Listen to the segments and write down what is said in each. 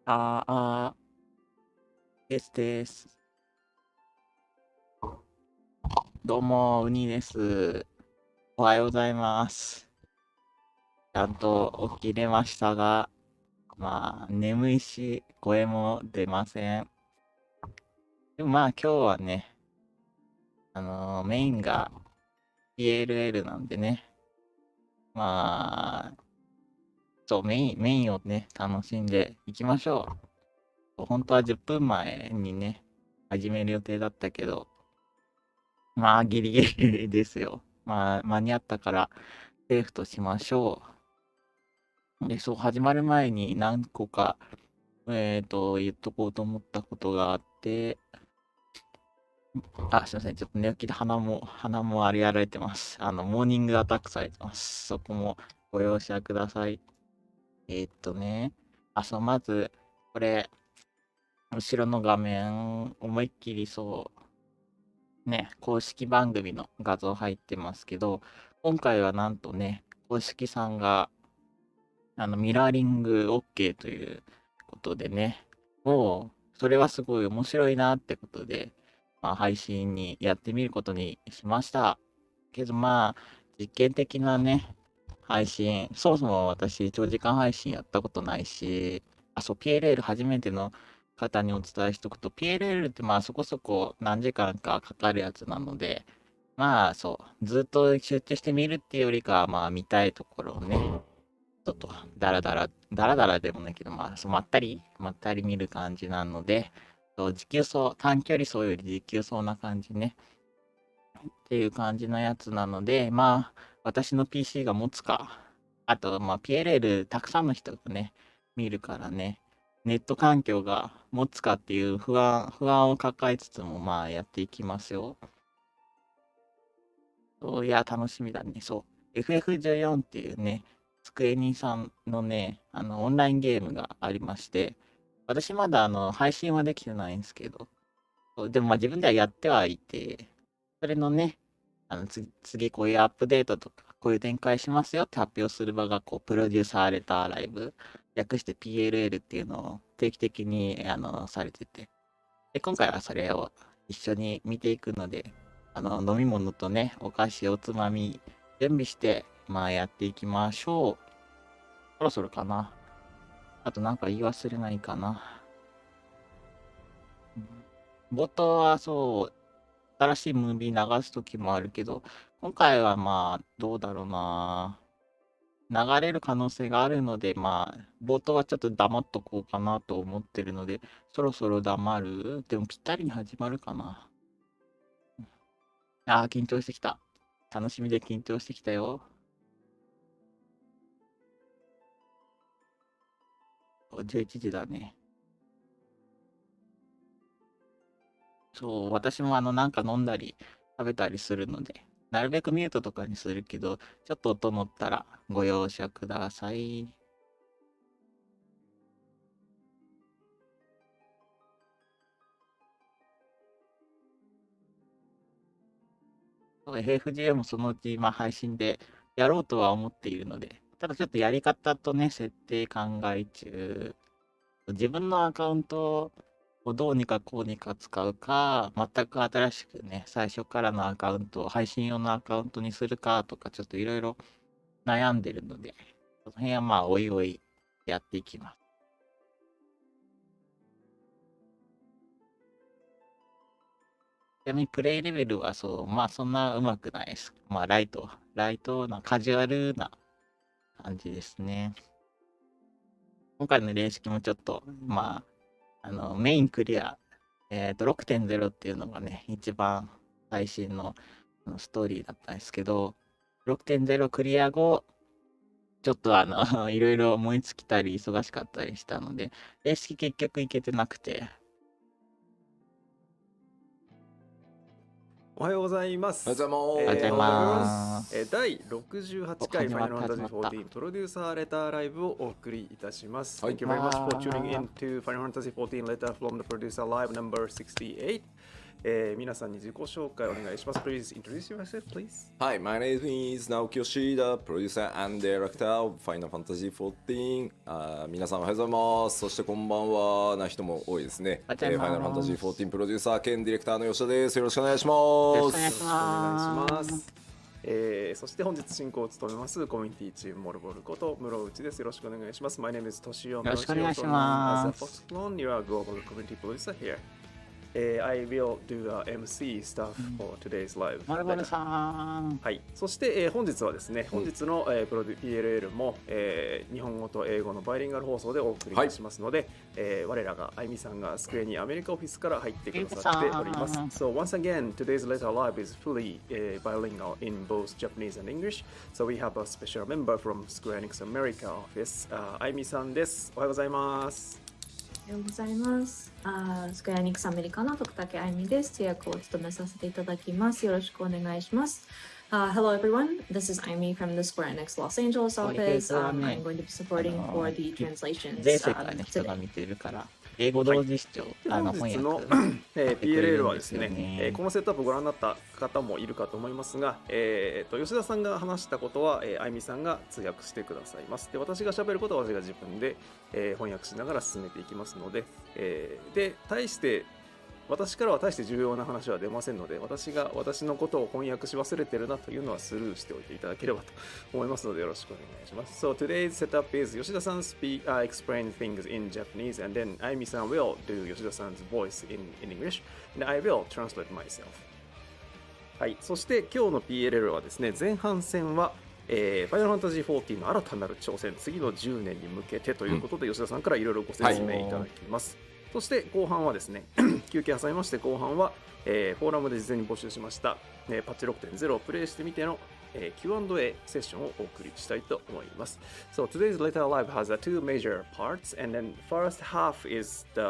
あーあです。どうも、ウニです。おはようございます。ちゃんと起きれましたが、眠いし、声も出ません。でも今日はね、メインが PLL なんでね、まあ、メインをね、楽しんでいきましょう。本当は10分前にね、始める予定だったけど、ギリギリですよ。間に合ったから、セーフとしましょう。で、そう、始まる前に何個か、言っとこうと思ったことがあって、すいません。ちょっと寝起きで鼻もあれやられてます。モーニングアタックされてます。そこもご容赦ください。ね、まず、これ、後ろの画面、思いっきりね、公式番組の画像入ってますけど、今回はなんとね、公式さんが、ミラーリング OK ということでね、もう、それはすごい面白いなってことで、配信にやってみることにしました。けど実験的なね、配信、そもそも私、長時間配信やったことないし、PLL 初めての方にお伝えしておくと、PLL ってそこそこ何時間かかかるやつなので、ずっと集中して見るっていうよりかは、見たいところをね、ちょっとダラダラでもないけど、まったり見る感じなので、持久走、短距離走より持久走な感じね、っていう感じのやつなので、私の PC が持つか、あと、PLL たくさんの人がね、見るからね、ネット環境が持つかっていう不安を抱えつつも、やっていきますよ。いや、楽しみだね。FF14 っていうね、机にさんのね、オンラインゲームがありまして、私まだ配信はできてないんですけど、でも自分ではやってはいて、それのね、次こういうアップデートとか、こういう展開しますよって発表する場が、プロデューサーレターライブ、略して PLL っていうのを定期的に、されてて、で、今回はそれを一緒に見ていくので、飲み物とね、お菓子、おつまみ、準備して、やっていきましょう。そろそろかな。あとなんか言い忘れないかな。冒頭は新しいムービー流すときもあるけど、今回はどうだろうな。流れる可能性があるので、冒頭はちょっと黙っとこうかなと思ってるので、そろそろ黙る。でもぴったりに始まるかな。緊張してきた。楽しみで緊張してきたよ。11時だね。私もなんか飲んだり食べたりするので、なるべくミュートとかにするけど、ちょっと音乗ったらご容赦ください。FFGA もそのうち配信でやろうとは思っているので、ただちょっとやり方とね、設定考え中。自分のアカウントをどうにかこうにか使うか、全く新しくね、最初からのアカウントを配信用のアカウントにするかとか、ちょっといろいろ悩んでるので、その辺はおいおいやっていきます。ちなみにプレイレベルはそんな上手くないです。ライトなカジュアルな感じですね。今回の練習もちょっと、メインクリア、6.0 っていうのがね、一番最新のストーリーだったんですけど、6.0 クリア後、ちょっといろいろ思いつきたり忙しかったりしたので、練習結局行けてなくて。おはようございます。おはようございます。第68回始まった Final 始ま Fantasy った。14プロデューサーレターライブをお送りいたします。はい Thank you very much for tuning in to Final Fantasy 14 letter from the producer live number 68. 皆さんに自己紹介お願いします。Please introduce yourself, please. Hi, my name is Naoki Yoshida, producer and director of Final Fantasy XIV. 皆さんおはようございます。そしてこんばんはな人も多いですね。Final Fantasy XIV プロデューサー兼ディレクターの吉田です。よろしくお願いします。よろしくお願いしお願いまします。そして本日進行を務めますコミュニティチームモルボルこと室内です。よろしくお願いします。My name is Toshio. よろしくお願いします。As a FFXIV, you are global community producer here. I will do the MC stuff for today's live. モルボルさん。はい。そして、本日はですね、本日の、プロデュ PLL も、日本語と英語のバイリンガル放送でお送りいたしますので、我らがあゆみさんがスクエニアメリカオフィスから入ってくださっております。So once again, today's letter live is fully bilingual in both Japanese and English. So we have a special member from Square Enix America office. あゆみさんです。おはようございます。おはようございます。スクエアニックスアメリカの徳武あゆみです。通訳を務めさせていただきます。よろしくお願いします。Hello everyone, this is Amy from the Square Enix Los Angeles office. I'm going to be supporting for the translations 全世界の人が today. 見てるから、英語同時視聴、本日の、PLL はですね、このセットアップをご覧になった方もいるかと思いますが、吉田さんが話したことは、あゆみさんが通訳してくださいます。で、私が喋ることは私が自分で、翻訳しながら進めていきますので、で、私からは大して重要な話は出ませんので、私のことを翻訳し忘れてるなというのはスルーしておいていただければと思いますので、よろしくお願いします。So today's setup is 吉田さんexplain things in Japanese and then あゆみさん will do 吉田さん 's voice in English and I will translate myself. はい、そして今日の PLL はですね、前半戦はFinal Fantasy XIV の新たなる挑戦、次の10年に向けてということで、吉田さんからいろいろご説明いただきます。そして後半はですね、休憩挟みまして後半は、フォーラムで事前に募集しました、パッチ 6.0 をプレイしてみての、Q&A セッションをお送りしたいと思います。So today's letter live has two major parts and then first half is the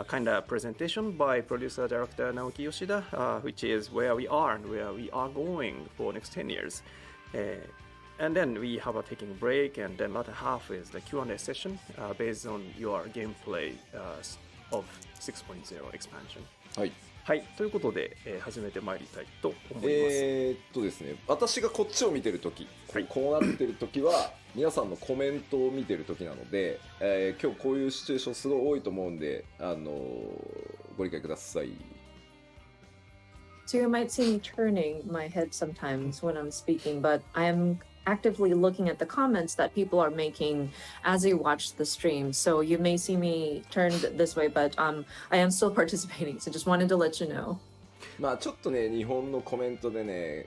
kind of presentation by producer director Naoki Yoshida, which is where we are and where we are going for next 10 years. And then we have a taking break, and then latter half is the Q&A session based on your gameplay of 6.0 expansion. はい。はい、ということで、始めてまいりたいと思います。ですね、私がこっちを見てるとき、こうなってるときは皆さんのコメントを見てるときなので、今日こういうシチュエーションすごい多いと思うんで、ご理解ください。So you might see me turning my head sometimes when I'm speaking, but I am actively looking at the comments that people are making as you watch the stream. So you may see me turned this way, but I am still participating. So just wanted to let you know. まあちょっとね、日本のコメントでね、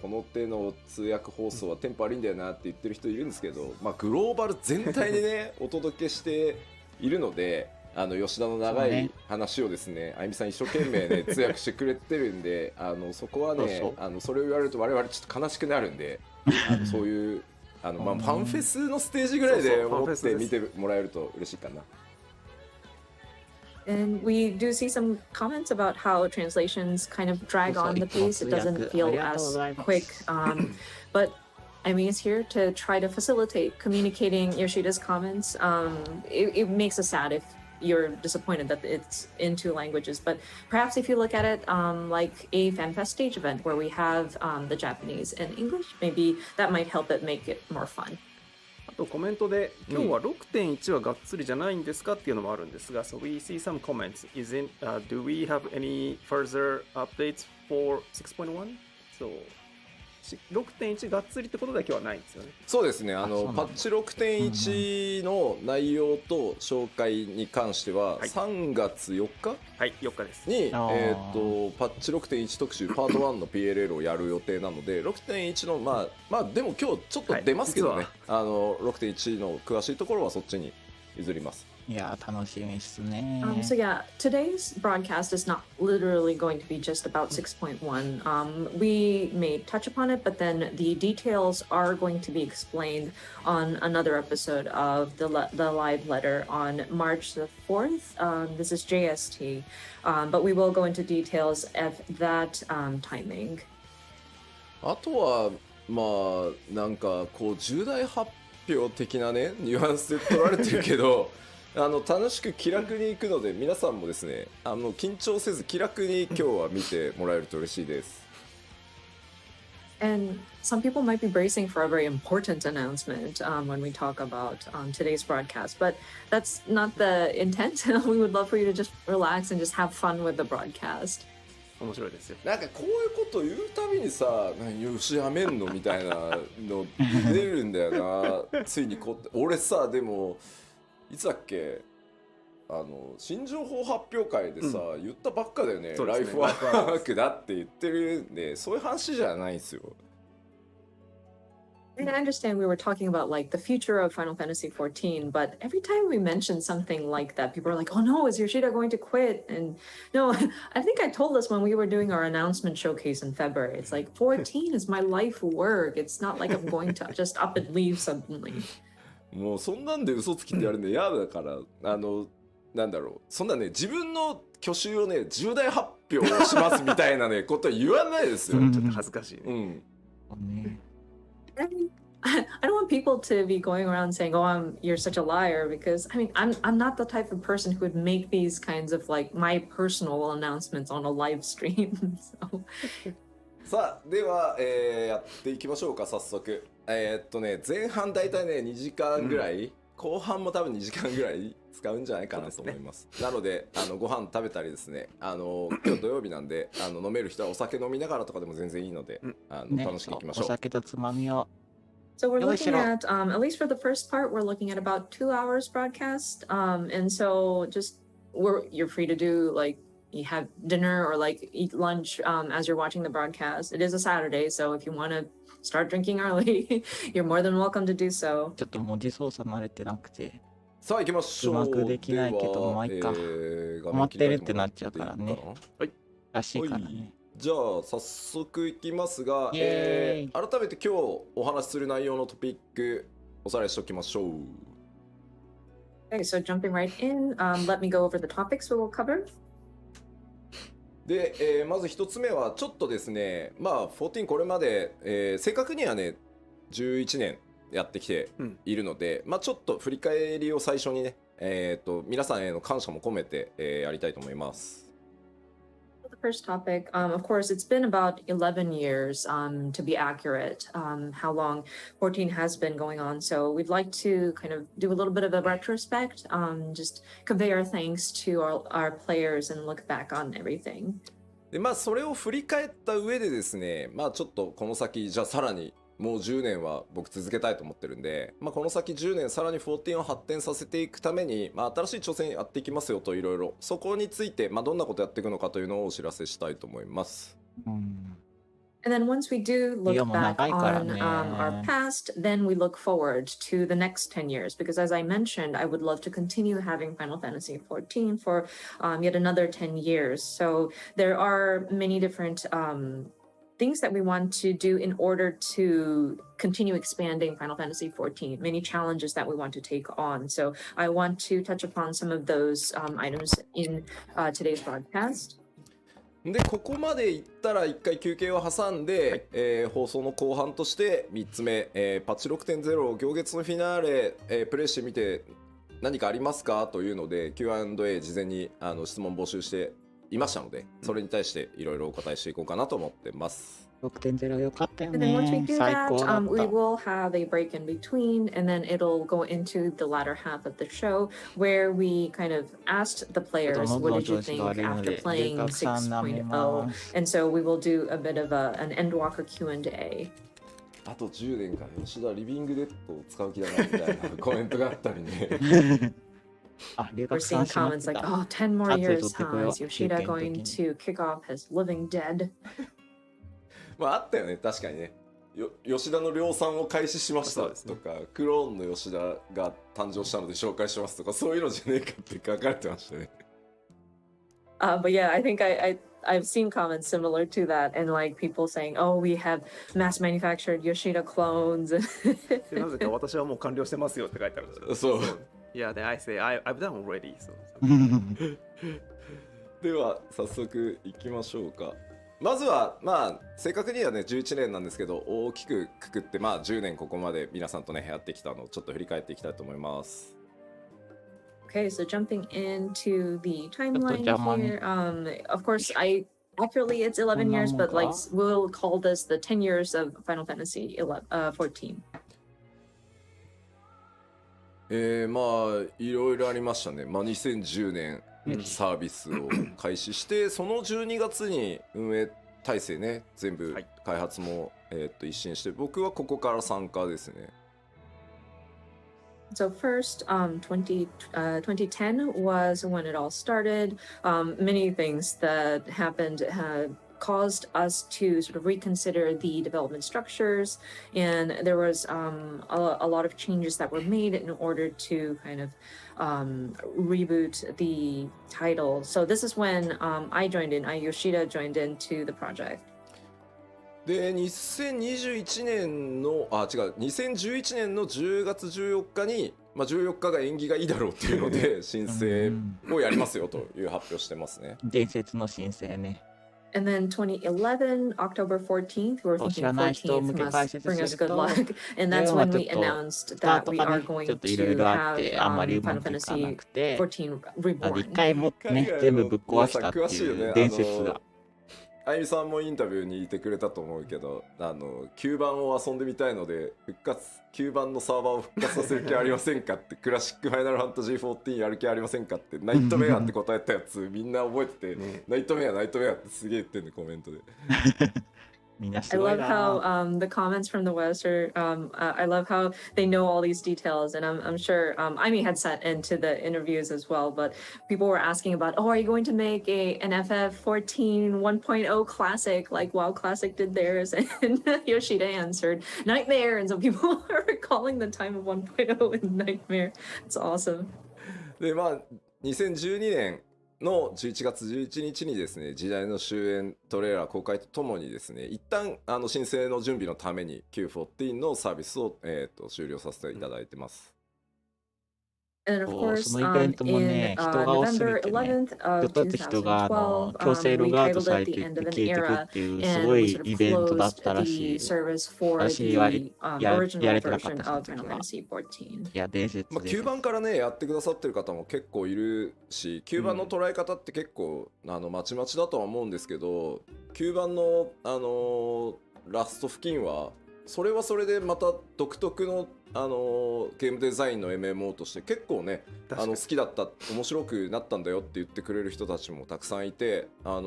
この手の通訳放送はテンポ悪いんだよなって言ってる人いるんですけど、まあグローバル全体でねお届けしているので、吉田の長い話をですね、あゆみさん一生懸命ね通訳してくれてるんで、そこはね、それを言われると我々ちょっと悲しくなるんで、そういうまあファンフェスのステージぐらいで思って見てもらえると嬉しいかな。And we do see some comments about how translations kind of drag on the pace. It doesn't feel as quick. But Amy is here to try to facilitate communicating Yoshida's comments. It makes us sad if you're disappointed that it's in two languages, but perhaps if you look at it like a FanFest stage event where we have the Japanese and English, maybe that might help it make it more fun. あとコメントで今日は 6.1 はがっつりじゃないんですかっていうのもあるんですが、So we see some comments. Do we have any further updates for 6.1? So 6.1 がっつりってことだけはないんですよね。そうですね、パッチ 6.1 の内容と紹介に関しては3月4日、はい、4日ですに、パッチ 6.1 特集パート1の PLL をやる予定なので、6.1 のまあでも今日ちょっと出ますけどね、6.1 の詳しいところはそっちに譲ります。いや楽しみですね。So yeah, today's broadcast is not literally going to be just about 6.1. We may touch upon it, but then the details are going to be explained on another episode of the live letter on March the 4th. This is JST, but we will go into details at that timing. あとはまあなんかこう重大発表的なねニュアンスで取られてるけど楽しく気楽に行くので、皆さんもですね、緊張せず気楽に今日は見てもらえると嬉しいです。And some people might be bracing for a very important announcement when we talk about today's broadcast, but that's not the intent. We would love for you to just relax and just have fun with the broadcast. 面白いですよ。なんかこういうこと言うたびにさ、よしやめんのみたいなの出るんだよな。ついに俺さ、でもいつだっけ、新情報発表会でさ、言ったばっかだよね。ライフワークだって言ってるんで、そういう話じゃないんですよ。I understand we were talking about like the future of Final Fantasy XIV, but every time we mention something like that, people are like, "Oh no, is Yoshida going to quit?" And no, I think I told us when we were doing our announcement showcase in February. It's like 14 is my life work. It's not like I'm going to just up and leave suddenly. もうそんなんで嘘つきってやるんで嫌だから、なんだろう、そんなね、自分の去就をね、重大発表をしますみたいなね、ことは言わないですよ。ちょっと恥ずかしいね。I mean, I don't want people to be going around saying, "Oh, you're such a liar," because I mean, I'm not the type of person who would make these kinds of like my personal announcements on a live stream. So. さあ、では、やっていきましょうか、早速。前半だいたいね、2時間ぐらい、後半も多分2時間ぐらい使うんじゃないかなと思います。なので、ご飯食べたりですね、今日土曜日なんで、飲める人はお酒飲みながらとかでも全然いいので、楽しくいきましょう。お酒とつまみを。So we're looking at, at least for the first part, we're looking at about 2 hours broadcast. And so just you're free to do like you have dinner or like eat lunch as you're watching the broadcast. It is a Saturday, so if you want to start drinking early, you're more than welcome to do so. ちょっと文字操作慣れてなくて。さあ行きましょう。うまくできないけど、まあいいか。止まってるってなっちゃうからね。はい。らしいからね。じゃあ早速いきますが、改めて今日お話しする内容のトピックおさらいしておきましょう。Okay, so jumping right in, let me go over the topics we will cover. で、まず一つ目はちょっとですね、まあ14これまで、正確にはね11年やってきているので、まあちょっと振り返りを最初にね、皆さんへの感謝も込めて、やりたいと思います。The first topic, of course, it's been about 11 years to be accurate, how long 14 has been going on. So we'd like to kind of do a little bit of a retrospect, just convey our thanks to our players and look back on everything. で、まあそれを振り返った上でですね、まあちょっとこの先、じゃあさらにもう10年は僕続けたいと思ってるんで、まあ、この先10年さらに14を発展させていくために、まあ、新しい挑戦やっていきますよといろいろそこについて、まあ、どんなことやっていくのかというのをお知らせしたいと思います。And then once we do look back on our past, then we look forward to the next 10 years. Because as I mentioned, I would love to continue having Final Fantasy XIV for yet another 10 years. So there are many different things that we want to do in order to continue expanding Final Fantasy XIV, many challenges that we want to take on. So I want to touch upon some of those items in today's broadcast. でここまでいったら1回休憩を挟んで、放送の後半として3つ目、パッチ 6.0 行月のフィナーレ、プレイしてみて何かありますかというので Q&A 事前に質問募集していましたので、それに対していろいろお答えしていこうかなと思ってます。6.0 よかったよ And then once we ね。 do 最 that, 高だっ we た。 will have a break in between, and then it'll go into the latter half of the show where we kind of asked the players, what did you think after playing 6.0? And so we will do a bit of an Endwalker Q&A. あと10年か吉田リビングデッドを使う気だなみたいなコメントがあったりね。We're seeing comments like, oh, 10 more years, huh? Is Yoshida going to kick off his living dead? まああったよね、確かにね。吉田の量産を開始しましたとか、クローンの吉田が誕生したので紹介しますとか、そういうのじゃねえかって書かれてましたね。But yeah, I think I've seen comments similar to that, and like people saying, "Oh, we have mass manufactured Yoshida clones." でなぜか私はもう完了してますよって書いてあるんですよ。そう。Yeah, then I say I've done already. So. では早速いきましょうか。まずはまあ正確にはね11年なんですけど、大きくくくってまあ10年ここまで皆さんとねやってきたのをちょっと振り返っていきたいと思います。Okay, so jumping into the timeline Germany. here. Of course, accurately it's 11 years, but like we'll call this the 10 years of Final Fantasy 14. まあいろいろありましたね。まあ2010年サービスを開始してその12月に運営体制ね全部開発も、一新して僕はここから参加ですね。So first, 2010 was when it all started. Many things that happened caused us to sort of reconsider the development structures, and there was a lot of changes that were made in order to kind of reboot the title. So this is when Yoshida joined into the project. で2021年の2011年の10月14日に、まあ、14日が縁起がいいだろうっていうので申請をやりますよという発表してますね。伝説の申請ね。And then 2011, October 14th, we were thinking 14th must bring us good luck. And that's when we announced that we are going to have Final Fantasy 14 Reborn. 一回もね、全部ぶっ壊したっていう伝説が。あゆみさんもインタビューにいてくれたと思うけど、9番を遊んでみたいので9番のサーバーを復活させる気はありませんかってクラシックファイナルファンタジー14やる気ありませんかってナイトメアって答えたやつみんな覚えてて、ナイトメアってすげえ言ってんねコメントで。I love how the comments from the West are. I love how they know all these details, and I'm sure Aimee had sat into the interviews as well. But people were asking about, oh, are you going to make an FF14 1.0 classic like WoW Classic did theirs? And Yoshida answered, Nightmare. And so people are calling the time of 1.0 in Nightmare. It's awesome. でまあ2012年の11月11日にですね時代の終焉トレーラー公開とともにですね一旦申請の準備のために Q14 のサービスを、終了させていただいてます。And of course, そのイベントもね、人が多すぎ November てね、 11th ちょっ of とずつ人が強制 2012, ロ we グアウト titled され it て the いっ end て of an 消えてく era, っていうす and ご we い sort イ of ベントだっ closed たらし the い。 service for 私 the やれて original なかった version その of 時 Final は。 Fantasy 14. いや、伝説まあ、です。9番からねやってくださってる方も結構いるし9番の捉え方って結構、まちまちだとは思うんですけど9番の、ラスト付近はそれはそれでまた独特の、ゲームデザインの MMO として結構ね好きだった面白くなったんだよって言ってくれる人たちもたくさんいて、まあ、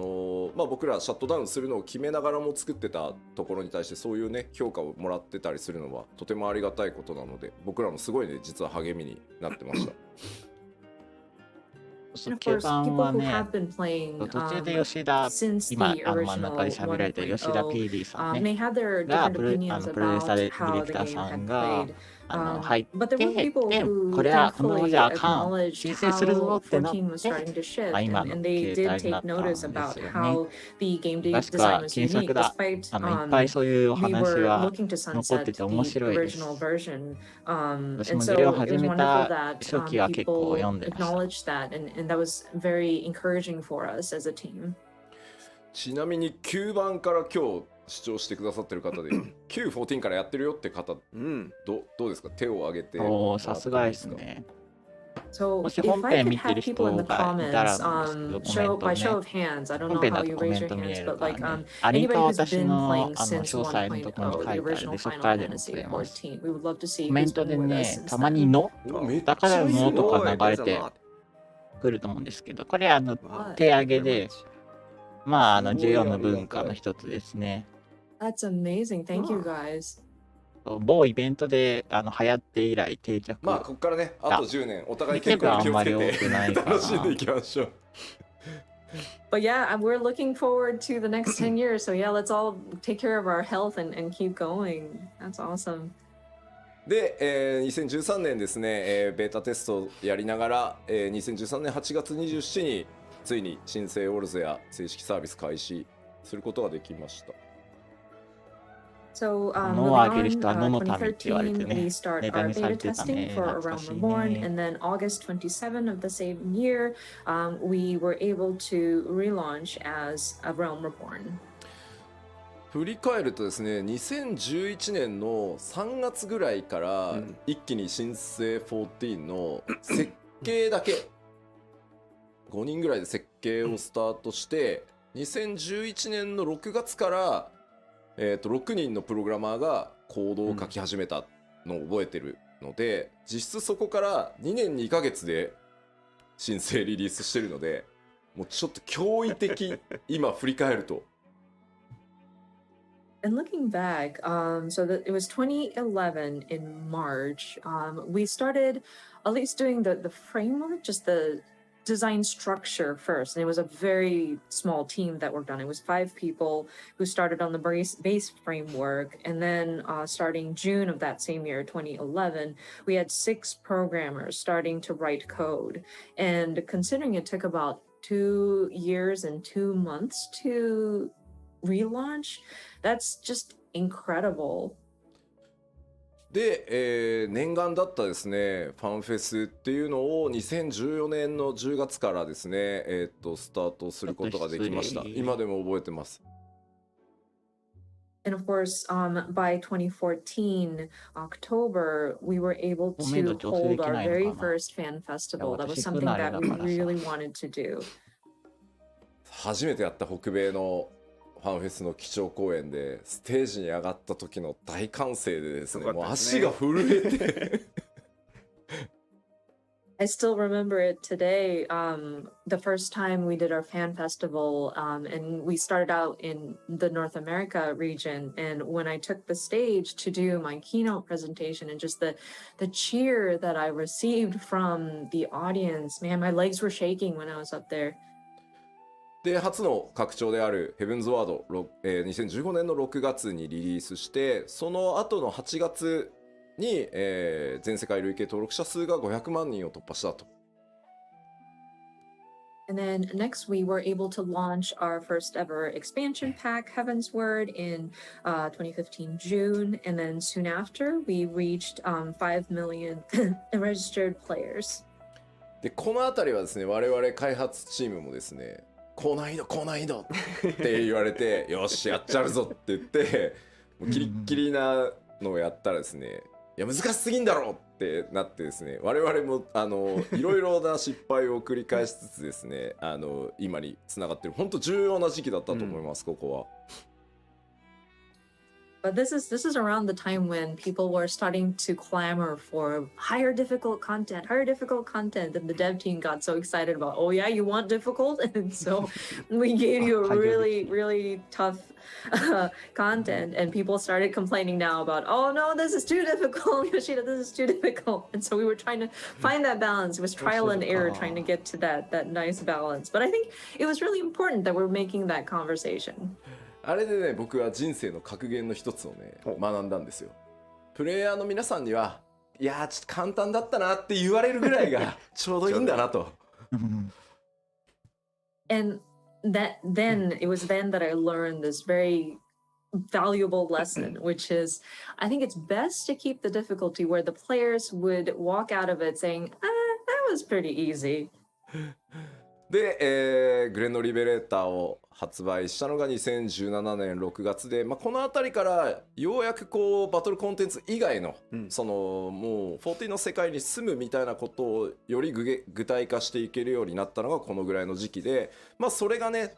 僕らシャットダウンするのを決めながらも作ってたところに対してそういうね評価をもらってたりするのはとてもありがたいことなので僕らもすごいね実は励みになってました。And of 9 course, 番 people は who ね、 have been playing 途中で吉田、 since 今 the 真ん中で original 喋られた吉田 1.0 PD さん may ね have their が different プロデ opinions ューサー about でディレ how ク the ター game さ had んが played. 入っ But there て were people で who これはこのまま thankfully じゃあかん acknowledged 申請するぞ how ってなっ 14 was て starting to shift, 今 and の they 形 did 態にな take ったん notice です about よね。 how the game 確 design か was 原 unique, 作だ。 despite いっぱいそういうお we 話 were は looking to 残って sunset て面 the 白いです。 original version. 私 And もゲーム so を it 始 was め wonderful た that 初期は結構 people 読んでました。 acknowledged that, and that was very encouraging for us as a team. ちなみに9番から今日視聴してくださってる方でQ14 からやってるよって方、どうですか手を挙げておー、さすがですね。 So もし if 本 I 編 could 見て have る people in 人 the がいたら comments, なんですけど、コメント by ね。 show of hands, I don't 本 know 編 how だと you コメ raise ン your ト見 hands, える but から like ね。アリ anybody と who's 私 been の playing 詳 since 細のところに 1.0, 書 the いてあるんで、 original そこ Final からでも送 Fantasy れます。 14, we would love to see コメ who's ントで been with us ね、 since たま then. にのめっだからのとか流れてすごいくると思うんですけど、これ手上げで、まあ14の文化の一つですね。 That's amazing. Thank you guys. 某イベントで流行って以来定着。まあここからねあと10年お互い結結構気をつけ構あんまり多くないてかな。楽しんでいきましょう。 But yeah, we're looking forward to the next 10 years. So yeah, let's all take care of our health and keep going. That's awesome. で、2013年ですね、ベータテストをやりながら、2013年8月27日についに新生オルゼア正式サービス開始することができました。 So 脳を moving 上げる on, 人は脳のためって言われて 2013, ね we start ネタ our にさ beta れてた testing ね。 for 懐 A か Realm しい Reborn, ね。 and then August 27 of the same year, we were able to relaunch as A Realm Reborn. 振り返るとですね2011年の3月ぐらいから一気に新生14の設計だけ5人ぐらいで設計をスタートして、2011年の6月から、6人のプログラマーがコードを書き始めたのを覚えてるので、実質そこから2年2ヶ月で申請リリースしてるので、もうちょっと驚異的今振り返ると。And looking back, so that it was 2011 in March. We started at least doing the framework, just the design structure first, and it was a very small team that worked on it. It was 5 people who started on the base framework, and then starting June of that same year, 2011, we had 6 programmers starting to write code. And considering it took about 2 years and 2 months to relaunch, that's just incredible. で、念願だったですねファンフェスっていうのを2014年の10月からですね、スタートすることができました。今でも覚えてます。And of course, by 2014 October, we were able to hold our very first fan festival. That was something that we really wanted to do. 初めてやった北米のファンフェスの基調講演でステージに上がった時の大歓声でですね、もう足が震えてI still remember it today. The first time we did our fan festival, and we started out in the North America region. And when I took the stage to do my keynote presentation, and just the cheer that I received from the audience, man, my legs were shaking when I was up there. で初の拡張であるヘブンズワード、2015年の6月にリリースして、その後の8月に、全世界累計登録者数が500万人を突破したと。And then next, we were able to launch our first ever expansion pack, Heaven's Word, in 2015 June. And then soon after, we reached 5 million registered players. でこのあたりはですね、我々開発チームもですね、高難易度高難易度って言われてよしやっちゃうぞって言ってもうキリッキリなのをやったらですね、いや難しすぎんだろってなってですね、我々もいろいろな失敗を繰り返しつつですね、今につながってる本当重要な時期だったと思います、ここは。But this is around the time when people were starting to clamor for higher difficult content, and the dev team got so excited about, oh yeah, you want difficult? And so we gave you a really, really tough content, and people started complaining now about, oh no, this is too difficult, Yoshida, this is too difficult. And so we were trying to find that balance. It was trial and error trying to get to that nice balance. But I think it was really important that we're making that conversation. あれでね、僕は人生の格言の一つをね学んだんですよ。プレイヤーの皆さんには、いやーちょっと簡単だったなって言われるぐらいがちょうどいいんだなと。And then it was then that I learned this very valuable lesson, which is I think it's best to keep the difficulty where the players would walk out of it saying, that was pretty easy. で、グレンのリベレーターを発売したのが2017年6月で、この辺りからようやくこうバトルコンテンツ以外の、そのもう14の世界に住むみたいなことをより具体化していけるようになったのがこのぐらいの時期で、それがね、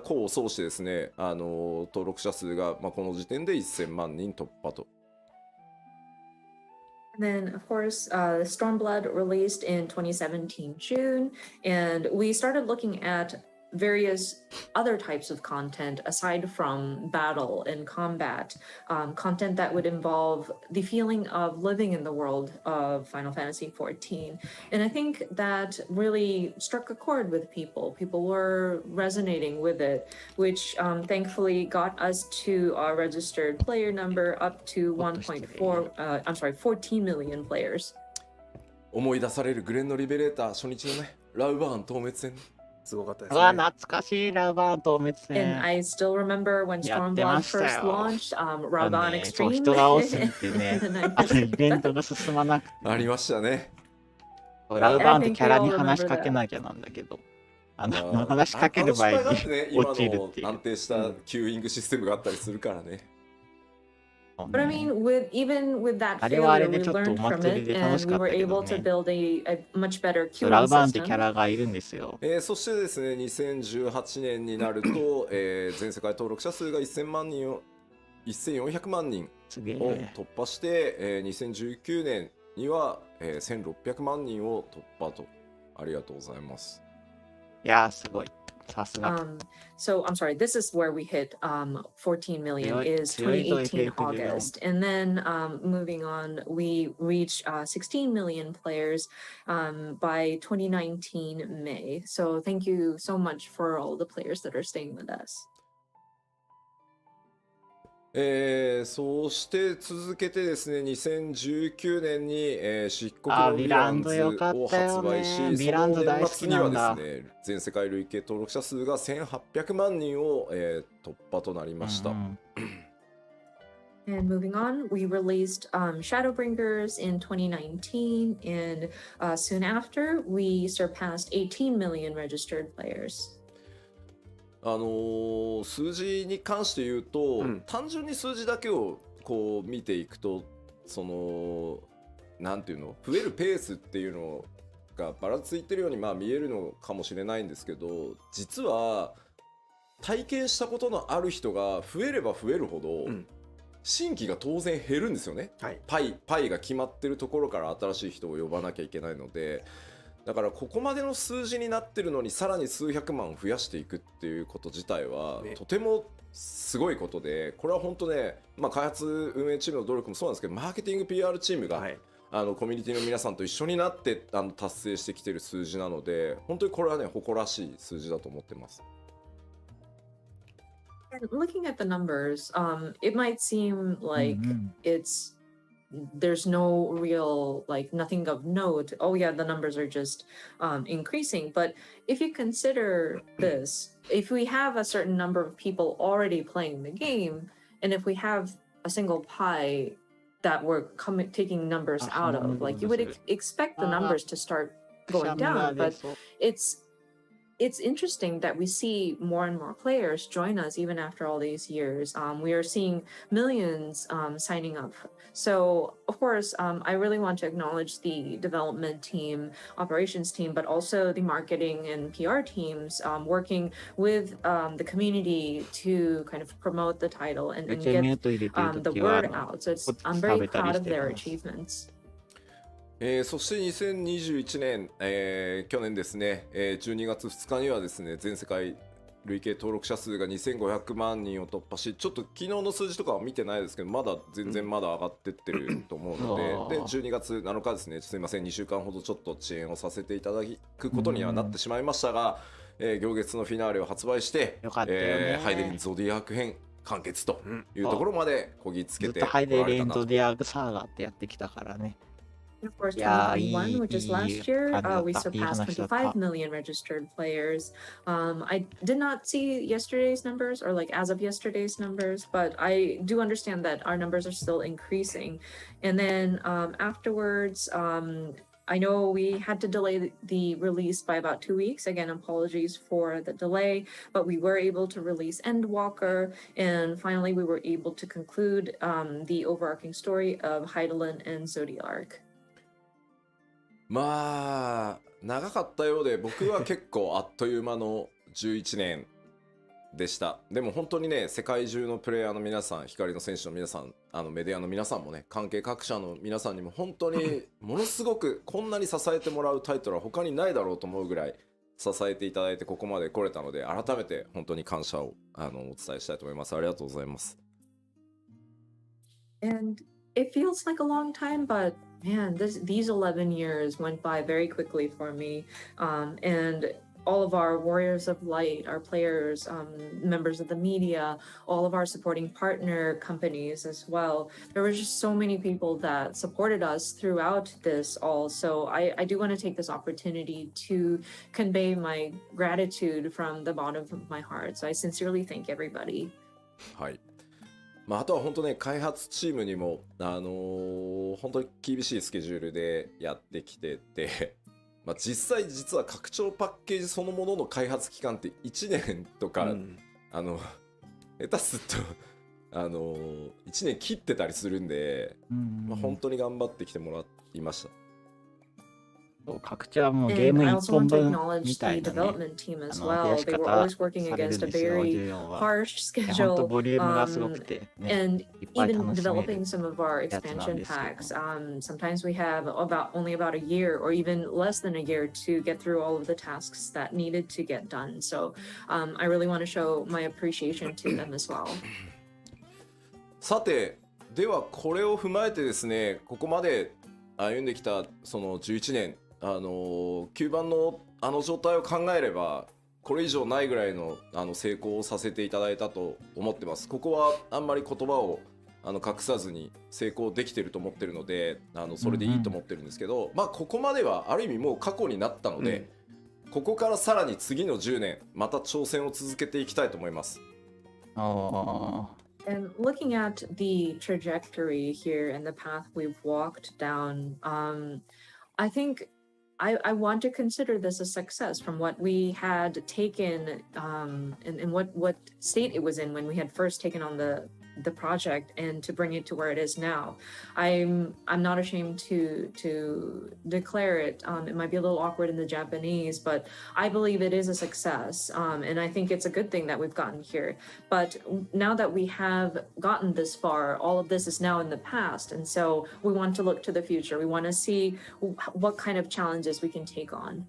功を奏してですね、登録者数が、この時点で1000万人突破と。And then, of course, Stormblood released in 2017 June, and we started looking at various other types of content aside from battle and combat, content that would involve the feeling of living in the world of Final Fantasy XIV. And I think that really struck a chord with people. People were resonating with it, which thankfully got us to our registered player number up to 14 million players. 思い出されるグレンのリベレーター初日のね、ラウバーン透滅戦。すごかったですうわ、ね。懐かしいラウバーン透滅 And 戦。I still remember when やって Stormblood ました first よ。launched, Raban そう Extreme. 人が多すぎてね、And I イベントが進まなくて、ありましたね。ラウバーンってキャラに話しかけなきゃなんだけど、話しかける前にね、落ちるっていう。今の安定したキューイングシステムがあったりするからね。But I mean, even with that あれはあれ failure, で we ちょっとお learned from 祭り it で楽 and し we かっ were たけど able to ね。 build a much better ラ queuing ウバーンってキャ system. ラがいるんですよ。そしてですね、2018年になると、全世界登録者数が1000万人を1400万人すげをえ。突破して、2019年には、1600万人を突破と。ありがとうございます。いやー、すごい。さすが。 So I'm sorry, this is where we hit 14 million is 2018 August. And then moving on, we reached 16 million players by 2019 May. So thank you so much for all the players that are staying with us. そして続けてですね、2019年に、漆黒あ、のヴィヴィランランズズよかをったよ発売し、ね。ヴそィランのズ大好き年末にはなんだ。ですね、全世界累計登録者数が1800万人を、突破となりました。うんうん。 And moving on, we released Shadowbringers in 2019, and soon after, we surpassed 18 million registered players. 数字に関して言うと、単純に数字だけをこう見ていくと、そのなんていうの、増えるペースっていうのがばらついてるようにまあ見えるのかもしれないんですけど、実は体験したことのある人が増えれば増えるほど、新規が当然減るんですよね、はい、パイが決まってるところから新しい人を呼ばなきゃいけないので、だからここまでの数字になってるのにさらに数百万増やしていくっていうこと自体はとてもすごいことで、これは本当ね、まあ、開発運営チームの努力もそうなんですけど、マーケティング PR チームが、はい、コミュニティの皆さんと一緒になって達成してきてる数字なので、本当にこれはね誇らしい数字だと思ってます。And looking at the numbers, it might seem like there's no real, like nothing of note. Oh yeah, the numbers are just increasing. But if you consider this, if we have a certain number of people already playing the game, and if we have a single pie that we're taking numbers out of, like you would expect the numbers to start going down, but it's interesting that we see more and more players join us even after all these years. We are seeing millions signing up. So, of course, I really want to acknowledge the development team, operations team, but also the marketing and PR teams working with the community to kind of promote the title and get the word out. So I'm very proud of their achievements. そして2021年、去年ですね、12月2日にはですね、全世界累計登録者数が2500万人を突破し、ちょっと昨日の数字とかは見てないですけど、まだ全然まだ上がってってると思うので、で12月7日ですね、すいません、2週間ほどちょっと遅延をさせていただくことにはなってしまいましたが、行月のフィナーレを発売して、ハイデリンゾディアーク編完結というところまでこぎつけて、ハイデリンゾディアークサーガってやってきたからね。Of course, 2021, which is last year, we surpassed 25 million registered players. I did not see yesterday's numbers or like as of yesterday's numbers, but I do understand that our numbers are still increasing. And then afterwards, I know we had to delay the release by about 2 weeks. Again, apologies for the delay, but we were able to release Endwalker, and finally we were able to conclude the overarching story of Heidelin and Zodiark. まあ長かったようで、僕は結構あっという間の11年でした。でも本当にね、世界中のプレイヤーの皆さん、光の選手の皆さん、メディアの皆さんもね、関係各社の皆さんにも本当にものすごくこんなに支えてもらうタイトルは他にないだろうと思うぐらい支えていただいてここまで来れたので、改めて本当に感謝をお伝えしたいと思います。ありがとうございます。And it feels like a long time, but man, these 11 years went by very quickly for me. And all of our Warriors of Light, our players, members of the media, all of our supporting partner companies as well. There were just so many people that supported us throughout this all. So I do want to take this opportunity to convey my gratitude from the bottom of my heart. So I sincerely thank everybody. はい。あとは本当ね、開発チームにも、本当に厳しいスケジュールでやってきてて、実は拡張パッケージそのものの開発期間って1年とか、下手すると1年切ってたりするんで、まあ、本当に頑張ってきてもらいました。各地はもうゲー And ム I 1 also 本 want to 分 acknowledge みたい the なね、 development team as 増 well. やし They were 方 always working される against ん a ですよ、 very 14は。harsh いや、本当 schedule, ボリュームがすごくてね、 and いっぱい even 楽しめ developing る some of our やつなん expansion ですけ packs. ど。Sometimes we have only about a year or even less than a year to get through all of the tasks that needed to get done. So I really want to show my appreciation to them as well. さて、ではこれを踏まえてですね、ここまで歩んできたその11年、9番の状態を考えれば、これ以上ないぐらいの成功をさせていただいたと思ってます。ここはあんまり言葉を隠さずに成功できてると思ってるので、それでいいと思ってるんですけど、まあここまではある意味もう過去になったので、ここからさらに次の10年また挑戦を続けていきたいと思います。And looking at the trajectory here and the path we've walked down, I think I want to consider this a success from what we had taken and what state it was in when we had first taken on the project, and to bring it to where it is now. I'm not ashamed to declare it. It might be a little awkward in the Japanese, but I believe it is a success, and I think it's a good thing that we've gotten here. But now that we have gotten this far, all of this is now in the past, and so we want to look to the future. We want to see what kind of challenges we can take on.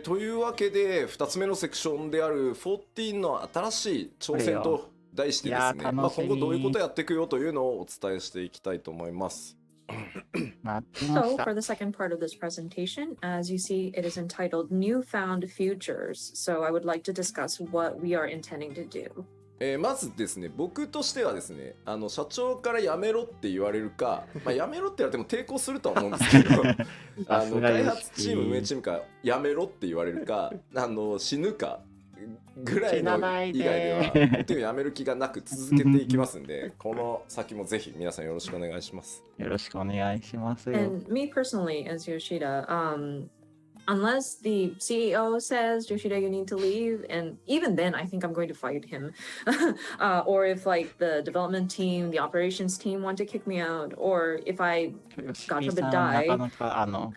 というわけで2つ目のセクションである14の新しい挑戦と題してですね、まあ、今後どういうことをやっていくよというのをお伝えしていきたいと思います。So for the second part of this presentation, as you see, it is entitled Newfound Futures. So I would like to discuss what we are intending to do. まずですね、僕としてはですね、社長からやめろって言われるか、まあ、やめろって言われても抵抗するとは思うんですけど開発チーム運営チームからやめろって言われるか死ぬかぐらいの以外では手をやめる気がなく続けていきますんでこの先もぜひ皆さんよろしくお願いします。よろしくお願いしますよ。 And me personally, as Yoshida, unless the CEO says, Yoshida, you need to leave, and even then I think I'm going to fight him. Or if like the development team, the operations team want to kick me out, or if I, God forbid, die,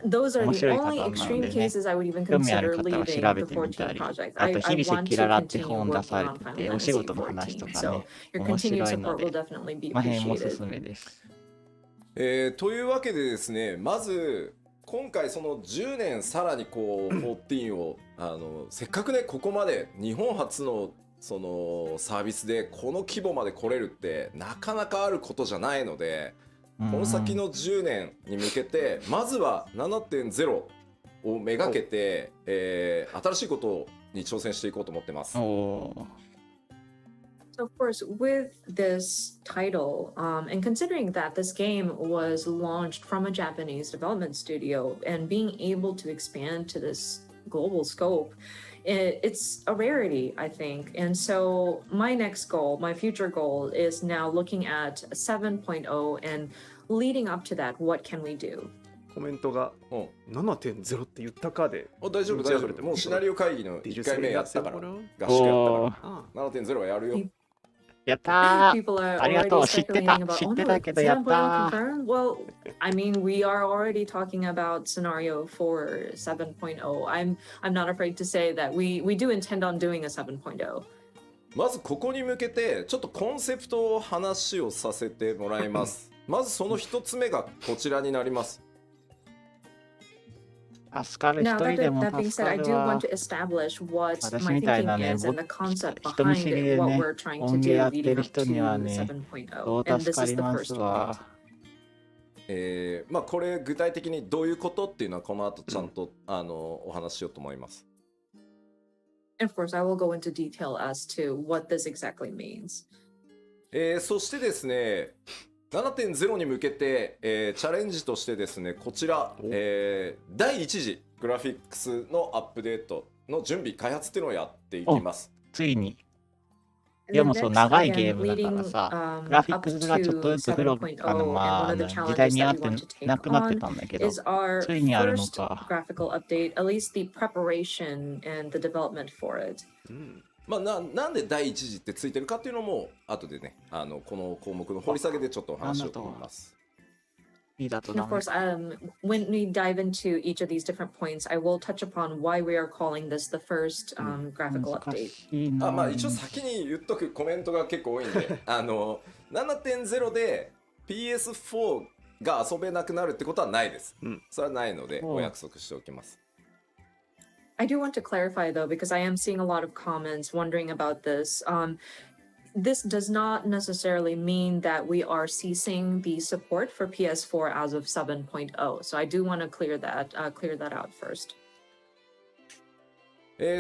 those are the only extreme cases I would even consider leaving the 14 project. I want to continue working on Final Fantasy 14, so your continued support will definitely be appreciated. というわけでですね、まず今回その10年さらにこう14をせっかくねここまで日本初のそのサービスでこの規模まで来れるってなかなかあることじゃないので、この先の10年に向けてまずは 7.0 をめがけて、新しいことに挑戦していこうと思ってます。So of course, with this title, and considering that this game was launched from a Japanese development studio and being able to expand to this global scope, it's a rarity, I think. And so my next goal, my future goal is now looking at 7.0 and leading up to that, what can we do? コメントが 7.0 って言ったかで大丈夫大丈夫。もうシナリオ会議の1回目やったから合宿やったから 7.0 はやるよ。やったー。 People are ありがと already う。知ってた。 speculating about, 知 oh って no, たけどやった 7.0 ー。 confirmed? Well, I mean, we are already talking about scenario for 7.0. I'm not afraid to say that we do intend on doing a 7.0. まずここに向けてちょっとコンセプトを話をさせてもらいます。まずその一つ目がこちらになります。助かる一 Now, 人でも that being 助 said, か I る do わ want。to establish what 私 my みたい thinking なね、is and the concept 人見 behind 知り it, で what ね、 we're trying to 音ゲー do やって leading る up 人には to ね、 7.0. そう And 助 this か is り the ま first す point. わ。まあこれ具体的にどういうことっていうのはこの後ちゃんと、お話ししようと思います。And of course, I will go into detail as to what this exactly means. そしてですね 7.0 に向けて、チャレンジとしてですねこちら、第1次グラフィックスのアップデートの準備開発っていうのをやっていきます。ついに。 And で then もそう next, 長い again, ゲームだから leading さ、グラフィッ up クスがちょっと to ずつ黒く 7.0, and ま one あ of the 時代 challenges に合 that っ we て want to な take くなって on たんだけど、 is our ついにあるの first か。 graphical update, at least the preparation and the development for it. まあ、なんで第一次ってついてるかっていうのも後でねこの項目の掘り下げでちょっとお話しようと思います。And of course, when we dive into each of these different points, I will touch upon why we are calling this the first graphical update. まあ一応先に言っとくコメントが結構多いんで7.0 で PS4 が遊べなくなるってことはないです。それはないのでお約束しておきます。I do want to clarify though, because I am seeing a lot of comments wondering about this. This does not necessarily mean that we are ceasing the support for PS4 as of 7.0. So I do want to clear that out first.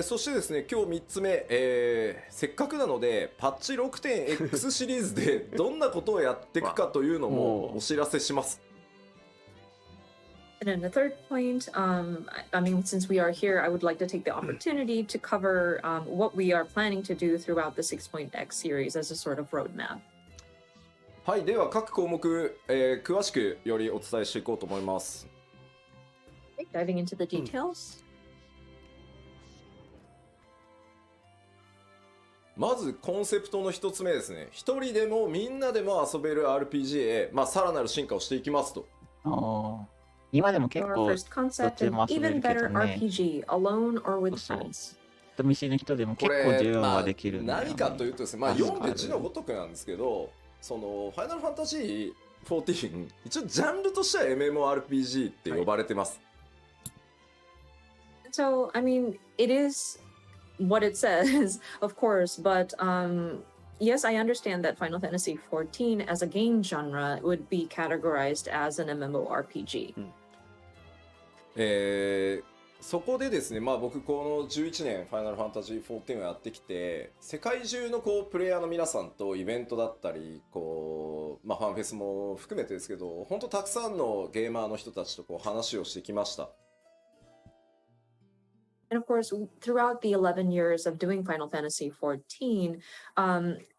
そしてですね、今日3つ目、せっかくなのでパッチ 6.X シリーズでどんなことをやっていくかというのもお知らせします。And then the third point, I mean, since we are here, I would like to take the opportunity to cover what we are planning to do throughout the 6.x series as a sort of roadmap. はい、では各項目、詳しくよりお伝えしていこうと思います。Okay, diving into the details. まずコンセプトの一つ目ですね。一人でもみんなでも遊べる RPG へ、さらなる進化をしていきますと。今でも結 Our 構 first concept, an even better RPG, alone or with friends. 人見知りの人でも結構重要はできるんだよね。何かというとですね、読んで字のごとくなんですけど、そのファイナルファンタジー14、一応ジャンルとしては MMORPG って呼ばれてます。So, I mean, it is what it says, of course, but yes, I understand that Final Fantasy XIV as a game genre would be categorized as an MMORPG. そこでですね、僕この11年ファイナルファンタジー14をやってきて、世界中のプレイヤーの皆さんとイベントだったりファンフェスも含めてですけど、本当たくさんのゲーマーの人たちと話をしてきました。And of course, throughout the 11 years of doing Final Fantasy XIV,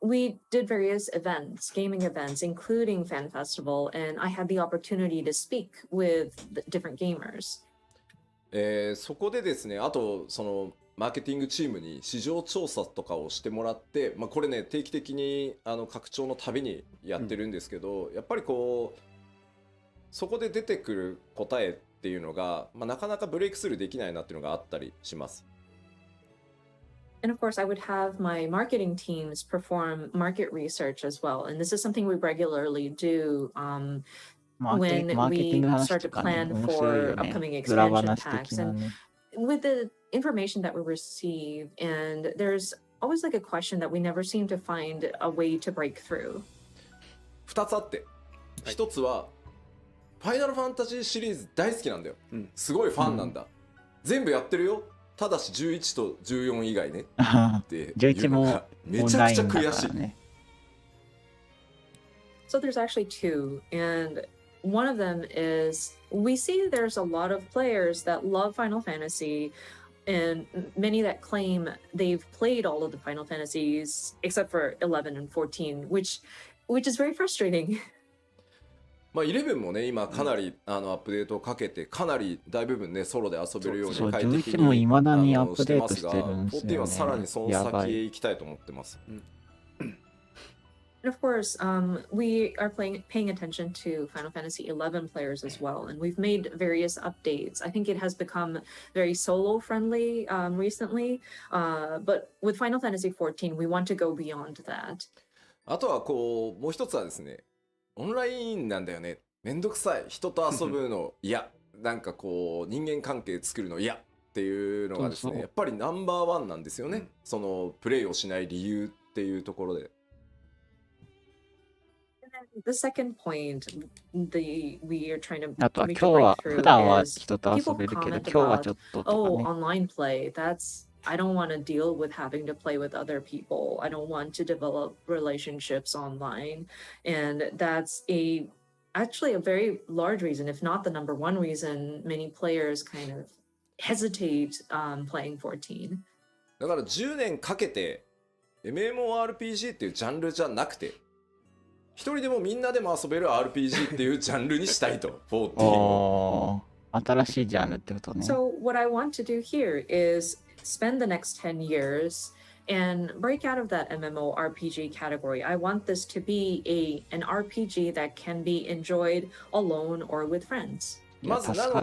we did various events, gaming events, including Fan Festival, and I had the opportunity to speak with different gamers. そこでですね、あとそのマーケティングチームに市場調査とかをしてもらって、これね定期的に拡張のたびにやってるんですけど、やっぱりそこで出てくる答えっていうのが、なかなかブレイクスルーできないなっていうのがあったりします。And of course, I would have my marketing teams perform market research as well. And this is something we regularly do when we start to plan for upcoming expansion packs. And with the information that we receive, and there's always like a question that we never seem to find a way to break through. 2つあって、1つはファイナルファンタジーシリーズ大好きなんだよ、すごいファンなんだ、全部やってるよ、ただし11と14以外ねっていうのがめちゃくちゃ悔しい。So there's actually two, and one of them is we see there's a lot of players that love Final Fantasy and many that claim they've played all of the Final Fantasies except for 11 and 14, which is very frustrating. 11もね、今かなりアップデートをかけて、かなり大部分ねソロで遊べるように快適にしてますが、14はさらにその先へ行きたいと思ってます。And of course, we are paying attention to Final Fantasy XI players as well, and we've made various updates. I think it has become very solo friendly recently, but with Final Fantasy XIV, we want to go beyond that. あとはもう一つはですね、オンラインなんだよね、めんどくさい、人と遊ぶの嫌、なんか人間関係作るの嫌っていうのがですね、やっぱりナンバーワンなんですよね、そのプレイをしない理由っていうところで。The second point we are trying to あとは今日は普段は人と遊べるけど、今日はちょっととかね。Oh, online play. I don't want to deal with having to play with other people. I don't want to develop relationships online. And that's actually a very large reason, if not the number one reason, many players kind of hesitate playing 14. だから10年かけて MMORPG っていうジャンルじゃなくて、一人でもみんなでも遊べる RPG っていうジャンルにしたいと、14。新しいジャンルってことね。So what I want to do here is spend the next 10 years and break out of that MMORPG category. I want this to be an RPG that can be enjoyed alone or with friends. まずなの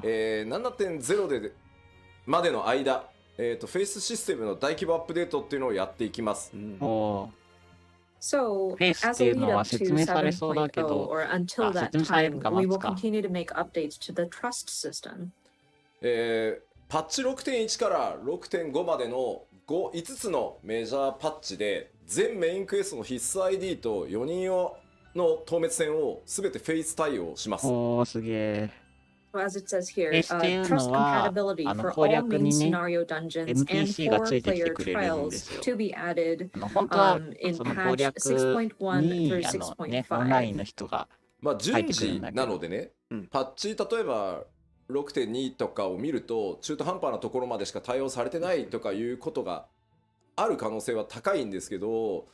で、7.0 でまでの間、フェイスシステムの大規模アップデートっていうのをやっていきます。So, as a lead up to 7.0 or until that time, we will continue to make updates to the trust system. パッチ 6.1 から 6.5 までの5つのメジャーパッチで全メインクエストの必須 ID と4人用の透滅戦をすべてフェイス対応します。すげえ。So as it says here, trust compatibility for all main scenario dungeons and for player trials to be added in patch 6.1 through 6.5. まあ順次なのでね、パッチ例えば6.2 とかを見ると中途半端なところまでしか対応されてないとかいうことがある可能性は高いんですけど、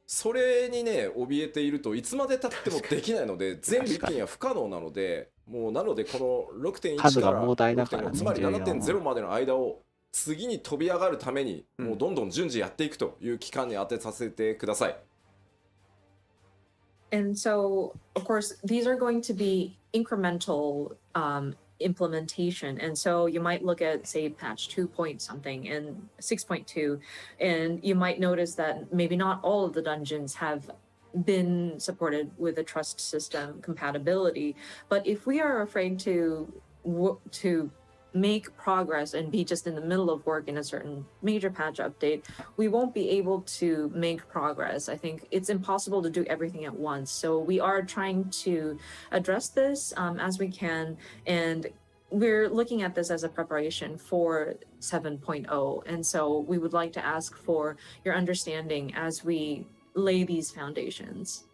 それにね怯えているといつまで経ってもできないので全部一気には不可能なので、もうなのでこの 6.1 から 6.5 つまり 7.0 までの間を次に飛び上がるためにもうどんどん順次やっていくという期間に当てさせてください。And so, of course, these are going to be incremental implementation. And so you might look at, say, patch 2 point something and 6.2, and you might notice that maybe not all of the dungeons have been supported with a trust system compatibility. But if we are afraid to make progress and be just in the middle of work in a certain major patch update, we won't be able to make progress. I think it's impossible to do everything at once. So we are trying to address this as we can, and we're looking at this as a preparation for 7.0. And so we would like to ask for your understanding as we lay these foundations.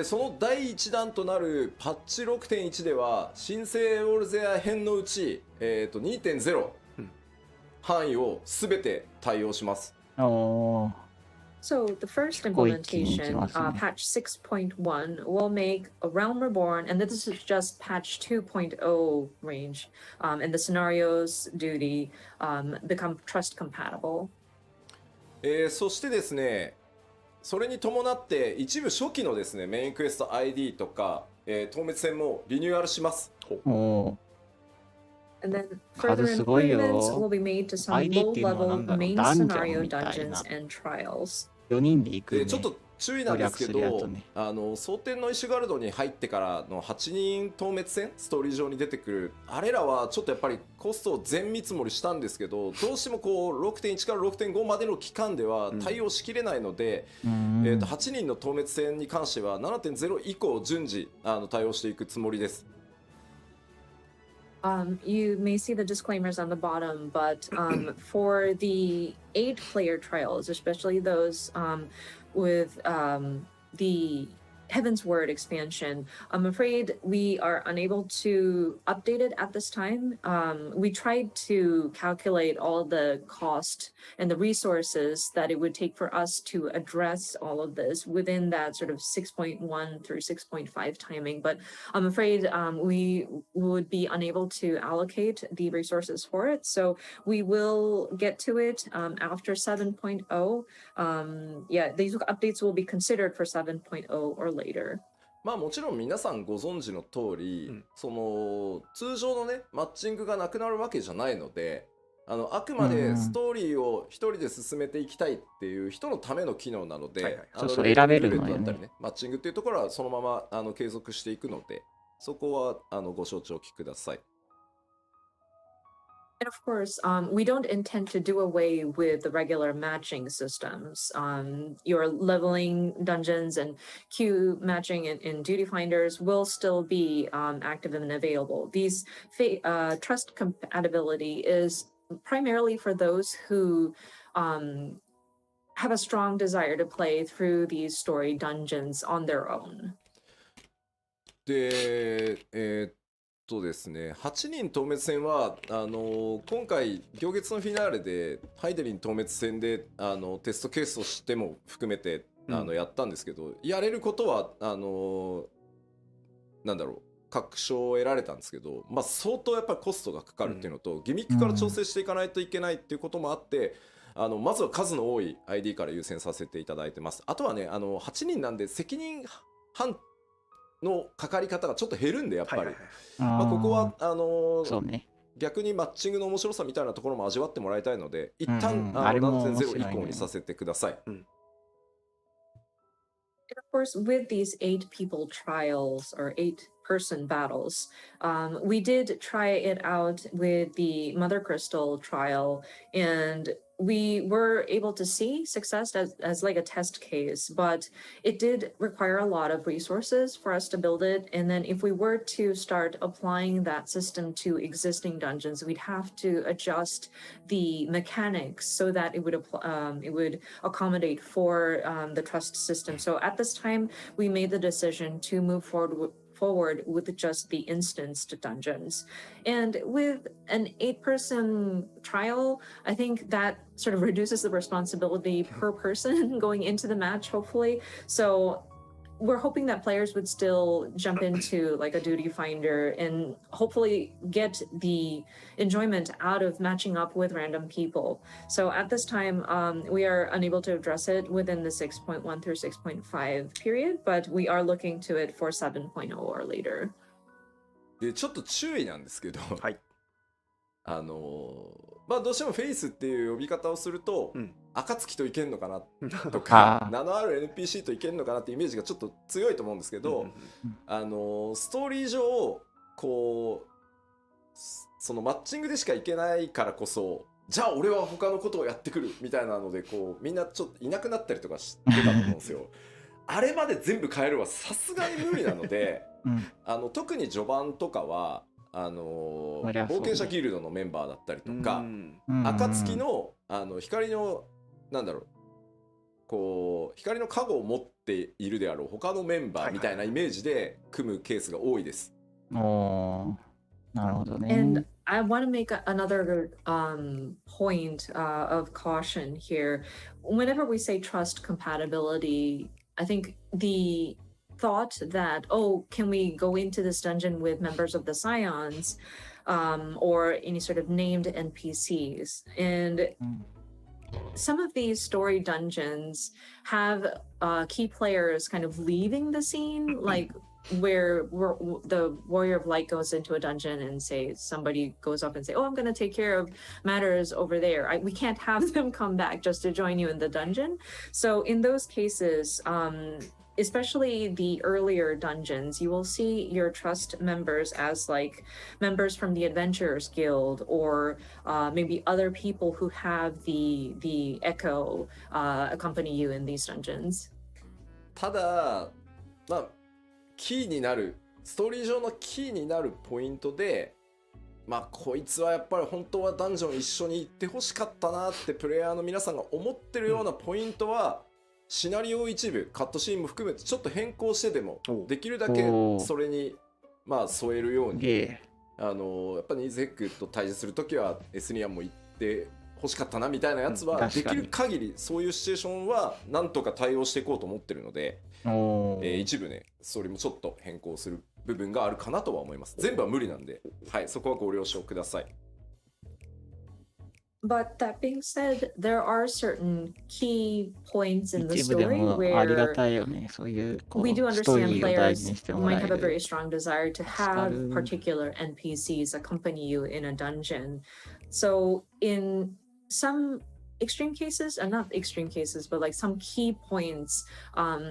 その第1弾となるパッチ 6.1 では新生オールゼア編のうち、2.0 範囲をすべて対応します。So the first implementation, patch 6.1, will make a Realm Reborn, and this is just patch 2.0 range, and the scenarios duty become trust compatible. そしてですね、それに伴って一部初期のですねメインクエスト ID とか、透滅戦もリニューアルします。And then further improvements will be made to some low-level main scenario dungeons and trials. 4人で行く、ちょっと注意なんですけど、蒼天の石ガルドに入ってからの8人透滅戦ストーリー上に出てくるあれらはちょっとやっぱりコストを全見積もりしたんですけど、どうしてもこう 6.1 から 6.5 までの期間では対応しきれないので、8人の透滅戦に関しては 7.0 以降順次対応していくつもりです。You may see the disclaimers on the bottom, but for the 8-player trials, especially those with the Heaven's Word expansion, I'm afraid we are unable to update it at this time. We tried to calculate all the cost and the resources that it would take for us to address all of this within that sort of 6.1 through 6.5 timing, but I'm afraid we would be unable to allocate the resources for it. So we will get to it after 7.0. Yeah, these updates will be considered for 7.0 or later. まあもちろん皆さんご存知の通り、その通常のねマッチングがなくなるわけじゃないので、あくまでストーリーを一人で進めていきたいっていう人のための機能なので、選べるのよね。マッチングっていうところはそのまま継続していくので、そこはご承知おきください。And of course, we don't intend to do away with the regular matching systems. Your leveling dungeons and queue matching in duty finders will still be active and available. These trust compatibility is primarily for those who have a strong desire to play through these story dungeons on their own. で、ですね、8人透滅戦は今回行月のフィナーレでハイデリン透滅戦でテストケースとしても含めてやったんですけど、やれることはなんだろう確証を得られたんですけど、まあ、相当やっぱりコストがかかるっていうのと、ギミックから調整していかないといけないっていうこともあって、まずは数の多い ID から優先させていただいてます。あとはね、8人なんで責任半のかかり方がちょっと減るんで、やっぱり、ここはそうね。逆にマッチングの面白さみたいなところも味わってもらいたいので、一旦、あれも断然ゼロ面白いね以降にさせてください。And of course, with these 8-people trials or 8-person battles, we did try it out with the Mother Crystal trial, and we were able to see success as like a test case, but it did require a lot of resources for us to build it. And then if we were to start applying that system to existing dungeons, we'd have to adjust the mechanics so that it would accommodate for the trust system. So at this time, we made the decision to move forward with just the instanced dungeons. And with an 8-person trial, I think that sort of reduces the responsibility per person going into the match, hopefully. So we're hoping that players would still jump into like a duty finder and hopefully get the enjoyment out of matching up with random people. So at this time, we are unable to address it within the 6.1 through 6.5 period, but we are looking to it for 7.0 or later. でちょっと注意なんですけど、はい。どうしてもフェイスっていう呼び方をすると、暁といけんのかなとあかー名のある NPC といけんのかなってイメージがちょっと強いと思うんですけど、ストーリー上こうそのマッチングでしかいけないからこそ、じゃあ俺は他のことをやってくるみたいなのでこうみんなちょっといなくなったりとかしてたと思うんですよ。あれまで全部変えるはさすがに無理なので、特に序盤とかは冒険者ギルドのメンバーだったりとか、暁の光のなんだろう、こう光の加護を持っているであろう他のメンバーみたいなイメージで組むケースが多いです。なるほどね。And I want to make another point of caution here. Whenever we say trust compatibility, I think the thought that, oh, can we go into this dungeon with members of the Scions or any sort of named NPCs? And some of these story dungeons have key players kind of leaving the scene, like where the Warrior of Light goes into a dungeon and say somebody goes up and say, oh, I'm going to take care of matters over there. We can't have them come back just to join you in the dungeon. So in those cases, especially the earlier dungeons, you will see your trust members as like members from the Adventurers Guild or maybe other people who have the Echo accompany you in these dungeons. ただキーになるストーリー上のキーになるポイントで、こいつはやっぱり本当はダンジョン一緒に行ってほしかったなってプレイヤーの皆さんが思ってるようなポイントは、シナリオ一部カットシーンも含めてちょっと変更してでもできるだけそれに添えるように、やっぱりニーズヘックと対峙するときはエスニアンも行って欲しかったなみたいなやつは、できる限りそういうシチュエーションはなんとか対応していこうと思ってるので、一部ねそれもちょっと変更する部分があるかなとは思います。全部は無理なんで、はい、そこはご了承ください。But that being said, there are certain key points in the 一部で story もありが where たいよね。そういうこ we う do ストー understand リーを大 players 事にしてもら might え have a very る。 strong desire to have particular NPCs accompany you in a dungeon. So in some extreme cases, and not extreme cases, but like some key points,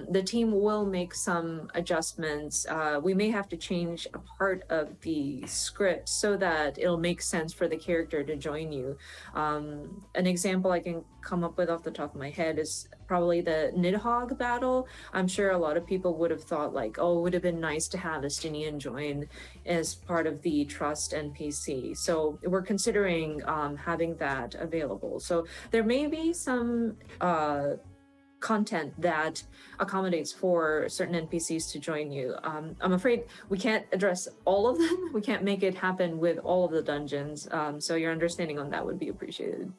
the team will make some adjustments. We may have to change a part of the script so that it'll make sense for the character to join you. An example I can come up with off the top of my head is probably the Nidhogg battle. I'm sure a lot of people would have thought like, oh, it would have been nice to have Estinian join as part of the Trust NPC. So we're considering having that available. So there may be some content that accommodates for certain NPCs to join you. I'm afraid we can't address all of them. We can't make it happen with all of the dungeons. So your understanding on that would be appreciated.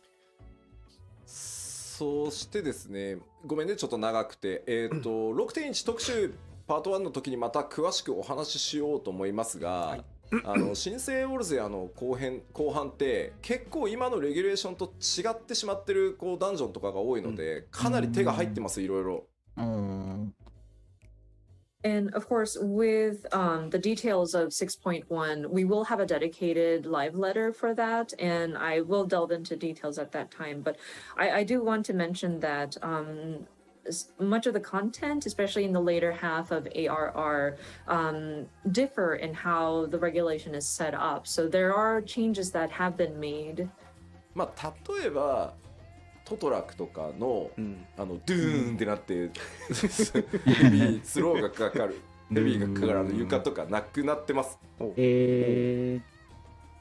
そしてですね、ごめんねちょっと長くて、6.1 特集パート1の時にまた詳しくお話ししようと思いますが、新生ウォルゼアの後半って結構今のレギュレーションと違ってしまってるこうダンジョンとかが多いので、かなり手が入ってます、いろいろ。And of course, with the details of 6.1, we will have a dedicated live letter for that, and I will delve into details at that time. But I do want to mention that much of the content, especially in the later half of ARR, differ in how the regulation is set up. So there are changes that have been made. まあ例えばトトラクとかの、ドゥーンってなってヘビースローがかかるヘビーがかかる床とかなくなってます。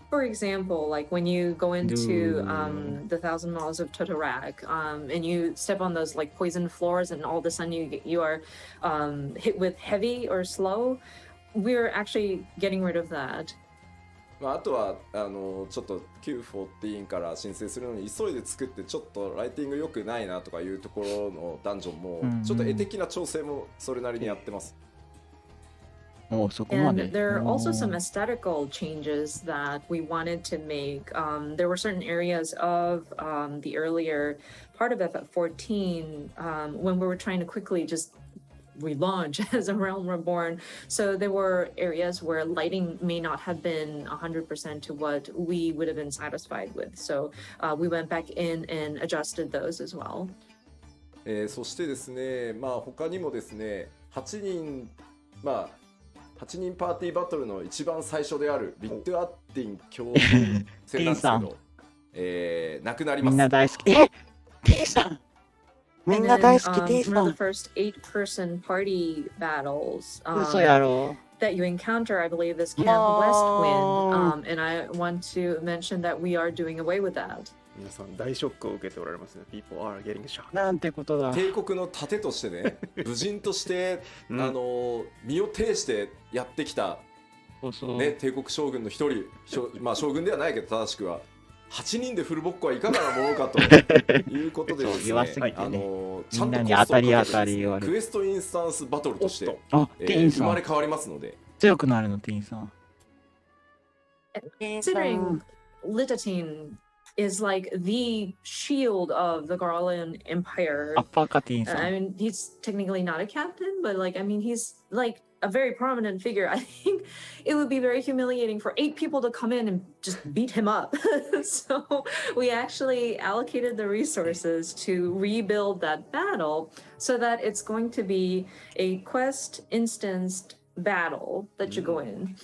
For example, like when you go into the 1,000 miles of Totorak, and you step on those like poison floors, and all of a sudden you are hit with heavy or slow, we're actually getting rid of that. あとはちょっと Q14 から申請するのに急いで作ってちょっとライティング良くないなとかいうところのダンジョンもちょっと絵的な調整もそれなりにやってます。And there are also some aesthetical changes that we wanted to make. There were certain areas of the earlier part of FF14 when we were trying to quickly just relaunch as a Realm Reborn. So there were areas where lighting may not have been 100% to what we would have been satisfied with. So we went back in and adjusted those as well. そしてですね、まあ他にもですね、8人パーティーバトルの一番最初であるビットアッティン共同戦なんですけど、なくなります。みんな大好き。T さん。みんな大好き T さん。One of the first 8-person party battles that you encounter, I believe, is Camp Westwind. And I want to mention that we are doing away with that. 皆さん大ショックを受けておられますね。People are getting shocked. なんてことだ。帝国の盾としてね、武人として身を挺してやってきたね、帝国将軍の一人、まあ将軍ではないけど正しくは8人でフルボッコはいかがなものかということでですね、ちゃんとコストをかけてですね、クエストインスタンスバトルとして生まれ変わりますので、強くなるのティーンさん。Considering Litatine is like the shield of the Garland Empire. I mean, he's technically not a captain, but like, I mean, he's like a very prominent figure. I think it would be very humiliating for 8 people to come in and just beat him up. So we actually allocated the resources to rebuild that battle so that it's going to be a quest instanced battle that you go in.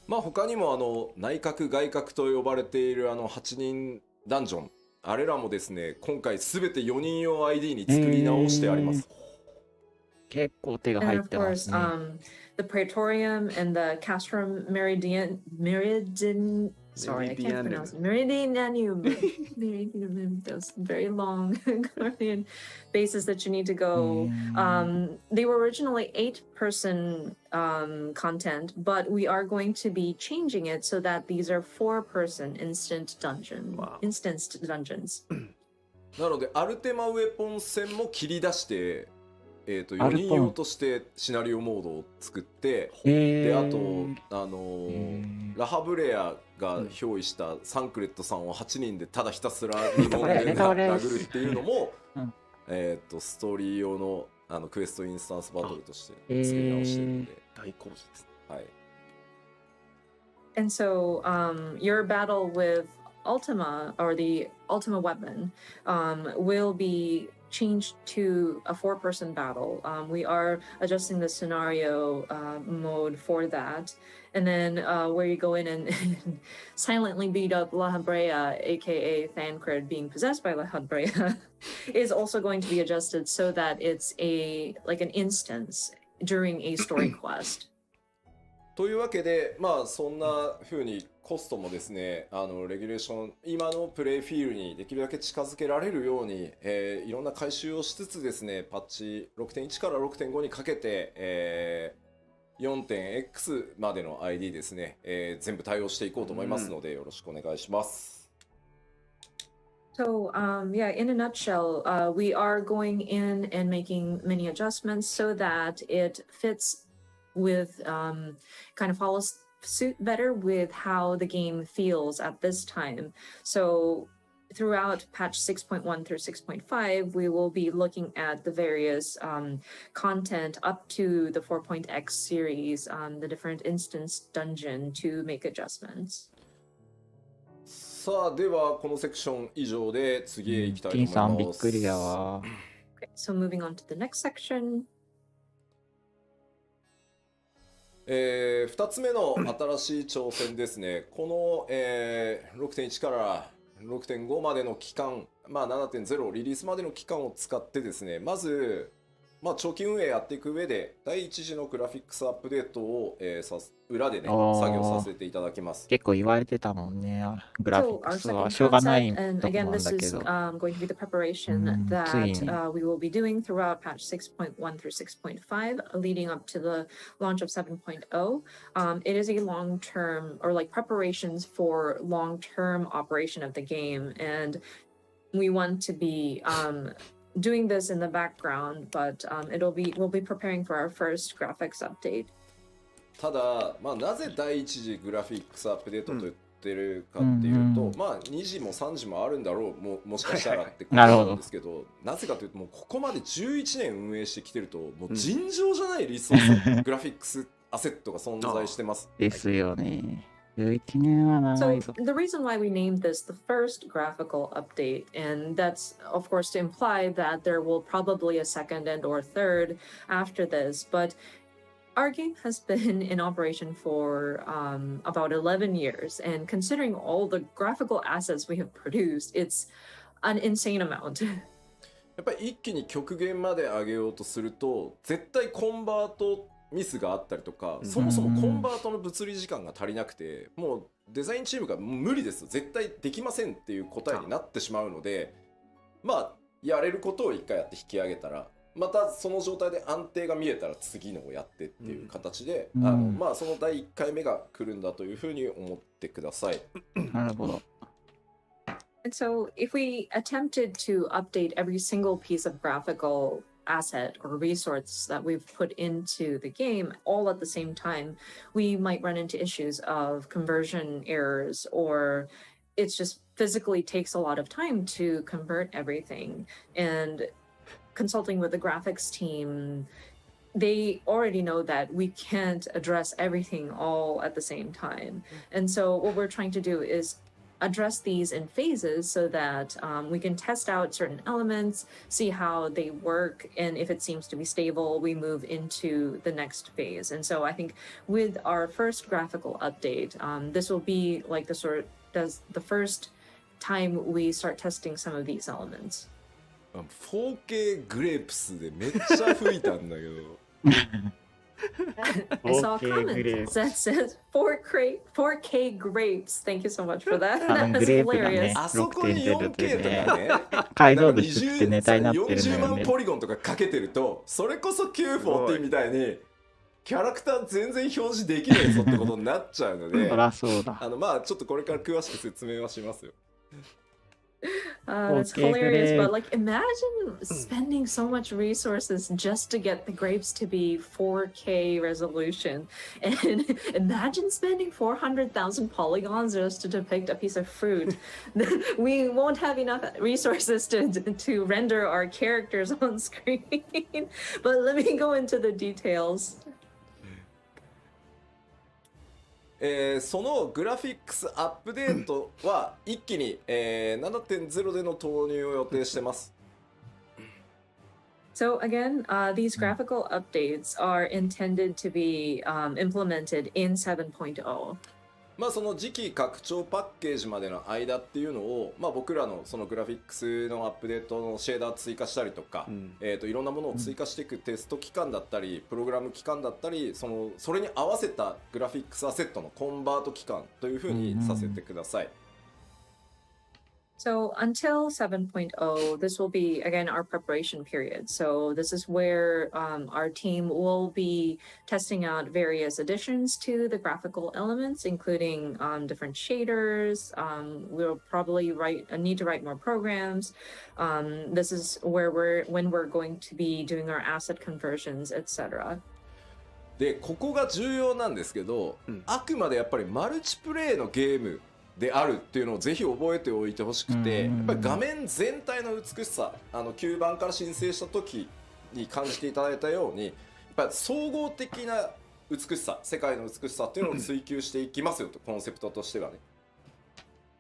まあ他にも内閣外閣と呼ばれている8人ダンジョン、あれらもですね、今回すべて4人用 ID に作り直してあります。結構手が入ってますね。The Praetorium and the Castrum Sorry, I can't pronounce it. Meridianum. Those very long Guardian bases that you need to go. They were originally 8-person content, but we are going to be changing it so that these are 4-person instanced dungeons. なのでアルテマウェポン戦も切り出して、4人用としてシナリオモードを作って、であとラハブレアが憑依したサンクレットさんを8人でただひたすら2本で殴るっていうのもストーリー用のクエストインスタンスバトルとして作り直しているので大工事ですね。はい。And so your battle with Ultima or the Ultima weapon will be changed to a 4-person battle. We are adjusting the scenario mode for that. And then where you go in and silently beat up La Habrea, aka Thancred being possessed by La Habrea, is also going to be adjusted so that it's like an instance during a story quest. というわけで、まあそんな風にコストもですね、レギュレーション、今のプレイフィールにできるだけ近づけられるように、いろんな改修をしつつですね、パッチ 6.1 から 6.5 にかけて、4.x までの ID ですね、全部対応していこうと思いますので、よろしくお願いします。So, yeah, in a nutshell, we are going in and making many adjustments so that it fits with kind of suit better with how the game feels at this time. So throughout patch 6.1 through 6.5, we will be looking at the various content up to the 4.x series, the different instance dungeon to make adjustments. さあではこのセクション以上で次へ行きたいと思います。さんびっくりだわ。Okay, so moving on to the next section. 2つ目の新しい挑戦ですね。この、6.1 から6.5 までの期間、まあ、7.0 リリースまでの期間を使ってですね、まず、まあ、長期運営やっていく上で第一次のグラフィックスアップデートを、裏でね作業させていただきます。結構言われてたもんね。グラフィ So ック our スは second しょうがない concept, と and こ again, なん this だけ is ど。going to be the preparation that ついに。we will be doing throughout patch 6.1 through 6.5, leading up to the launch of 7.0. It is a long-term, or like preparations for long-term operation of the game, and we want to be doing this in the background, but we'll be preparing for our first graphics update. ただ、まあ、なぜ第一次グラフィックスアップデートと言ってるかっていうと、まあ2時も3時もあるんだろう、もしかしたらってことなんですけど、なぜかというともうここまで11年運営してきてるともう尋常じゃないリソース、グラフィックスアセットが存在してます。ですよね。11年は長 So いぞ。 the reason why we named this the first graphical update, and that's of course to imply that there will probably a second and or third after this, but our game has been in operation for about 11 years, and considering all the graphical assets we have produced, it's an insane amount. やっぱり一気に極限まで上げようとすると絶対コンバートミスがあったりとか、そもそもコンバートの物理時間が足りなくて、もうデザインチームが無理です絶対できませんっていう答えになってしまうので、まあやれることを一回やって引き上げたらまたその状態で安定が見えたら次のをやってっていう形で、まあその第1回目が来るんだというふうに思ってください。なるほど。 And so if we attempted to update every single piece of graphical asset or resource that we've put into the game all at the same time, we might run into issues of conversion errors, or it's just physically takes a lot of time to convert everything. And consulting with the graphics team, they already know that we can't address everything all at the same time. And so what we're trying to do is address these in phases so that we can test out certain elements, see how they work, and if it seems to be stable, we move into the next phase. And so I think with our first graphical update, this will be like the first time we start testing some of these elements. 4K グレープスでめっちゃ吹いたんだけど。I saw a comment that says 4K grapes. Thank you so much for that. That was hilarious. あそこに 4K とかね、解像度低くてネタになってるの40よね。万ポリゴンとかかけてると、それこそ940みたいにキャラクター全然表示できないぞってことになっちゃうので、そらそうだ。まあちょっとこれから詳しく説明はしますよ。It's hilarious, but like imagine spending so much resources just to get the grapes to be 4K resolution, and imagine spending 400,000 polygons just to depict a piece of fruit. We won't have enough resources to render our characters on screen. But let me go into the details. そのグラフィックスアップデートは一気に、7.0 での投入を予定してます。So again, these graphical updates are intended to be implemented in 7.0. まあその次期拡張パッケージまでの間っていうのを、まあ、僕らのそのグラフィックスのアップデートのシェーダー追加したりとか、いろんなものを追加していくテスト期間だったりプログラム期間だったり、それに合わせたグラフィックスアセットのコンバート期間というふうにさせてください。So until 7.0, this will be, again, our preparation period. So this is where our team will be testing out various additions to the graphical elements, including different shaders. We'll probably need to write more programs. This is where when we're going to be doing our asset conversions, etc. でここが重要なんですけど、あくまでやっぱりマルチプレイのゲームであるっていうのをぜひ覚えておいてほしくて、やっぱり画面全体の美しさ、9番から申請した時に感じていただいたように、やっぱり総合的な美しさ、世界の美しさっていうのを追求していきますよと、コンセプトとしてはね。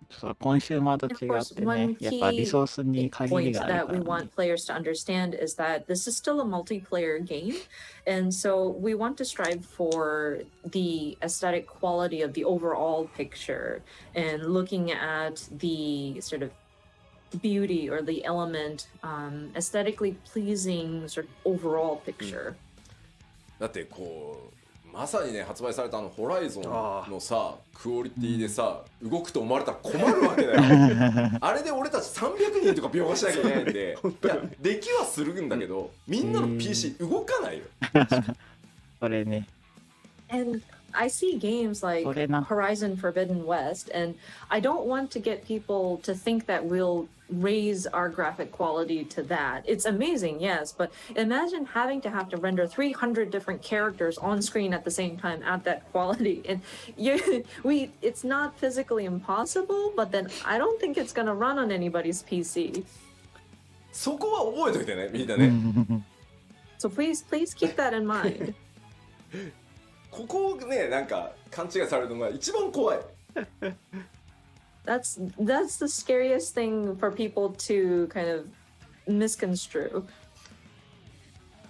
そうコンシューマーと Of 違 course, ってね、 one やっぱリソー key スに限り point がある that か we らね。 want players to understand is that this is still a multiplayer game. And so we want to strive for the aesthetic quality of the overall picture and looking at the sort of beauty or the element, aesthetically pleasing sort of overall picture. だってこうまさにね、発売されたホライゾンのさクオリティでさ、動くと思われたら困るわけだよあれで俺たち300人とか描画しなきゃいけないんでいやできはするんだけど、みんなの PC 動かないよそれね。 And I see games like それな。 Horizon Forbidden West, and I don't want to get people to think that we'll raise our graphic quality to that. It's amazing, yes, but imagine having to render 300 different characters on screen at the same time at that quality. And it's not physically impossible, but then I don't think it's going to run on anybody's PC. そこは覚えておいてね、みんなね。 So please keep that in mind. ここをね、なんか勘違いされるのが一番怖い。That's the scariest thing for people to kind of misconstrue.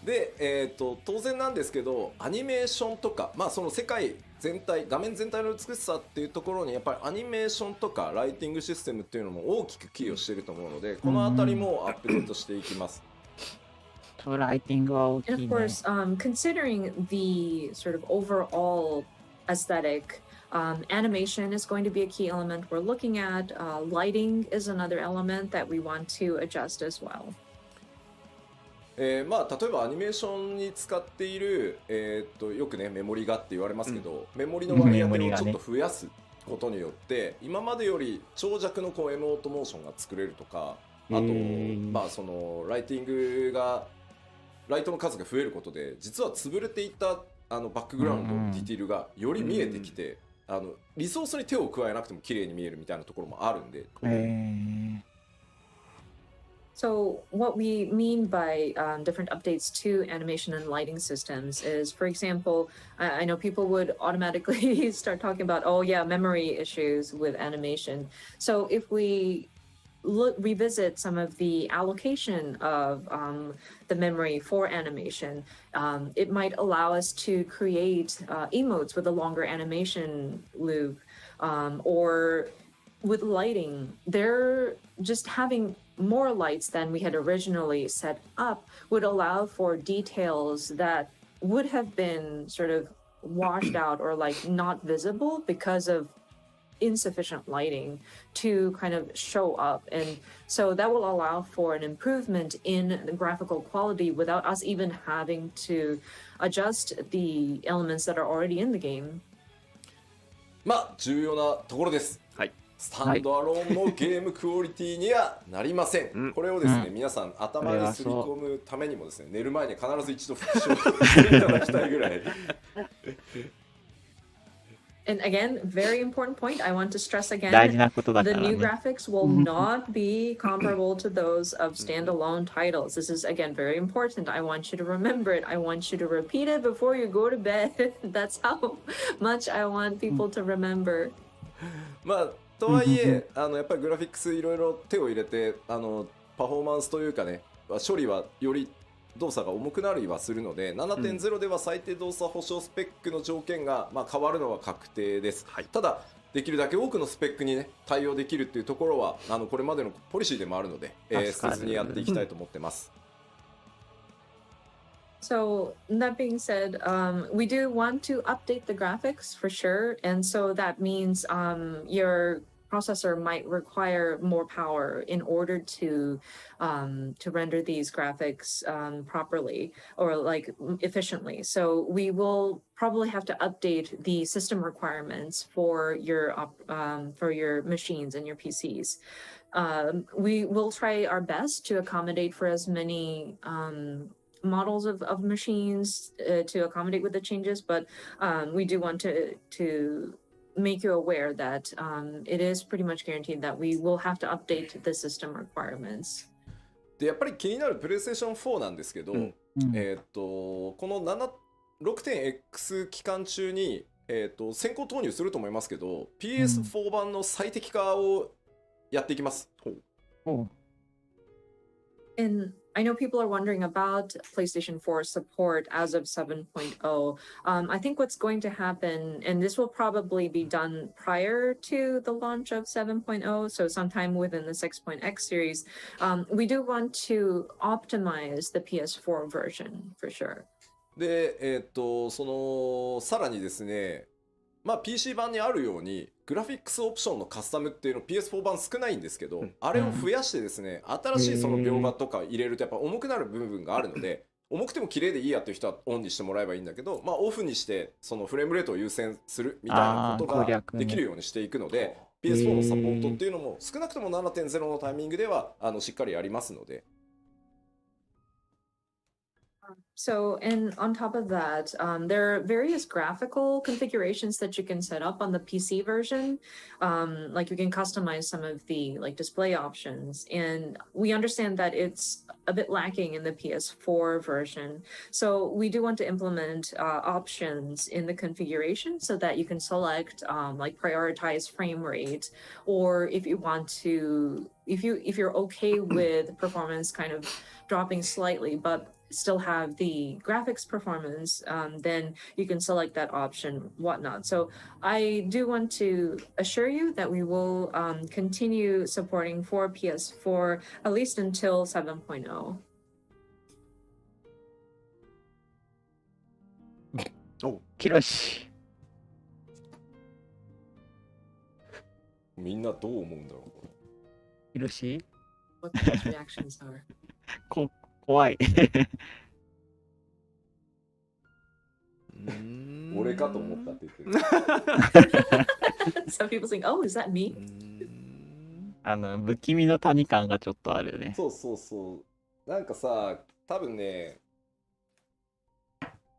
で、当然なんですけど、アニメーションとか、まあその世界全体、画面全体の美しさっていうところにやっぱりアニメーションとかライティングシステムっていうのも大きく寄与していると思うので、このあたりもアップデートしていきます。ライティングは大きい And ね。 of course, considering the sort of overall aesthetic, animation is going to be a key element we're looking at. Lighting is another element that we want to adjust as well. まあ例えばアニメーションに使っている、よくねメモリがって言われますけど、メモリの割合をちょっと増やすことによって、今までより長尺のこうエモートモーションが作れるとか、あと、まあそのライティングがライトの数が増えることで、実は潰れていたバックグラウンドのディティールがより見えてきて、リソースに手を加えなくても綺麗に見えるみたいなところもあるんで。So what we mean by different updates to animation and lighting systems is, for example, I know people would automatically start talking about, oh yeah, memory issues with animation. So if we revisit some of the allocation of the memory for animation, it might allow us to create emotes with a longer animation loop, or with lighting, they're just having more lights than we had originally set up would allow for details that would have been sort of washed out or like not visible because of insufficient lighting to kind of show up. And so that will allow for an improvement in the graphical quality without us even having to adjust the elements that are already in the game. まあ重要なところです。はい。スタンドアローンのゲームクオリティにはなりません。これをですね、皆さん頭にすり込むためにもですね、寝る前に必ず一度復習していただきたいぐらい。And again, very important point. I want to stress again, 大事なことだか the らね。 new graphics will not be comparable to those of standalone titles. This is again very important. I want you to remember it. I want you to repeat it before you go to bed. That's how much I want people to remember. まあとはいえやっぱりグラフィックスいろいろ手を入れてパフォーマンスというかね、処理はより動作が重くなりはするので、 7.0 では最低動作保証スペックの条件が、まあ、変わるのは確定です、はい、ただできるだけ多くのスペックにね対応できるっていうところはこれまでのポリシーでもあるので、捨てずにやっていきたいと思ってます。So that being said, we do want to update the graphics for sure, and so that means your processor might require more power in order to render these graphics properly or like efficiently. So we will probably have to update the system requirements for your machines and your PCs. We will try our best to accommodate for as many models of machines to accommodate with the changes, but we do want to make you aware that it is pretty much guaranteed that we will have to update the system requirements. でやっぱり気になるプレイステーション4なんですけど、この 6.x 期間中に、先行投入すると思いますけど PS4 版の最適化をやっていきます。And I know people are wondering about PlayStation 4 support as of 7.0. I think what's going to happen, and this will probably be done prior to the launch of 7.0, so sometime within the 6.x series, we do want to optimize the PS4 version for sure. で、さらにですね、まあ PC 版にあるようにグラフィックスオプションのカスタムっていうの PS4 版少ないんですけど、あれを増やしてですね、新しいその描画とか入れるとやっぱ重くなる部分があるので、重くても綺麗でいいやという人はオンにしてもらえばいいんだけど、まあオフにしてそのフレームレートを優先するみたいなことができるようにしていくので、PS4 のサポートっていうのも少なくとも 7.0 のタイミングではしっかりやりますので。So, and on top of that, there are various graphical configurations that you can set up on the PC version. Like you can customize some of the like display options, and we understand that it's a bit lacking in the PS4 version. So we do want to implement options in the configuration so that you can select like prioritize frame rate, or if you want to, if you're okay with performance kind of dropping slightly, but still have the graphics performance, then you can select that option, whatnot. So I do want to assure you that we will continue supporting for PS4 at least until 7.0. お、キロシ。みんなどう思うんだろうこれ。キロシ What the reactions are. 怖い。俺かと思ったって言ってる。Some people saying, "Oh, is that me?" 不気味の谷感がちょっとあるよね。そうそうそう。なんかさ、多分ね、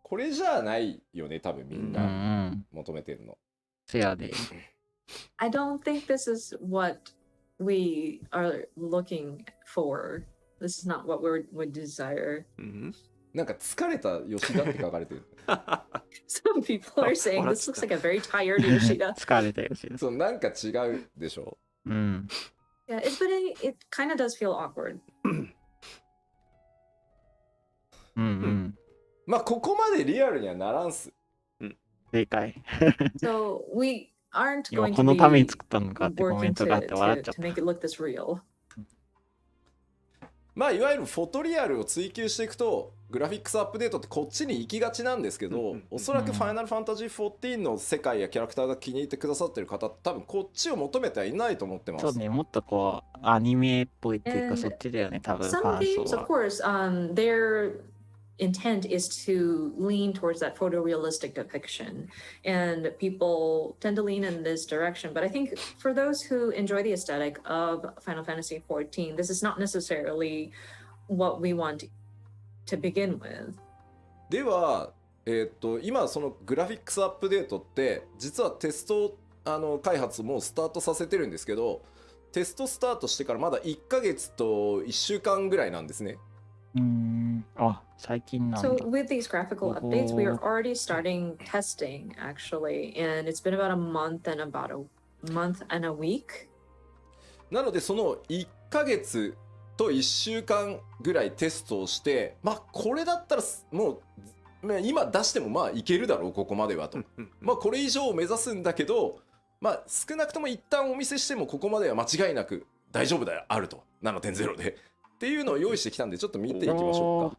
これじゃないよね、多分みんな求めてるの。せやで。I don't think this is what we are looking for. This is not what we would desire. なんか疲れた吉田って書かれてる。Some people are saying this looks like a very tired Yoshida. 疲れた吉田。そう、なんか違うでしょ。うん。Yeah, it kind of does feel awkward. うんうん。まあここまでリアルにはならんす。正解。So we aren't 今 going こ to の be ために作ったのかってコメ working ントがあって笑っちゃっ to make it look this real. まあいわゆるフォトリアルを追求していくとグラフィックスアップデートってこっちに行きがちなんですけど、おそらくファイナルファンタジー14の世界やキャラクターが気に入ってくださってる方って多分こっちを求めてはいないと思ってまた。す。そうね、もっとこうアニメっぽいっていうか And そっちだよね、多分フ some ァン games, 層 of は。 course, their intent is to lean towards that photorealistic depiction, and people tend to lean in this direction. But I think for those who enjoy the aesthetic of Final Fantasy XIV, this is not necessarily what we want to begin with. では、今そのグラフィックスアップデートって実はテスト開発もスタートさせてるんですけど、テストスタートしてからまだ1ヶ月と1週間ぐらいなんですね。あ、最近なんだ。 So with these graphical updates, we are already starting testing actually, and it's been about a month and a week. なのでその1ヶ月と1週間ぐらいテストをして、まあこれだったらもう今出してもまあいけるだろうここまではと。まあこれ以上を目指すんだけど、まあ少なくとも一旦お見せしてもここまでは間違いなく大丈夫だあると 7.0 でっていうのを用意してきたんでちょっと見ていきましょうか。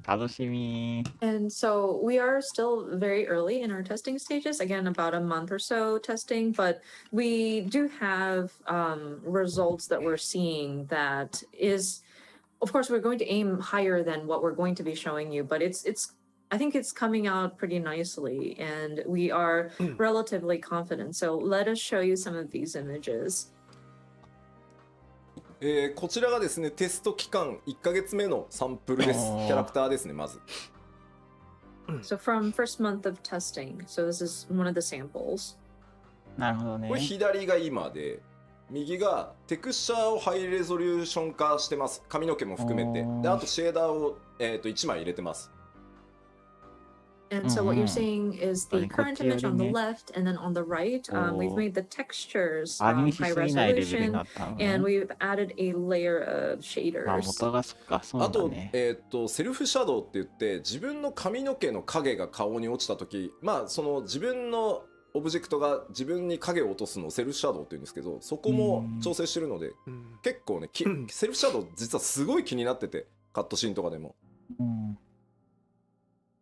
楽しみ。 And so we are still very early in our testing stages, again, about a month or so testing, but we do have results that we're seeing that is, of course, we're going to aim higher than what we're going to be showing you, but I think it's coming out pretty nicely and we are relatively confident. So let us show you some of these images. こちらがですねテスト期間1ヶ月目のサンプルです。キャラクターですねまず。So from first month of testing, so this is one of the samples. なるほどね。これ左が今で右がテクスチャーをハイレゾリューション化してます。髪の毛も含めて。であとシェーダーを、1枚入れてます。And so what you're seeing is the current image on the left, and then on the right, we've made the textures high resolution, and we've added a layer of まあ shaders. 元がそっか、そうあと、だね。セルフシャドウって言って自分の髪の毛の影が顔に落ちた時、まあその自分のオブジェクトが自分に影を落とすのをセルフシャドウって言うんですけど、そこも調整してるので、結構ね、セルフシャドウ実はすごい気になってて、カットシーンとかでも。うん。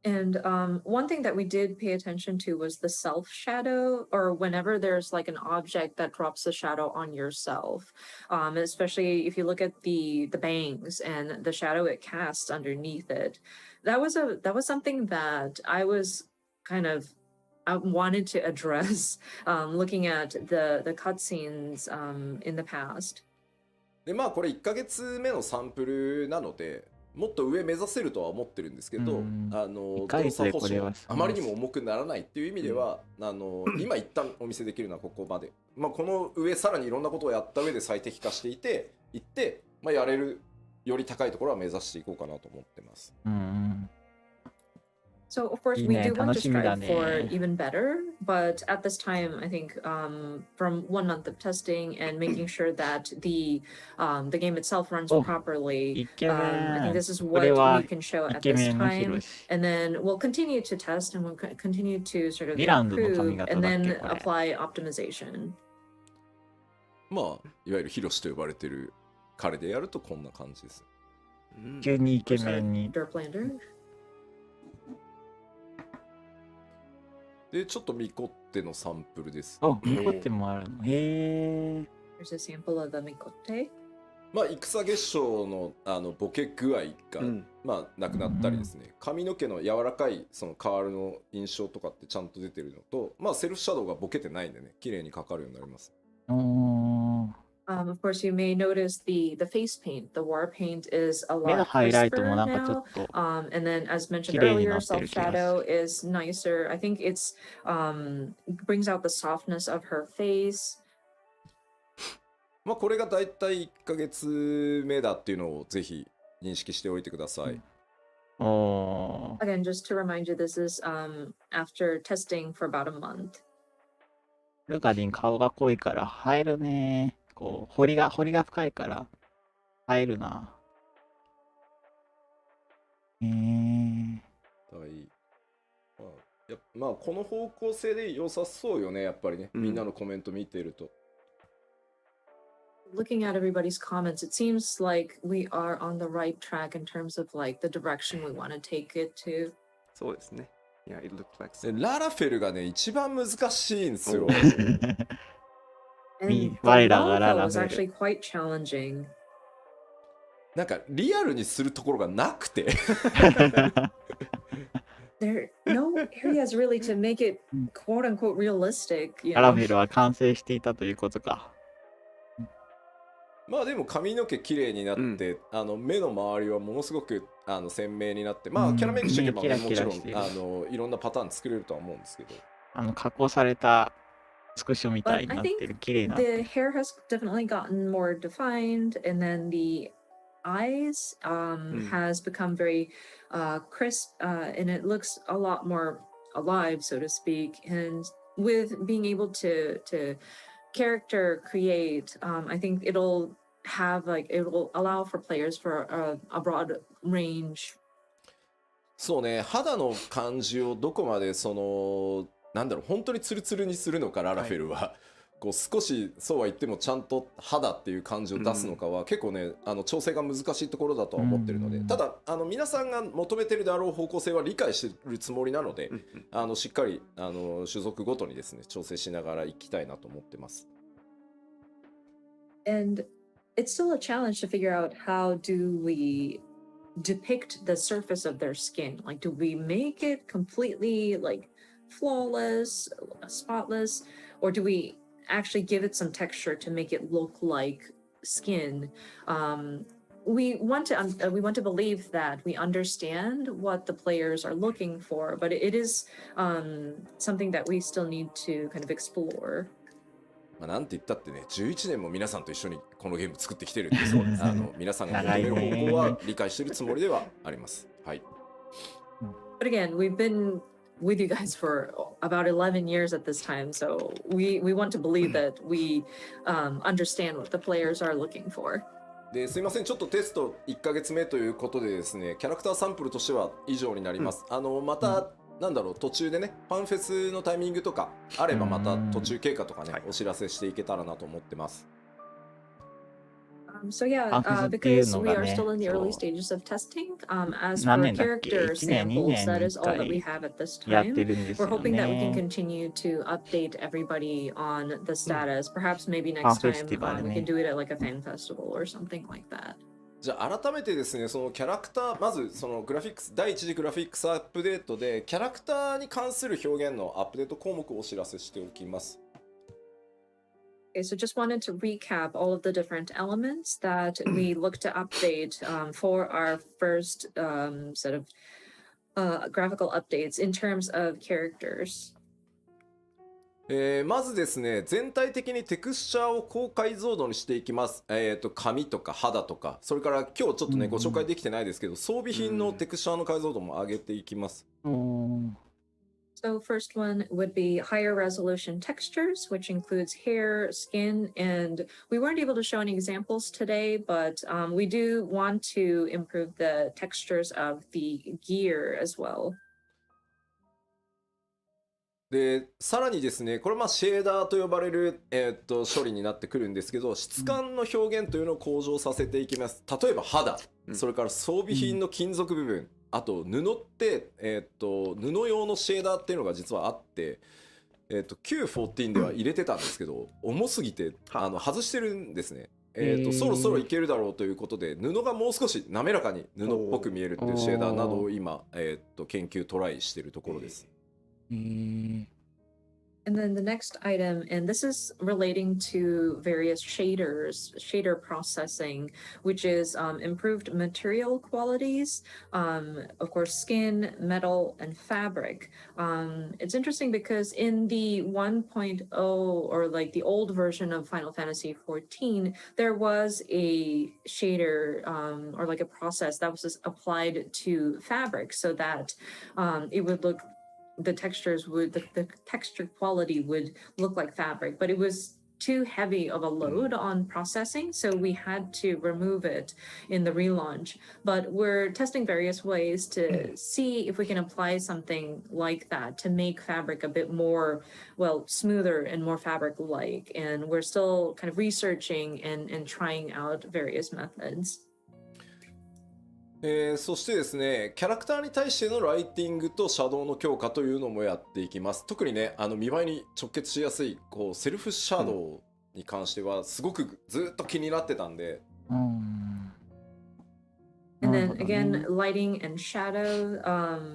And one thing that we did pay attention to was the self shadow, or whenever there's like an object that drops a shadow on yourself, especially if you look at the bangs and the shadow it casts underneath it. That was something that I was kind of I wanted to address looking at the cutscenes in the past. でまあこれ1ヶ月目のサンプルなので。もっと上目指せるとは思ってるんですけど、動作保守があまりにも重くならないっていう意味では、今一旦お見せできるのはここまで、まあ、この上さらにいろんなことをやった上で最適化していって、まあ、やれるより高いところは目指していこうかなと思ってます。So of course we do want to strive for even better, but at this time I think from 1 month of testing and making sure that the game itself runs properly, I think this is what we can show at this time, and then we'll continue to test and we'll continue to sort of improve and then apply optimization. まあいわゆるヒロシと呼ばれてる彼でやるとこんな感じです。急にイケメンに。でちょっとミコッテのサンプルです。あ、ミコッテもあるの。へえ。There's a sample of the mikotte. まあ戦月賞のボケ具合が、まあなくなったりですね。髪の毛の柔らかいそのカールの印象とかってちゃんと出てるのと、まあセルフシャドウがボケてないんでね、綺麗にかかるようになります。Of course, you may notice the face paint. The war paint is a lot crisper now. And then, as mentioned earlier, self shadow is nicer. I think it's brings out the softness of her face. まあこれがだいたい1ヶ月目だっていうのをぜひ認識しておいてください。Again, just to remind you, this is after testing for about a month. ルカディン顔が濃いから映えるね。こう彫りが深いから映えるな。まあこの方向性で良さそうよね、やっぱりね。みんなのコメント見ていると。Looking at everybody's comments, it seems like we are on the right track in terms of like the direction we want to take it to. そうですね。Yeah, it looked like so. ララフェルがね、一番難しいんですよ。我らがララ was actually quite challenging. なんかリアルにするところがなくて。There are no areas really to make it quote unquote realistic. ララフェルは完成していたということか。まあでも髪の毛綺麗になって、目の周りはものすごく鮮明になって、まあキャラメイクしていけば、もちろんいろんなパターン作れるとは思うんですけど、加工されたスクショみたいになってる、綺麗な。The hair has definitely gotten more defined, and then the eyes has become very crisp, and it looks a lot more alive, so to speak. And with being able to character create, I think it will allow for players for a broad range. そうね、肌の感じをどこまでなんだろう、本当にツルツルにするのか、ララフェルは。こう少しそうは言ってもちゃんと肌っていう感じを出すのかは、結構ね調整が難しいところだとは思ってるので、ただ皆さんが求めてるであろう方向性は理解してるつもりなので、しっかり種族ごとにですね調整しながらいきたいなと思ってます。And it's still a challenge to figure out how do we depict the surface of their skin. Like, do we make it completely like flawless, spotless, or do we actually give it some texture to make it look like skin, we want to believe that we understand what the players are looking for, but it is something that we still need to kind of explore. まあなんて言ったってね、11年も皆さんと一緒にこのゲーム作ってきてるんで、皆さんが求める方向は理解してるつもりではあります。はい。But again, we've been with you guys for about 11 years at this time, so we want to believe that we understand what the players are looking for. ですいません、ちょっとテスト1ヶ月目ということでですね、キャラクターサンプルとしては以上になります。また、なんだろう、途中でね、ファンフェスのタイミングとかあればまた途中経過とかね、お知らせしていけたらなと思ってます。So yeah, because we are still in the early stages of testing, as for character samples, that is all that we have at this time. We're hoping that we can continue to update everybody on the status. Perhaps maybe next time we can do it at like a fan festival or something like that. じゃあ改めてですね、そのキャラクター、まずそのグラフィックス、第一次グラフィックスアップデートでキャラクターに関する表現のアップデート項目をお知らせしておきます。Okay, so just wanted to recap all of the different elements that we look to update for our first set of graphical updates in terms of characters. まずですね、全体的にテクスチャーを高解像度にしていきます。髪とか肌とか、それから今日ちょっとね、ご紹介できてないですけど、装備品のテクスチャーの解像度も上げていきます。So first one would be higher resolution textures, which includes hair, skin, and we weren't able to show any examples today, but we do want to improve the textures of the gear as well. でさらにですね、これシェーダーと呼ばれる、処理になってくるんですけど、質感の表現というのを向上させていきます。例えば肌、それから装備品の金属部分、あと布って、布用のシェーダーっていうのが実はあって、Q14 では入れてたんですけど、重すぎて外してるんですね。そろそろいけるだろうということで、布がもう少し滑らかに布っぽく見えるっていうシェーダーなどを今、研究トライしているところです。And then the next item, and this is relating to various shader processing, which is improved material qualities, of course, skin, metal, and fabric. It's interesting because in the 1.0 or like the old version of Final Fantasy XIV, there was a shader or like a process that was just applied to fabric so that it would look the texture quality would look like fabric, but it was too heavy of a load on processing, so we had to remove it in the relaunch. But we're testing various ways to see if we can apply something like that to make fabric a bit more, well, smoother and more fabric-like. And we're still kind of researching and trying out various methods. そしてですね、キャラクターに対してのライティングとシャドウの強化というのもやっていきます。特にね、見栄えに直結しやすいこうセルフシャドウに関してはすごくずっと気になってたんで。And then again, lighting and shadow,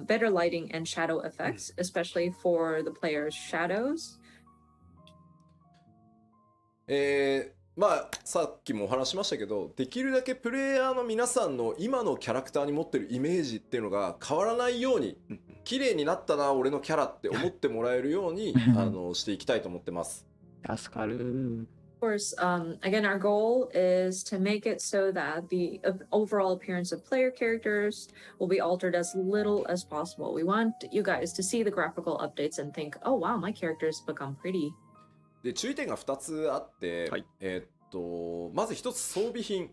better lighting and shadow effects, especially for the player's shadows. さっきもお話しましたけど、できるだけプレイヤーの皆さんの今のキャラクターに持ってるイメージっていうのが変わらないように、綺麗になったな俺のキャラって思ってもらえるようにしていきたいと思ってます。助かる。Of course, again, our goal is to make it so that the overall appearance of player characters will be altered as little as possible. We want you guys to see the graphical updates and think, oh wow, my character's become pretty. で注意点が2つあって、はい、まず1つ装備品、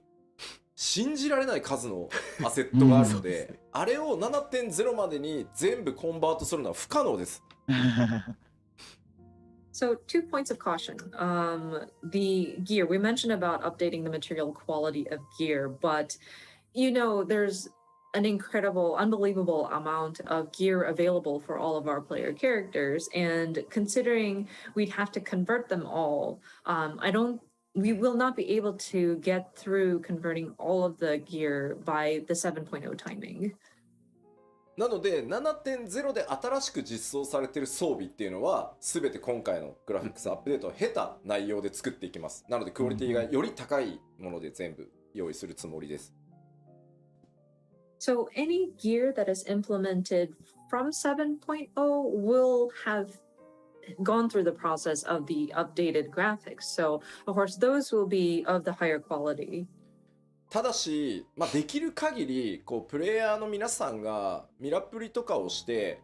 信じられない数のアセットがあるので、あれを 7.0 までに全部コンバートするのは不可能です。So 2 points of caution. The gear, we mentioned about updating the material quality of gear, but you know, there's an incredible, unbelievable amount of gear available for all of our player characters. And considering we'd have to convert them all, we will not be able to get through converting all of the gear by the 7.0 timing. なので 7.0 で新しく実装されている装備っていうのは全て今回のグラフィックスアップデートを経た内容で作っていきます。なのでクオリティがより高いもので全部用意するつもりです。So any gear that is implemented from 7.0 will have gone through the process of the updated graphics. So of course those will be of the higher quality. ただし、できる限りこうプレイヤーの皆さんがミラプリとかをして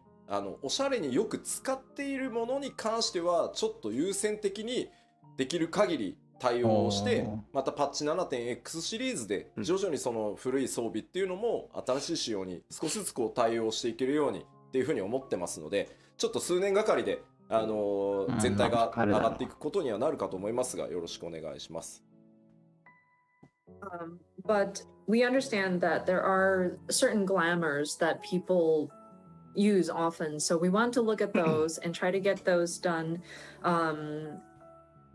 おしゃれによく使っているものに関してはちょっと優先的にできる限り対応をして、またパッチ 7.x シリーズで徐々にその古い装備っていうのも新しい仕様に少しずつこう対応していけるようにっていうふうに思ってますので、ちょっと数年がかりで全体が上がっていくことにはなるかと思いますが、よろしくお願いします。But we understand that there are certain glamours that people use often. So we want to look at those and try to get those done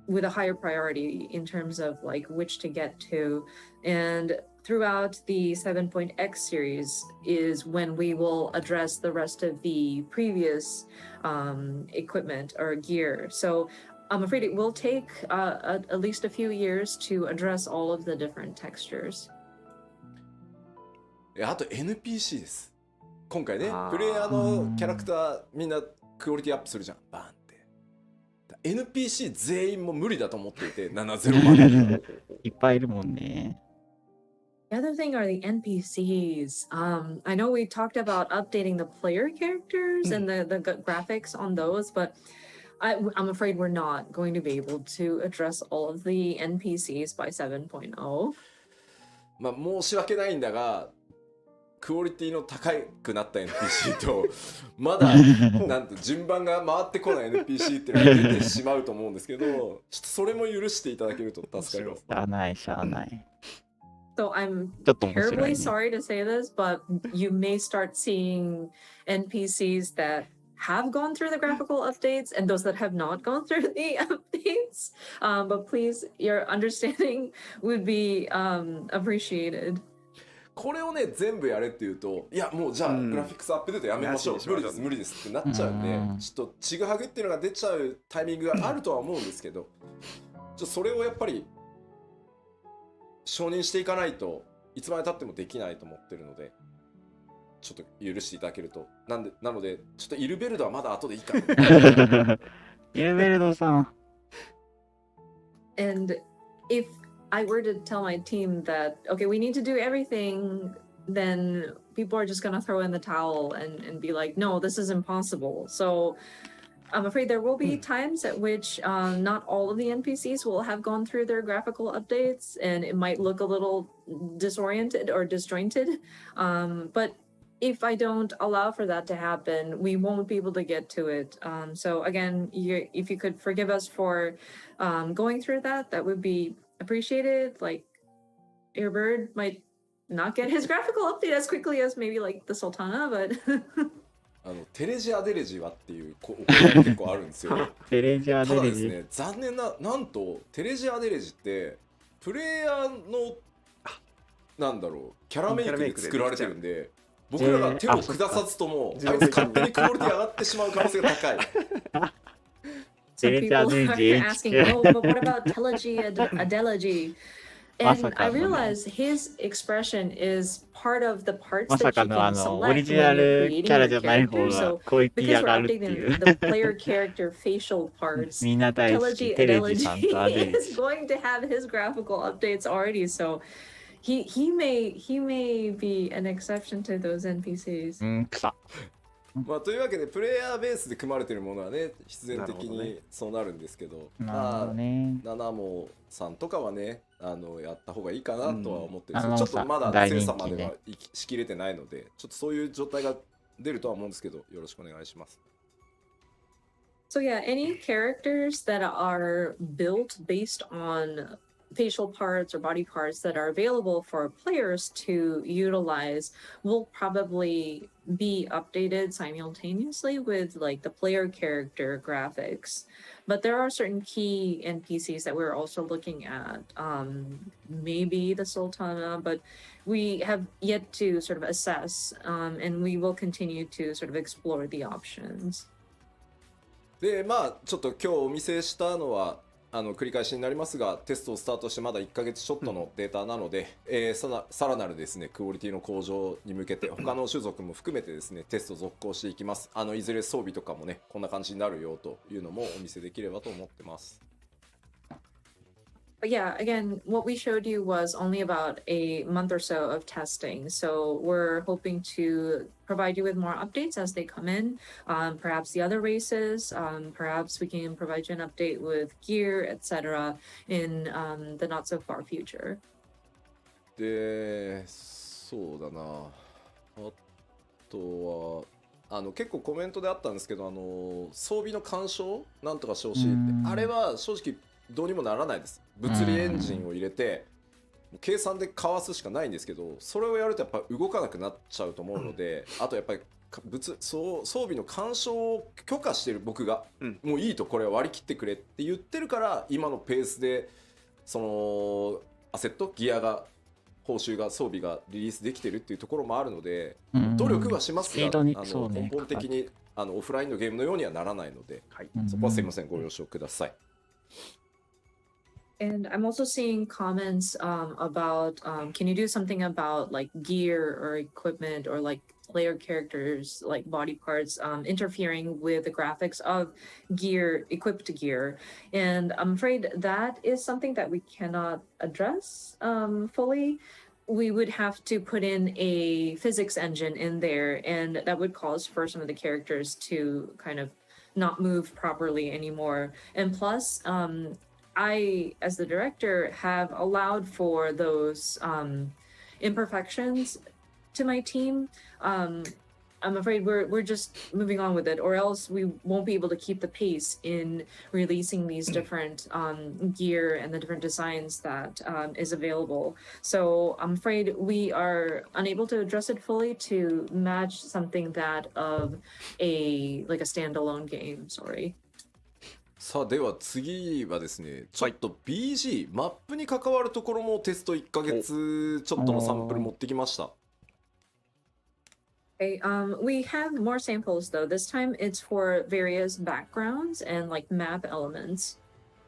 with a higher priority in terms of like which to get to. And throughout the 7.x series is when we will address the rest of the previous equipment or gear. So I'm afraid it will take at least a few years to address all of the different textures. あと NPC です。今回ね、プレイヤーのキャラクターみんなクオリティアップするじゃん、バーンって。NPC 全員も無理だと思っていて、70まで。いっぱいいるもんね。The other thing are the NPCs. I know we talked about updating the player characters and the graphics on those, but I'm afraid we're not going to be able to address all of the NPCs by 7.0. 申し訳ないんだが、クオリティの高くなった NPC とまだなんと順番が回ってこない NPC っていうのが出てしまうと思うんですけど、ちょっとそれも許していただけると助かります。しゃあないしゃあない。So I'm terribly sorry to say this, but you may start seeing NPCs that have gone through the graphical updates and those that have not gone through the updates. But please, your understanding would be appreciated. これをね全部やれって言うと、いやもうじゃあグラフィックスアップデートやめましょう、無理です無理ですってなっちゃうんで、ちょっとちぐはぐっていうのが出ちゃうタイミングがあるとは思うんですけど、それをやっぱり承認していかないといつまで経ってもできないと思ってるので、ちょっと許していただけると。なのでちょっとイルベルドはまだ後でいいかな。イルベルドさん。And if I were to tell my team that, okay, we need to do everything, then people are just going to throw in the towel and be like, no, this is impossible. So I'm afraid there will be times at which not all of the NPCs will have gone through their graphical updates, and it might look a little disoriented or disjointed. But if I don't allow for that to happen, we won't be able to get to it. So again, if you could forgive us for going through that, that would be appreciated. Like, your bird might not get his graphical update as quickly as maybe like the Sultana, but テレジアデレジはっていうお声が結構あるんですよ。テレジアデレジ。ただですね、残念なんとテレジアデレジってプレイヤーのなんだろうキャラメイクで作られてるんで、僕らが手を下さずともあいつ勝手にクオリティ上がってしまう可能性が高い。Some people are asking, oh, but what about Telegy Adelegy? And I realize his expression is part of the parts that you can select when you're creating your character. So because we're updating the player character facial parts, Telegy Adelegy is going to have his graphical updates already. So he may be an exception to those NPCs. というわけでプレイヤーベースで組まれてるものはね必然的にそうなるんですけど、ナナモさんとかはねやった方がいいかなとは思ってるんですけど、ちょっとまだ精査まではしきれてないので、ちょっとそういう状態が出るとは思うんですけど、よろしくお願いします。So yeah, any characters that are built based on facial parts or body parts that are available for players to utilize will probably be updated simultaneously with like the player character graphics. But there are certain key NPCs that we're also looking at. Maybe the Sultana, but we have yet to sort of assess, and we will continue to sort of explore the options. でまあちょっと今日お見せしたのは繰り返しになりますが、テストをスタートしてまだ1ヶ月ちょっとのデータなので、さらなるですねクオリティの向上に向けて他の種族も含めてですねテスト続行していきます。いずれ装備とかもねこんな感じになるよというのもお見せできればと思ってます。But yeah, again, what we showed you was only about a month or so of testing. So we're hoping to provide you with more updates as they come in. Perhaps the other races, perhaps we can provide you an update with gear, etc. in the not so far future. で、そうだな。あとは結構コメントであったんですけど、装備の干渉なんとかしてほしいって、あれは正直どうにもならないです。物理エンジンを入れて計算でかわすしかないんですけど、それをやるとやっぱ動かなくなっちゃうと思うので、あとやっぱり装備の干渉を許可してる僕が、もういいとこれは割り切ってくれって言ってるから今のペースでそのアセットギアが報酬が装備がリリースできてるっていうところもあるので、努力はしますが、根本的にオフラインのゲームのようにはならないので、そこはすいませんご了承ください。And I'm also seeing comments about can you do something about like gear or equipment or like player characters like body parts interfering with the graphics of gear, equipped gear. And I'm afraid that is something that we cannot address fully. We would have to put in a physics engine in there, and that would cause for some of the characters to kind of not move properly anymore. And plus, I, as the director, have allowed for those imperfections to my team. I'm afraid we're just moving on with it, or else we won't be able to keep the pace in releasing these different gear and the different designs that is available. So I'm afraid we are unable to address it fully to match something that of a like a standalone game. Sorry. さあでは次はですね、ちょっと BG、マップに関わるところもテスト1ヶ月ちょっとのサンプル持ってきました。Okay, we have more samples though. This time it's for various backgrounds and like map elements.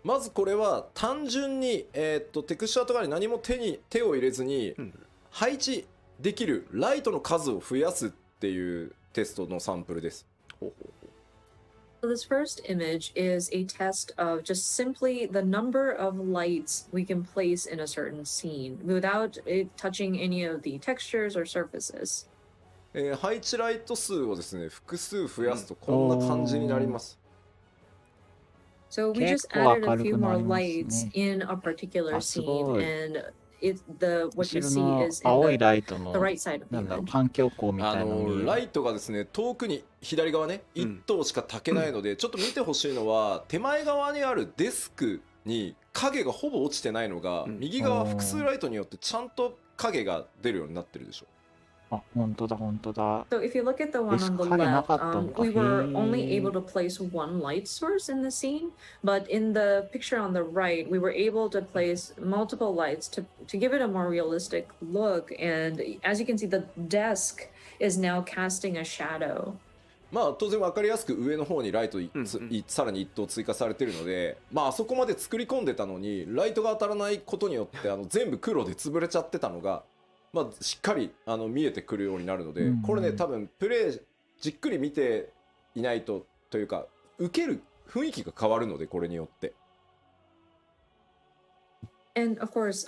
まずこれは単純に、テクスチャーとかに何も手を入れずに、配置できるライトの数を増やすっていうテストのサンプルです。So this first image is a test of just simply the number of lights we can place in a certain scene without it touching any of the textures or surfaces. 配置ライト数をですね、複数増やすとこんな感じになります。So we just added a few more lights in a particular scene, and what you see is in the right side of the image. 環境光みたいなのライトがですね、遠くに左側ね、1灯しか焚けないので、ちょっと見てほしいのは手前側にあるデスクに影がほぼ落ちてないのが、右側複数ライトによってちゃんと影が出るようになってるでしょ。あ、本当だ本当だ。So if you look at the one on the left, we were only able to place one light source in the scene, but in the picture on the right, we were able to place multiple lights to give it a more realistic look. And as you can see, the desk is now casting a shadow. まあ当然分かりやすく上の方にライトさらに1灯追加されてるので、まああそこまで作り込んでたのにライトが当たらないことによって全部黒で潰れちゃってたのが、まあ、しっかり見えてくるようになるので、これね多分プレイじっくり見ていないというか受ける雰囲気が変わるのでこれによって。And of course,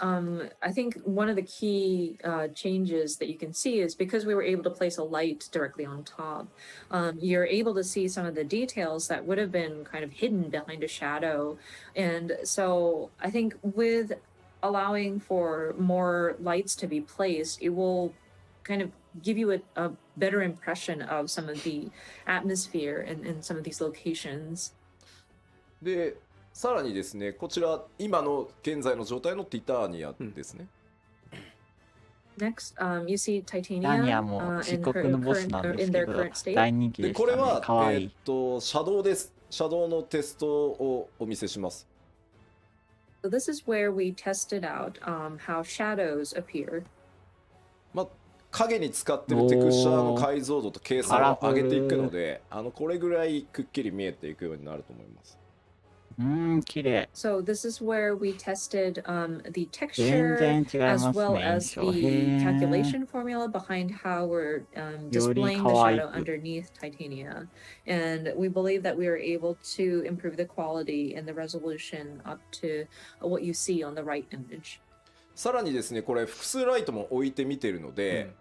I think one of the key changes that you can see is because we were able to place a light directly on top, you're able to see some of the details that would have been kind of hidden behind a shadow. And so I think with allowing for more lights to be placed, it will kind of give you a better impression of some of the atmosphere in some of these locations. でさらにですね、こちら今の現在の状態のティターニアですね。Next, you see タニ Titania アも in 漆 her 黒のボス current なん or です in け their ど、 current state. 大人気で、でしたね。これはかわいい。シャドウです。シャドウのテストをお見せします。So this is where we tested out how shadows appear. まあ、影に使ってるテクスチャーの解像度と計算を上げていくので、これぐらいくっきり見えていくようになると思います。綺麗。 So this is where we tested the 全 texture 然違い as ます well ね、 as 印象。 the へー。 calculation formula behind how we're より displaying 可 the 愛 shadow く。 underneath Titania. And we believe that we are able to improve the quality and the resolution up to what you see on the right image. さらにですね、これ複数ライトも置いてみてるので、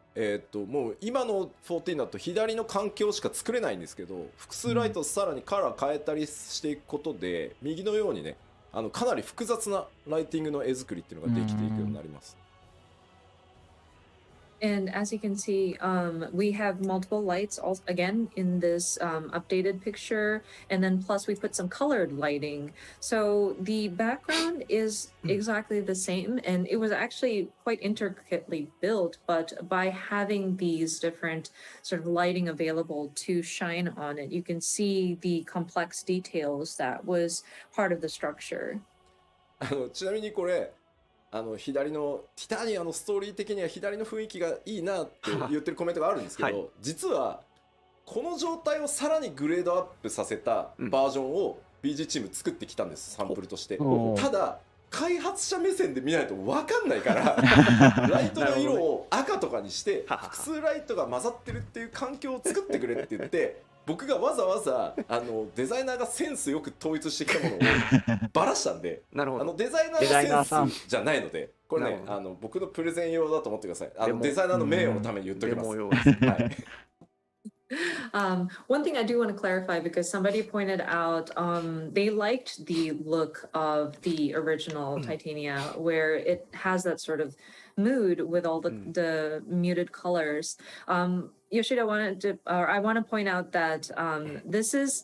もう今の14だと左の環境しか作れないんですけど、複数ライトさらにカラー変えたりしていくことで、右のようにね、かなり複雑なライティングの絵作りっていうのができていくようになります。And as you can see, we have multiple lights again in this updated picture, and then plus we put some colored lighting. So the background is exactly the same, and it was actually quite intricately built, but by having these different sort of lighting available to shine on it, you can see the complex details that was part of the structure. ちなみにこれ左のティタニアのストーリー的には左の雰囲気がいいなって言ってるコメントがあるんですけど、はい、実はこの状態をさらにグレードアップさせたバージョンを BG チーム作ってきたんです、サンプルとして。ただ開発者目線で見ないと分かんないからライトの色を赤とかにして複数ライトが混ざってるっていう環境を作ってくれって言って僕がわざわざデザイナーがセンスよく統一してきたものをバラしたんでなるほど。デザイナーのセンスじゃないのでこれね僕のプレゼン用だと思ってください。デザイナーの名誉のために言っときます。One thing I do want to clarify because somebody pointed out they liked the look of the original Titania where it has that sort of mood with all the muted colors. Yoshida I want to point out that this is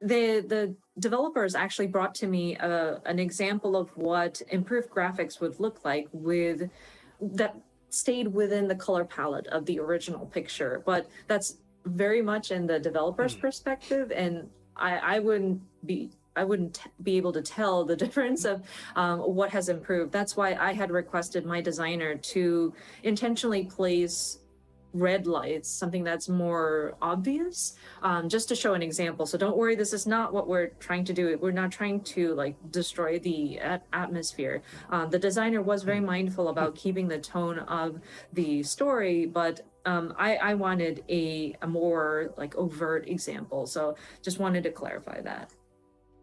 the developers actually brought to me an example of what improved graphics would look like with that stayed within the color palette of the original picture, but that's very much in the developer's perspective, and I wouldn't be able to tell the difference of what has improved. That's why I had requested my designer to intentionally place red lights, something that's more obvious, just to show an example. So don't worry, this is not what we're trying to do. We're not trying to like destroy the atmosphere. The designer was very mindful about keeping the tone of the story, but I wanted a more like overt example. So just wanted to clarify that.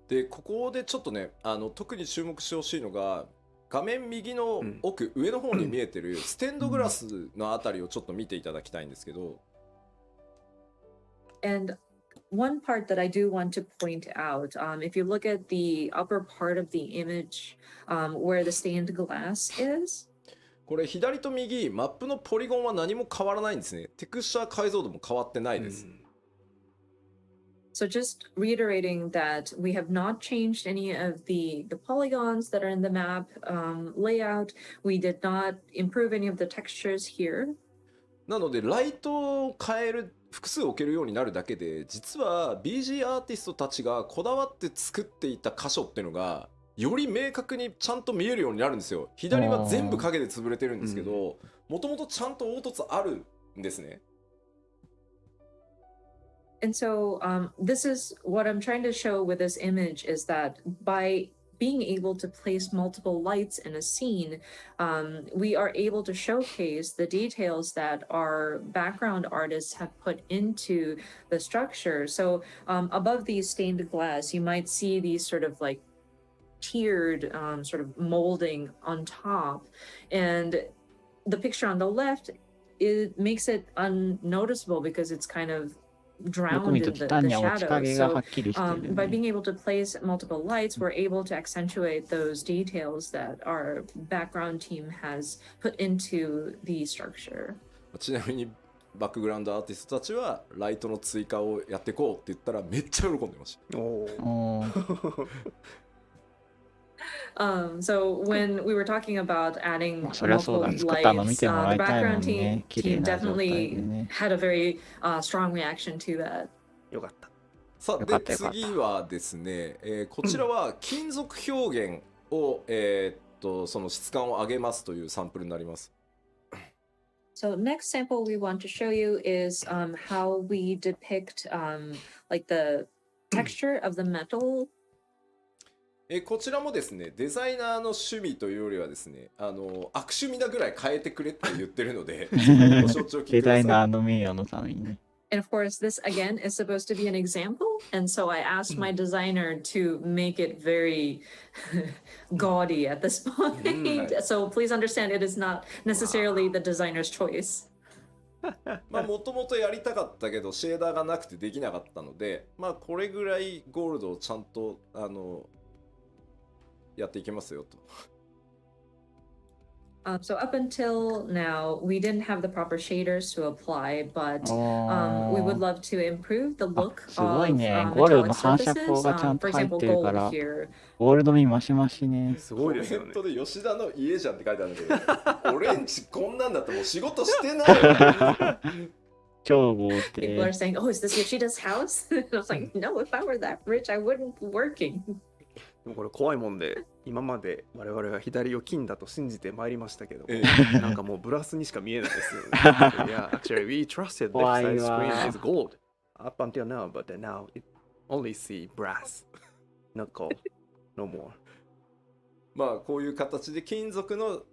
でここでちょっとね特に注目してほしいのが画面右の奥、上の方に見えてるステンドグラスのあたりをちょっと見ていただきたいんですけど。And one part that I do want to point out, if you look at the upper part of the image, where the stained glass is. これ左と右マップのポリゴンは何も変わらないんですね。テクスチャー解像度も変わってないです。So just reiterating that we have not changed any of the polygons that are in the map layout. We did not improve any of the textures here. なのでライトを変える複数置けるようになるだけで実は BG アーティストたちがこだわって作っていた箇所っていうのがより明確にちゃんと見えるようになるんですよ。左は全部影で潰れてるんですけどもともとちゃんと凹凸あるんですね。And so this is what I'm trying to show with this image is that by being able to place multiple lights in a scene, we are able to showcase the details that our background artists have put into the structure. So above these stained glass, you might see these sort of like tiered sort of molding on top. And the picture on the left, it makes it unnoticeable because it's kind of drowned in the shadows. So by being able to place multiple lights, we're able to accentuate those details that our background team has put into the structure. ちなみにバックグラウンドアーティストたちはライトの追加をやっていこうって言ったらめっちゃ喜んでました。So when we were talking about adding そりゃそう multiple だ、作ったの見 lights, てもら the いたいも background んね。綺麗 team な状態で definitely ね。 had a very strong reaction to that. よかった。さあよかでったよかった次はですね、こちらは金属表現を、その質感を上げますというサンプルになります。 So next sample we want to show you is how we depict like the texture of the metal. こちらもですね、デザイナーの趣味というよりはですね、悪趣味なぐらい変えてくれって言ってるので、ご承知おきください。デザイナーの名誉のためにね。And of course, this again is supposed to be an example. And so I asked my designer to make it very gaudy at this point. So please understand it is not necessarily the designer's choice. まあもともとやりたかったけどシェーダーがなくてできなかったので、まあこれぐらいゴールドをちゃんとやっていきますよと。So up until now, we didn't have the proper shaders to apply, but we would love to improve the look すごい of ね。ゴールドの metallic 反射 surfaces. 光がちゃん For と入っ example, てるか gold ら、 here. ゴールド味マシマシね。すごいですよね。コメントで吉田の家じゃんって書いてあるんだけど、俺んちこんなんだってもう仕事してないよ。超豪 People are 邸。 saying, "Oh, is this Yoshida's house?" And I was like, "No, if I were that rich, I wouldn't be working." でもこれ怖いもんで、今まで我々は左を金だと信じてまいりましたけど、なんかもうブラスにしか見えないですよね。Yeah, actually, we trusted the 怖い side わ。 screen is gold up until now, but now it only see brass, not gold, no more. まあこういう形で金属の、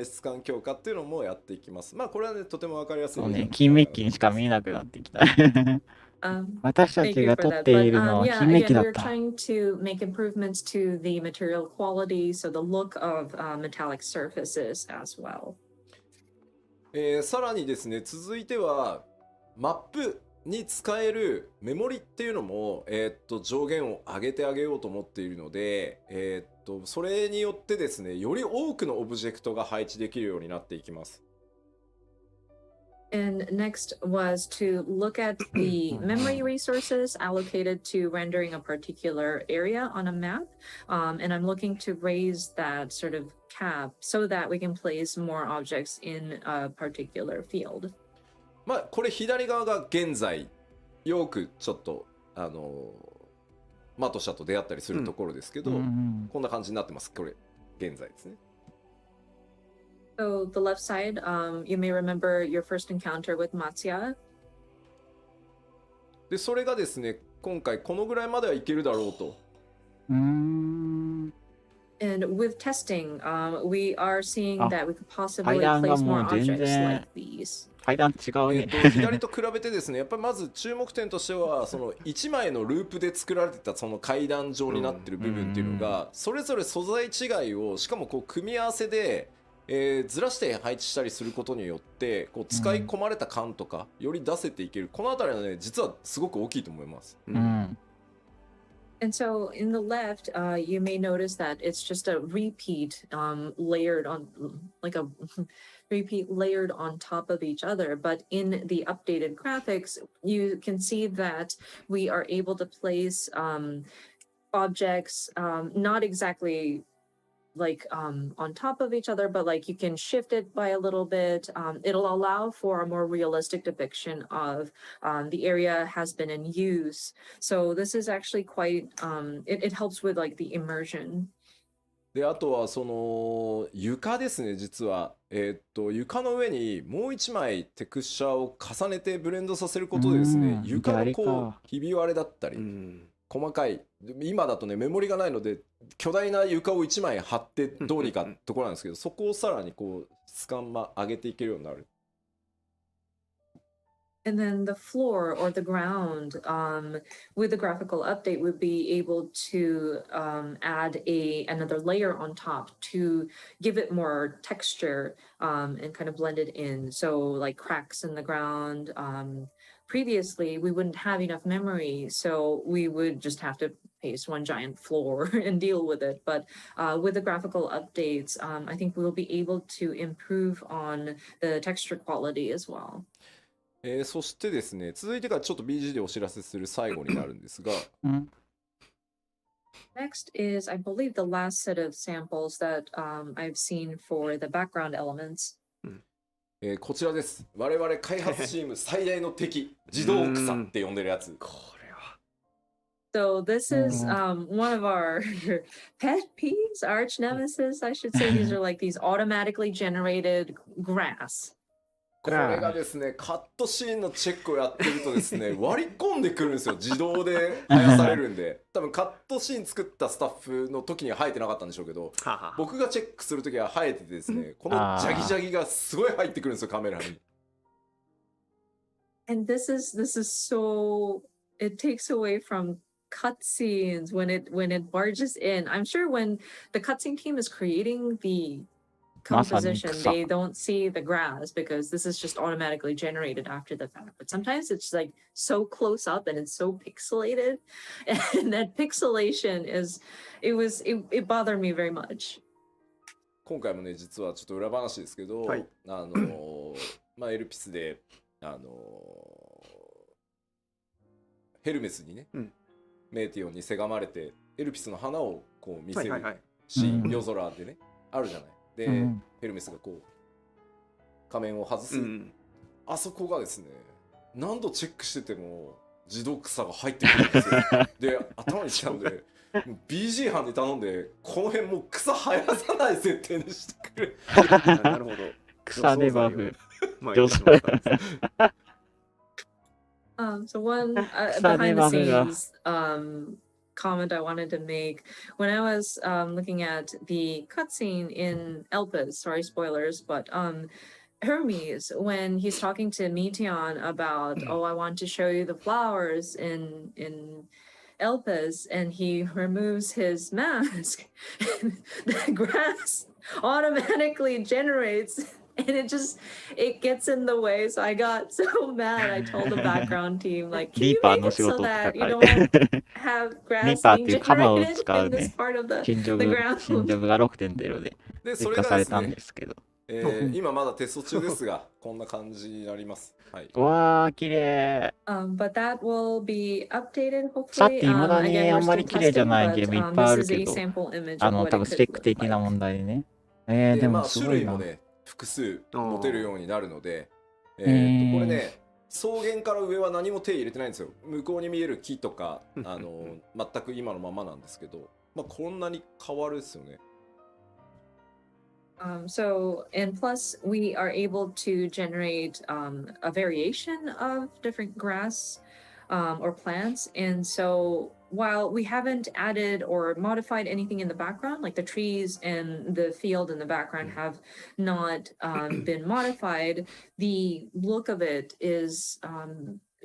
質感強化っていうのもやっていきます。まあこれはねとてもわかりやすい。そうね、金メッキにしか見えなくなってきた。私た Thank ち you が for 撮っ that. て But いるのは yeah, 金メッキ again, だ we're った。 trying to make improvements to the material quality, so the look of metallic surfaces as well. さらにですね、続いてはマップに使えるメモリっていうのも、上限を上げてあげようと思っているので、それによってですね、より多くのオブジェクトが配置できるようになっていきます。And next was to look at the memory resources allocated to rendering a particular area on a map. And I'm looking to raise that sort of cap so that we can place more objects in a particular field. まあこれ左側が現在よくちょっとマトシャと出会ったりするところですけど、こんな感じになってます。これ現在ですね。So the left side, you may remember your first encounter with Matsuya. でそれがですね、今回このぐらいまではいけるだろうと。And with testing, we are seeing that we could possibly 階段が place も more う全 objects 然 like these. 階段違うね。左と比べてですね、やっぱりまず注目点としてはその1枚のループで作られてたその階段状になってる部分っていうのがそれぞれ素材違いをしかもこう組み合わせで、ずらして配置したりすることによってこう使い込まれた感とかより出せていける。このあたりはね実はすごく大きいと思います。And so in the left, you may notice that it's just a repeat layered on, like a repeat layered on top of each other. But in the updated graphics, you can see that we are able to place objects not exactly like on top of each other, but like you can shift it by a little bit. It'll allow for a more realistic depiction of the area has been in use. So this is actually quite, it helps with like the immersion. であとはその床ですね。実は床の上にもう一枚テクスチャーを重ねてブレンドさせることでですね、床のこうひび割れだったり細かい、今だとねメモリがないので巨大な床を1枚貼ってどうにかところなんですけど、そこをさらにこう質感上げていけるようになる。And then the floor or the ground, with the graphical update, would be able to add another layer on top to give it more texture and kind of blend it in. So like cracks in the ground. Previously, we wouldn't have enough memory, so we would just have to paste one giant floor and deal with it. But with the graphical updates, I think we'll be able to improve on the texture quality as well. そしてですね、続いてからちょっと BG でお知らせする最後になるんですが、Next is, I believe, the last set of samples that I've seen for the background elements. こちらです。我々開発チーム最大の敵、自動草って呼んでるやつ。これは。So this is one of our pet peeves, arch nemesis, I should say. These are like these automatically generated grass. これがですね、カットシーンのチェックをやってるとですね、割り込んでくるんですよ。自動で生やされるんで。多分カットシーン作ったスタッフの時には生えてなかったんでしょうけど、僕がチェックする時は生えててですね、このジャギジャギがすごい入ってくるんですよ、カメラに。And this is so, it takes away from cutscenes when it barges in. I'm sure when the cutscene team is creating the composition, they don't see the grass because this is just automatically generated after the fact. But sometimes it's like so close up and it's so pixelated, and that pixelation it bothered me very much. 今回もね、実はちょっと裏話ですけど、はい、まあエルピスでヘルメスにね、メーティオンにせがまれてエルピスの花をこう見せるシーン、夜空でね、あるじゃない。で、ヘルメスがこう仮面を外す、あそこがですね、何度チェックしてても自動草が入ってくるんですよ。で、頭にきたんでBG 班に頼んで、この辺もう草生やさない設定にしてくれ。なるほど。草でバフ。So one behind the scenes comment I wanted to make when I was looking at the cutscene in Elpis, sorry spoilers, but Hermes, when he's talking to Meteon about, oh, I want to show you the flowers in Elpis, and he removes his mask, the grass automatically generates. And it gets in the way, so I got so mad. I told the background team, like, can you make it so that you don't have grass being generated in this part of the ground? 進捗が 6.0 で追加されたんですけど、今まだテスト中ですが、こんな感じになります。はい。わー、綺麗。But that will be updated さて、 hopefully. 未だに Again, あ we're んま still り綺麗じゃ testing, ない but ゲームいっぱいあ this る is け a ど、 sample image 多 of what 分 it スペッ could ク look 的な like. 問題でね。で、でまあもすごいな。種類もね、複数持てるようになるので、これね、草原から上は何も手入れてないんですよ。向こうに見える木とか、全く今のままなんですけど、まあこんなに変わるですよね。So, and plus, we are able to generate a variation of different grass or plants. And so, while we haven't added or modified anything in the background, like the trees and the field in the background have not been modified, the look of it is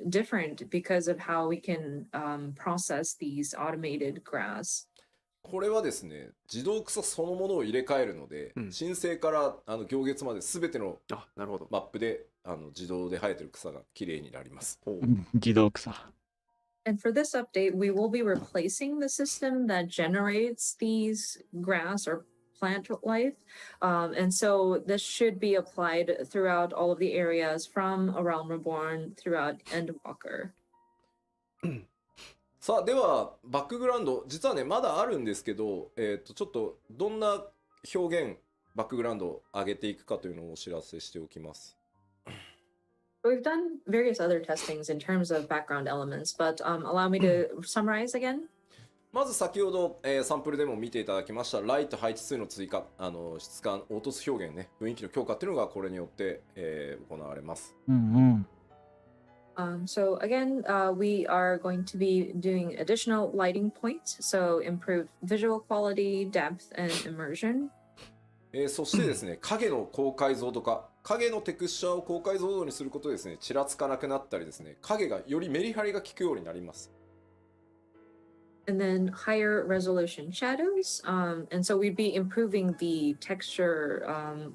different because of how we can process these automated grass. これはですね、自動草そのものを入れ替えるので、申請から行月まで全てのマップで自動で生えてる草が綺麗になります。自動草。And for this update, we will be replacing the system that generates these grass or plant life. And so this should be applied throughout all of the areas from A Realm Reborn throughout Endwalker. さあ、ではバックグラウンド、実はねまだあるんですけど、ちょっとどんな表現バックグラウンドを上げていくかというのをお知らせしておきます。We've done various other testings in terms of background elements, but allow me to summarize again. まず先ほど、サンプルでも見ていただきましたライト配置数の追加、質感、凹凸表現ね、雰囲気の強化っていうのがこれによって、行われます。So again, we are going to be doing additional lighting points, so improved visual quality, depth, and immersion. そしてですね、影の高解像度化、影のテクスチャーを高解像度にすることでですね、ちらつかなくなったりですね、影がよりメリハリが効くようになります。And then higher resolution shadows, and so we'd be improving the texture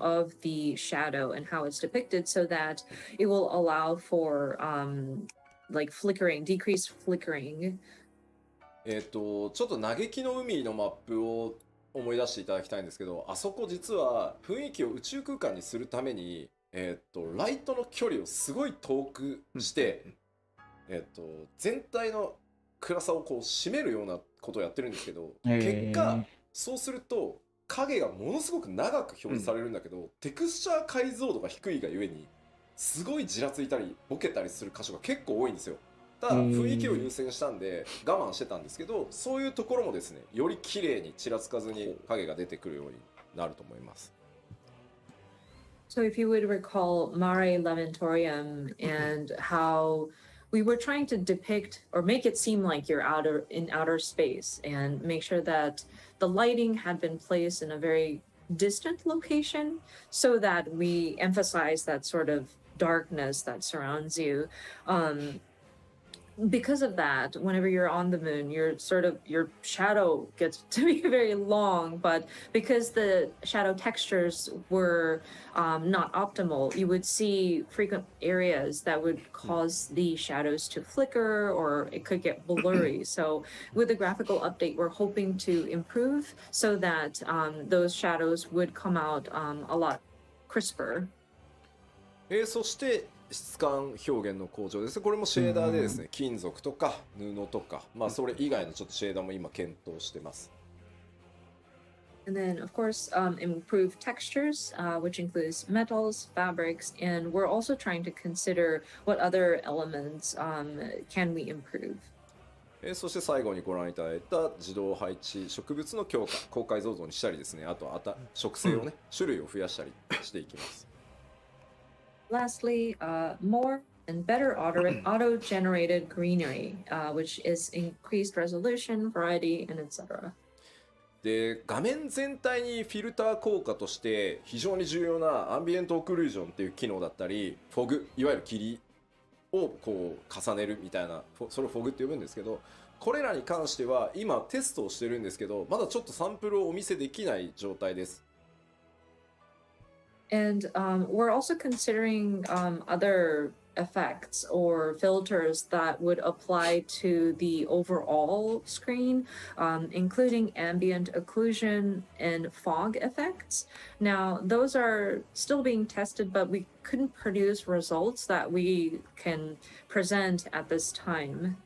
of the shadow and how it's depicted so that it will allow for like flickering, decreased flickering. ちょっと嘆きの海のマップを思い出していただきたいんですけど、あそこ実は雰囲気を宇宙空間にするために、ライトの距離をすごい遠くして、全体の暗さをこう締めるようなことをやってるんですけど、へ結果え。そうすると影がものすごく長く表示されるんだけど、テクスチャー解像度が低いがゆえにすごいじらついたりボケたりする箇所が結構多いんですよ。ただ雰囲気を優先したんで我慢してたんですけど、そういうところもですね、より綺麗にちらつかずに影が出てくるようになると思います。So if you would recall Mare Lamentorium and how we were trying to depict or make it seem like you're in outer space and make sure that the lighting had been placed in a very distant location so that we emphasize that sort of darkness that surrounds you. Because of that, whenever you're on the moon, your shadow gets to be very long, but because the shadow textures were not optimal, you would see frequent areas that would cause the shadows to flicker, or it could get blurry. So with the graphical update, we're hoping to improve so that those shadows would come out a lot crisper. そして質感表現の向上です。これもシェーダーでですね、金属とか布とか、まあそれ以外のちょっとシェーダーも今検討してます。And then, of course, improve textures, which includes metals, fabrics, and we're also trying to consider what other elements can we improve. そして最後にご覧いただいた自動配置植物の強化、高解像度にしたりですね、あと植生をね、種類を増やしたりしていきます。Lastly, more and better auto-generated greenery, which is increased resolution, variety, and etc. で、画面全体にフィルター効果として非常に重要なアンビエントオクルージョンっていう機能だったり、フォグ、いわゆる霧をこう重ねるみたいな、それをフォグって呼ぶんですけど、これらに関しては今テストをしてるんですけど、まだちょっとサンプルをお見せできない状態です。And we're also considering other effects or filters that would apply to the overall screen, including ambient occlusion and fog effects. Now, those are still being tested, but we couldn't produce results that we can present at this time.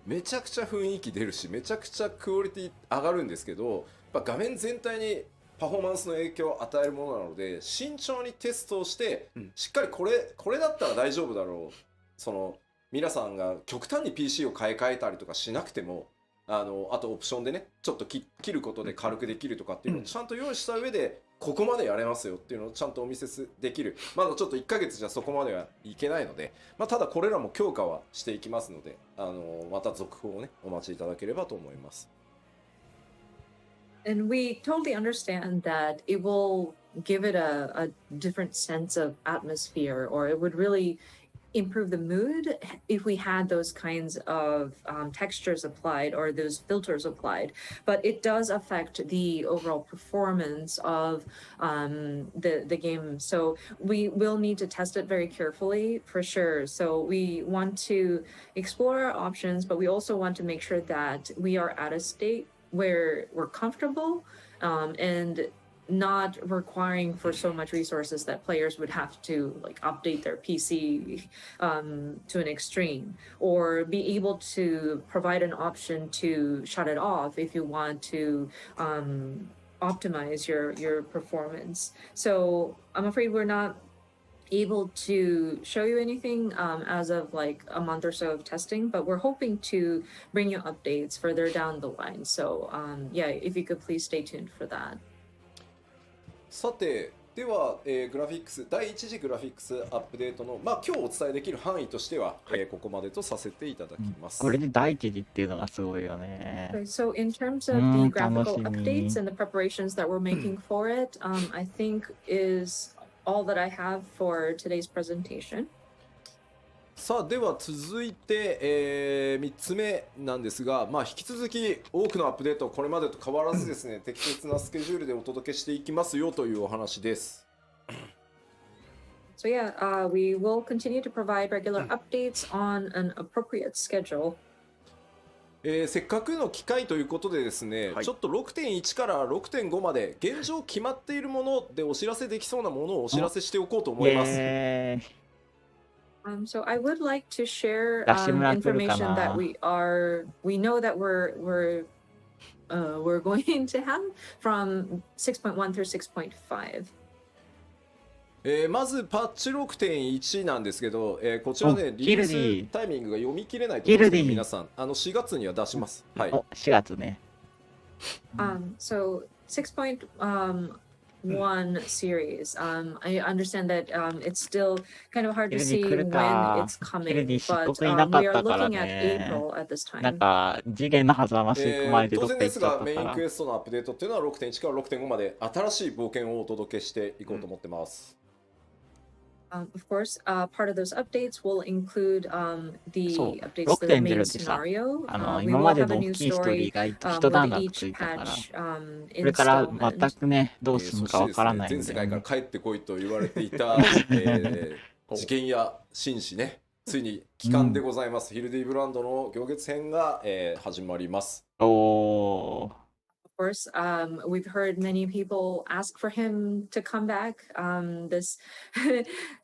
めちゃくちゃ雰囲気出るし、めちゃくちゃクオリティ上がるんですけど、画面全体にパフォーマンスの影響を与えるものなので、慎重にテストをして、しっかりこれだったら大丈夫だろう、その皆さんが極端に PC を買い替えたりとかしなくても、あとオプションでね、ちょっと切ることで軽くできるとかっていうのをちゃんと用意した上で、ここまでやれますよっていうのをちゃんとお見せできる。まだちょっと1ヶ月じゃそこまではいけないので、ただこれらも強化はしていきますので、また続報をね、お待ちいただければと思います。And we totally understand that it will give it a different sense of atmosphere, or it would really improve the mood if we had those kinds of textures applied or those filters applied. But it does affect the overall performance of the game. So we will need to test it very carefully for sure. So we want to explore our options, but we also want to make sure that we are at a state where we're comfortable and not requiring for so much resources that players would have to like update their PC to an extreme, or be able to provide an option to shut it off if you want to optimize your performance. So I'm afraid we're not able to show you anything as of like a month or so of testing, but we're hoping to bring you updates further down the line. So yeah, if you could please stay tuned for that. さて、では、グラフィックス第1次グラフィックスアップデートの、今日お伝えできる範囲としては、ここまでとさせていただきます。これで第一次っていうのがすごいよね。Okay, so in terms of the graphical updates and the preparations that we're making for it, I think is all that I have for today's presentation. さあでは続いて、3つ目なんですが、引き続き多くのアップデートこれまでと変わらずですね、適切なスケジュールでお届けしていきますよというお話です。So yeah, we will continue to provide regular updates on an appropriate schedule. せっかくの機会ということでですね、ちょっと 6.1 から 6.5 まで現状決まっているものでお知らせできそうなものをお知らせしておこうと思います。So I would like to share 出し村来るか information that な we know that we're going to have from 6.1 through 6.5. まずパッチ 6.1 なんですけど、こちらね、おリリギルディースタイミングが読み切れないと思うんですけど、ギルディ皆さん、4月には出します。はい。お、4月ね。So 6.1 series. I understand that it's still kind of hard to ギルディ see 来る when か it's ギルディ coming, 漆 but 黒いなか we っ are たから looking at ね。 April at this なん time. か次元の狭間吸い込まれてど当っか行っちゃ然ですが、ったからメインクエ。ストのアップデートっていうのは 6.1 から 6.5 まで新しい冒険をお届けしていこうと思ってます。Of course, part of those updates will include そう、 the updates to the 6.0 main ってさ、 scenario. We 今 will まで have の a 大 new きいストーリー story が一段 with 落つ each いたから、 patch これから全 installment. くね、どうするのかわそしてですね、からないんだよ全世界からね。帰ってこいと言われていた、事件や紳士ね、ついに帰還でございます。ヒルディブランドの行月編が、始まります。おー。Of course, we've heard many people ask for him to come back. This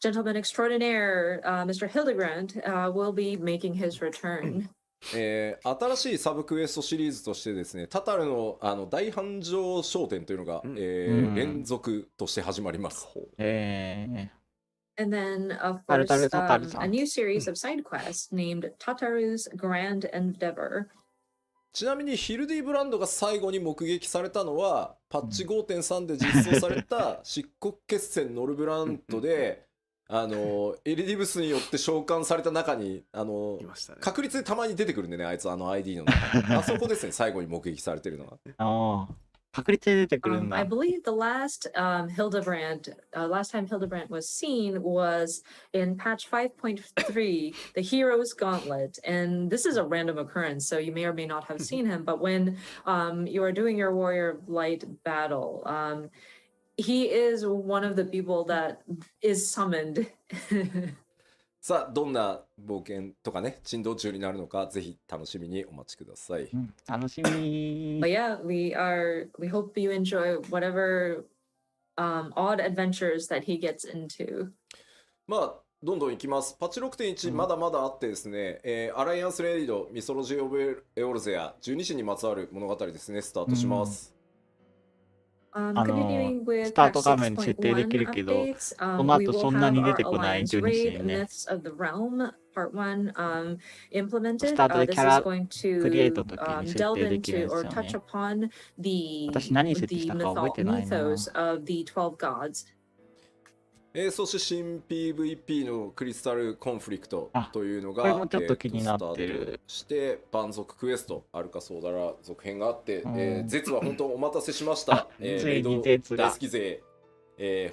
gentleman extraordinaire, Mr. Hildebrand, will be making his return. 新しいサブクエストシリーズとしてですね、タタルの大繁盛商店というのが、連続として始まります。And then, of タル course, タルタタルさ a ん。 new series of side quests named Tataru's Grand Endeavor. ちなみにヒルディブランドが最後に目撃されたのはパッチ 5.3 で実装された漆黒決戦ノルブラントでエリディブスによって召喚された中にいましたね。確率でたまに出てくるんでね、あいつID の中にあそこですね、最後に目撃されてるのは。ああ、確率で出てくるん I だ。 believe the last last time Hildebrand was seen was in patch 5.3, the Hero's Gauntlet. And this is a random occurrence, so you may or may not have seen him. But when you are doing your Warrior Light battle, he is one of the people that is summoned. さあどんな冒険とかね珍道中になるのかぜひ楽しみにお待ちください。うん、楽しみ。 But yeah, we hope you enjoy whatever odd adventures that he gets into. まあどんどんいきます。パッチ 6.1 まだまだあってですね、アライアンスレイドミソロジー・オブ・エオルゼア12神にまつわる物語ですね、スタートします。Continuing with スタート patch 画面に設定できるけど、 updates, この we 後 will そんな have に出 our てこない Alliance 12 Raid 神ね。 Myths of the Realm Part 1 implemented. スタートで This キャ is ラ going クリエイト to の時に設 delve 定できるん into です or よ touch ね。 upon the 私何設定したか覚えてないな。 mythos of the 12 gods. そして新 PVP のクリスタルコンフリクトというのがこれもちょっと気になってるスタートして蛮族クエストアルカソーダラ続編があって、ゼツは本当お待たせしました。ついにゼツが大好き勢、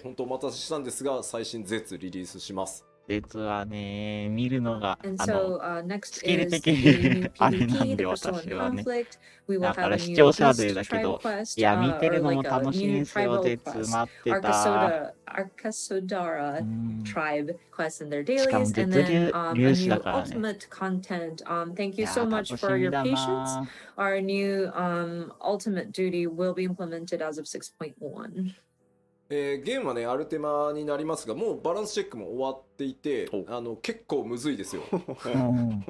本当お待たせしたんですが最新ゼツリリースします。実はね、見るのが And so next スキル is 的 the に new あれなん PvP, で the Crystal 私 and はね。 Conflict. We will だか have ら a 視 new 聴者 Beast 勢だけ tribal ど、 quest, いや、見て or るのも like a 楽しいん new ですよ。 tribal ゼツ quest. 待ってた。 Arkasodara うん tribe quests in their しかも dailies, ゼ and ツ then 粒 a 子だ new からね。 ultimate content. Thank い you や so ー、 much 楽し for み your だ patience. な。 Our new ultimate duty will be implemented as of 6.1. ゲームはねアルテマになりますがもうバランスチェックも終わっていて結構むずいですよ。うん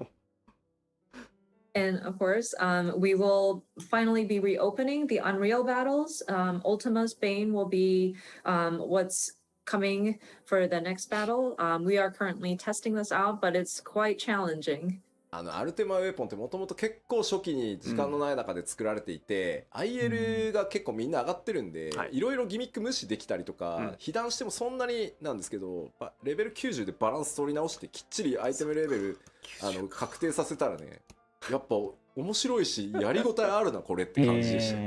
And of course, we will finally be reopening the Unreal battles. Ultima's Bane will be what's coming for the next battle. We are currently testing this out, but it's quite challenging. アルテマウェポンってもともと結構初期に時間のない中で作られていて、IL が結構みんな上がってるんで、いろいろギミック無視できたりとか、被弾してもそんなになんですけど、レベル90でバランス取り直してきっちりアイテムレベル確定させたらね、やっぱ面白いしやりごたえあるなこれって感じでした。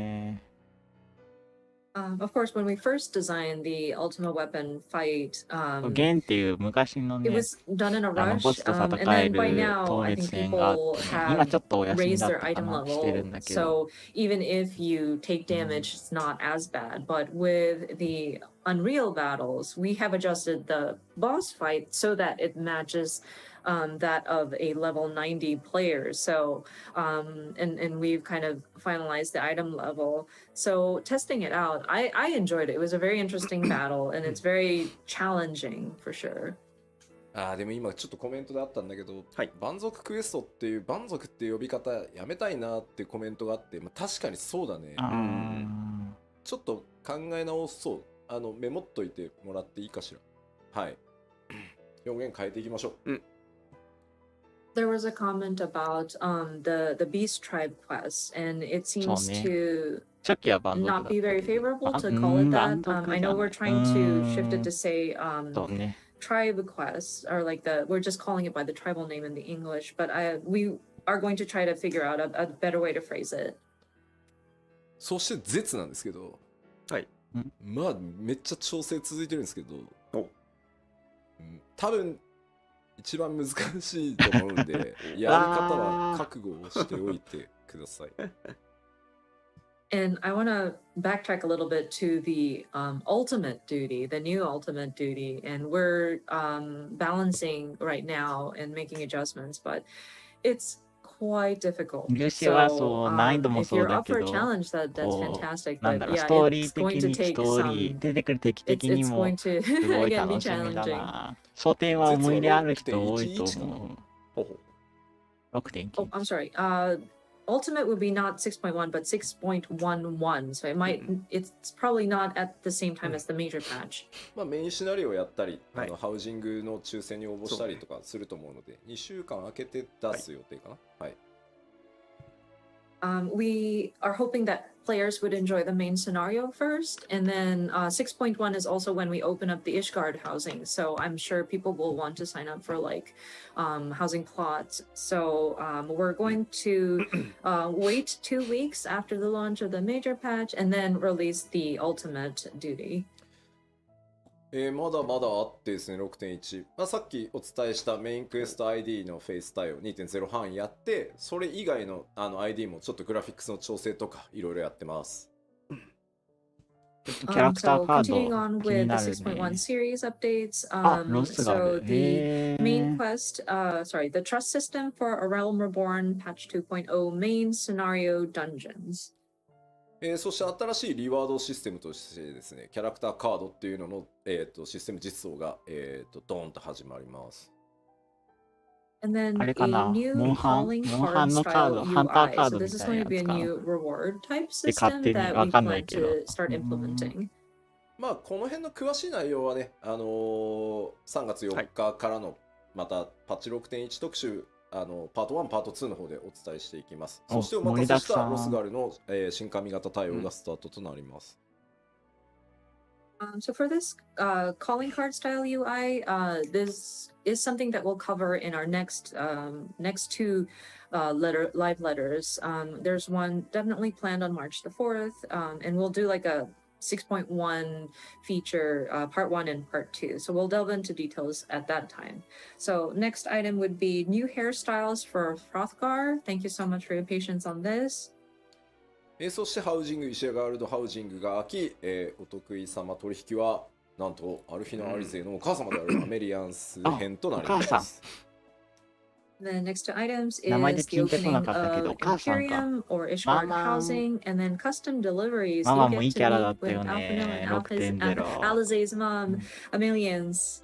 Of course, when we first designed the Ultima Weapon fight, ゲンっていう昔の it ね、 was done in a ボ rush. スと And 戦え then by る now, 透 I 熱 think 戦があって people ね、今 have ちょっとお休み raised だっ their たか item な、してる level. んだけど。 So even if you take damage, it's not as bad. But with the Unreal battles, we have adjusted the boss fight so that it matches that of a level 90 player. So, and we've kind of finalized the item level. So testing it out, I enjoyed it. It was a very interesting battle and it's very challenging for sure. でも今ちょっとコメントであったんだけど、はい、蛮族クエストっていう蛮族っていう呼び方やめたいなっていうコメントがあって、確かにそうだね。ちょっと考え直そう。メモっといてもらっていいかしら。はい。表現変えていきましょう。There was a comment about the Beast Tribe quest, and it seems to not be very favorable to call it that. I know we're trying to shift it to say tribe quest, or like we're just calling it by the tribal name in the English, but we are going to try to figure out a better way to phrase it. そして絶なんですけど、はい。めっちゃ調整続いてるんですけど、多分一番難しいと思うんで、やり方は覚悟をしておいてください。And I want to backtrack a little bit to the ultimate duty, the new ultimate duty, and we're balancing right now and making adjustments, but it's quite difficult. So if you're up for a challenge, that's fantastic. But yeah, it's going to take some. It's going to again be challenging. 焦点は思い入れある人多いと思う。6.9。Oh, I'm sorry. Ultimate would be not 6.1 but 6.11, so it's probably not at the same time as the major patch. メインシナリオをやったり、ハウジングの抽選に応募したりとかすると思うので、2週間空けて出す予定かな。はい。We are hoping that players would enjoy the main scenario first, and then 6.1 is also when we open up the Ishgard housing. So I'm sure people will want to sign up for like housing plots. So we're going to wait 2 weeks after the launch of the major patch and then release the ultimate duty. まだまだあってですね、6.1、さっきお伝えしたメインクエスト ID のフェイス対応 2.0 半やって、それ以外のID もちょっとグラフィックスの調整とかいろいろやってます。キャラクターカード continuing on with the 6.1 series updates. So the main quest, the trust system for A Realm Reborn patch 2.0 main scenario dungeons. そして新しいリワードシステムとしてですね、キャラクターカードっていうのの、システム実装が、ドーンと始まります And then a new calling card style UI. So this is going to be a new reward type system that we plan to start implementing. この辺の詳しい内容はね、3月4日からのまたパッチ 6.1 特集パート1、パート2の方でお伝えしていきます。そしてお待たせしたロスガルの、新髪型対応がスタートとなります。So for this calling card style UI, this is something that we'll cover in our next two live letters. There's one definitely planned on March the 4th, and we'll do like a 6.1 feature, part 1 and part 2. So we'll delve into details at that time. So next item would be new hairstyles for Hrothgar. Thank you so much for your patience on this. そしてハウジング、イシェガールドハウジングが開き、お得意様取引はなんとアルフィノ・アリゼのお母様であるアメリアンス編となります。The next two items is the opening of Imperium or Ishgard housing, and then custom deliveries. You get to meet with Alpino and Alize's mom, Amelian's.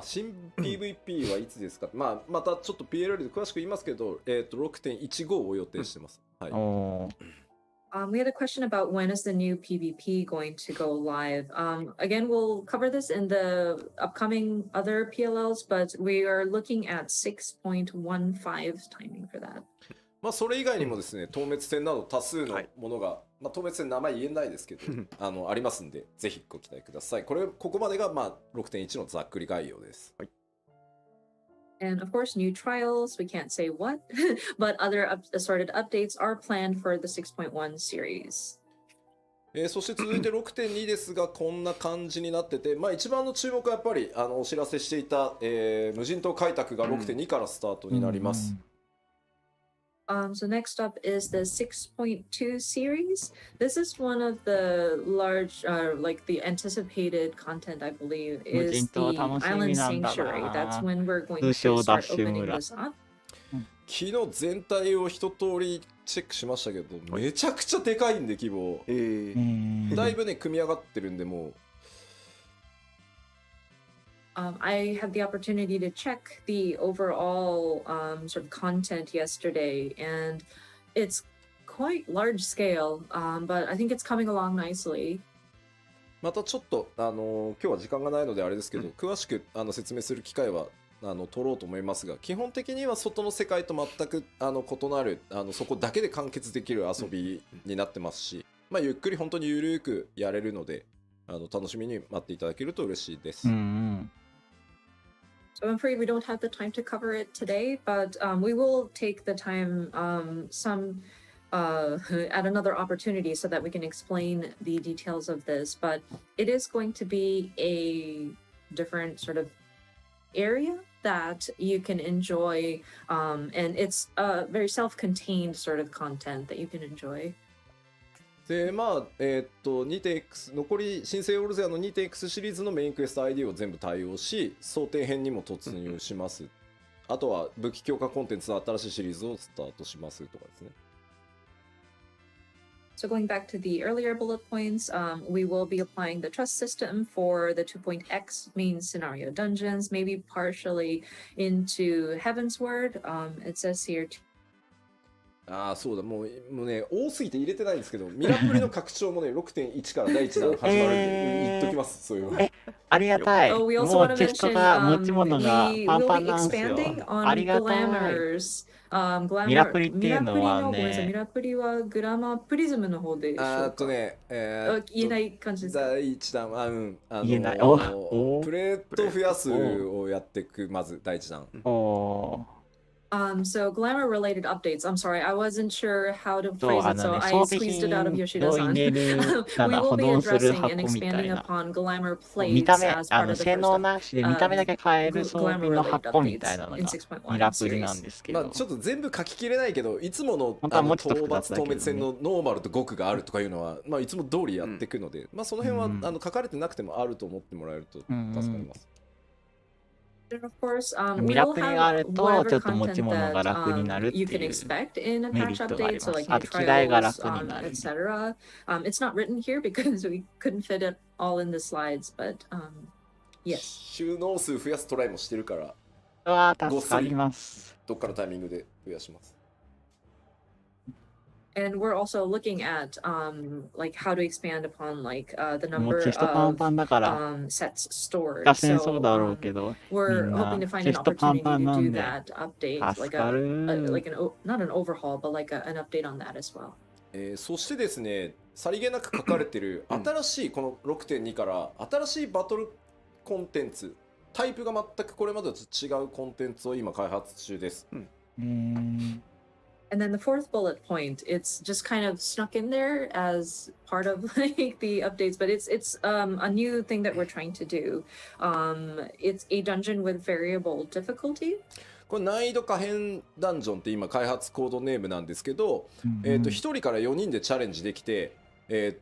新 PVP はいつですか？またちょっと PLL で詳しく言いますけど、6.15 を予定してます。はい。We had a question about when is the new PvP going to go live. Again, we'll cover this in the upcoming other PLLs, but we are looking at 6.15 timing for that. それ以外にもですね、透滅戦など多数のものが、透滅戦名前言えないですけど、ありますんで、ぜひご期待ください。ここまでが6.1 のざっくり概要です。はい。And of course, new trials, we can't say what, but other assorted updates are planned for the 6.1 series. そして続いて 6.2 ですが、こんな感じになってて、一番の注目はやっぱりお知らせしていた、無人島開拓が 6.2 からスタートになります。So next up is the 6.2 series. This is one of the large, like the anticipated content, I believe, is the Island Sanctuary. That's when we're going to start opening this up. 昨日全体を一通りチェックしましたけど、めちゃくちゃでかいんで規模。だいぶね組み上がってるんで、もう I had the opportunity to check the overall sort of content yesterday, and it's quite large scale, but I think it's coming along nicely. またちょっと今日は時間がないのであれですけど、詳しく説明する機会は取ろうと思いますが、基本的には外の世界と全く異なるそこだけで完結できる遊びになってますし、まあ、ゆっくり本当にゆるくやれるので楽しみに待っていただけると嬉しいです。So I'm afraid we don't have the time to cover it today, but we will take the time at another opportunity so that we can explain the details of this. But it is going to be a different sort of area that you can enjoy, and it's a very self-contained sort of content that you can enjoy. でまあ2.x 残り新生オルゼアの 2.x シリーズのメインクエスト ID を全部対応し、想定編にも突入します。あとは武器強化コンテンツの新しいシリーズをスタートしますとかですね。So going back to the earlier bullet points, we will be applying the trust system for the 2.x main scenario dungeons, maybe partially into Heaven's Word. It says here. ああそうだ、もうね多すぎて入れてないんですけど、ミラプリの拡張もね 6.1 から第1弾始まるんで言っときます。そういうの。ありがたい。も we う also want to チェスト mention が持ち物が we パン will パ be ンなんですよ。 expanding あ on りがたい。 glamours. ミラプリっていうのはごめんなさい、ミね、ラプリはグラマープリズムの方でしょうか。ね、言えない感じですか。第1弾は言えない。プレート増やすをやっていく、まず第1弾。So glamour related updates. I'm sorry, I wasn't sure how to phrase it, so I squeezed it out of Yoshida-san. We will be addressing and expanding upon glamour plates as part of the 性能 first なしで見た目だけ変える装備の箱みたいなのがミラプリなんですけど、まあちょっと全部書ききれないけど、いつもの討伐透滅戦のノーマルと極があるとかいうのは、まあいつも通りやっていくので、まあその辺は書かれてなくてもあると思ってもらえると助かります。And of course, ミ we ラ will プリがある have と whatever ちょっと持ち content 物が that 楽になるって you い can う expect in a メリ patch ットがあり update, ま so す。 like あ new と機材が trials, 楽になる。 etc. It's not written here because we couldn't fit it all in the slides, but yes. 収納数増やすトライもしてるから、うわー、助かります。どっかのタイミングで増やします。And we're also looking at like how to expand upon like the もう number チェストパン of パンだから、 sets stored. が戦争 So だろうけど、み we're んな hoping to find チェ an ストパン opportunity パン to な do んで、 that update, 助 like か a る。 like not an overhaul, but like an update on that as well. そしてですね、さりげなく書かれてる新しいこの 6.2 から新しいバトルコンテンツ、タイプが全くこれまでと違うコンテンツを今開発中です。And then the fourth bullet point, it's just kind of snuck in there as part of like the updates, but it's a new thing that we're trying to do. It's a dungeon with variable difficulty. これ難易度可変ダンジョンって今開発コードネームなんですけど、1人から4人でチャレンジできて、1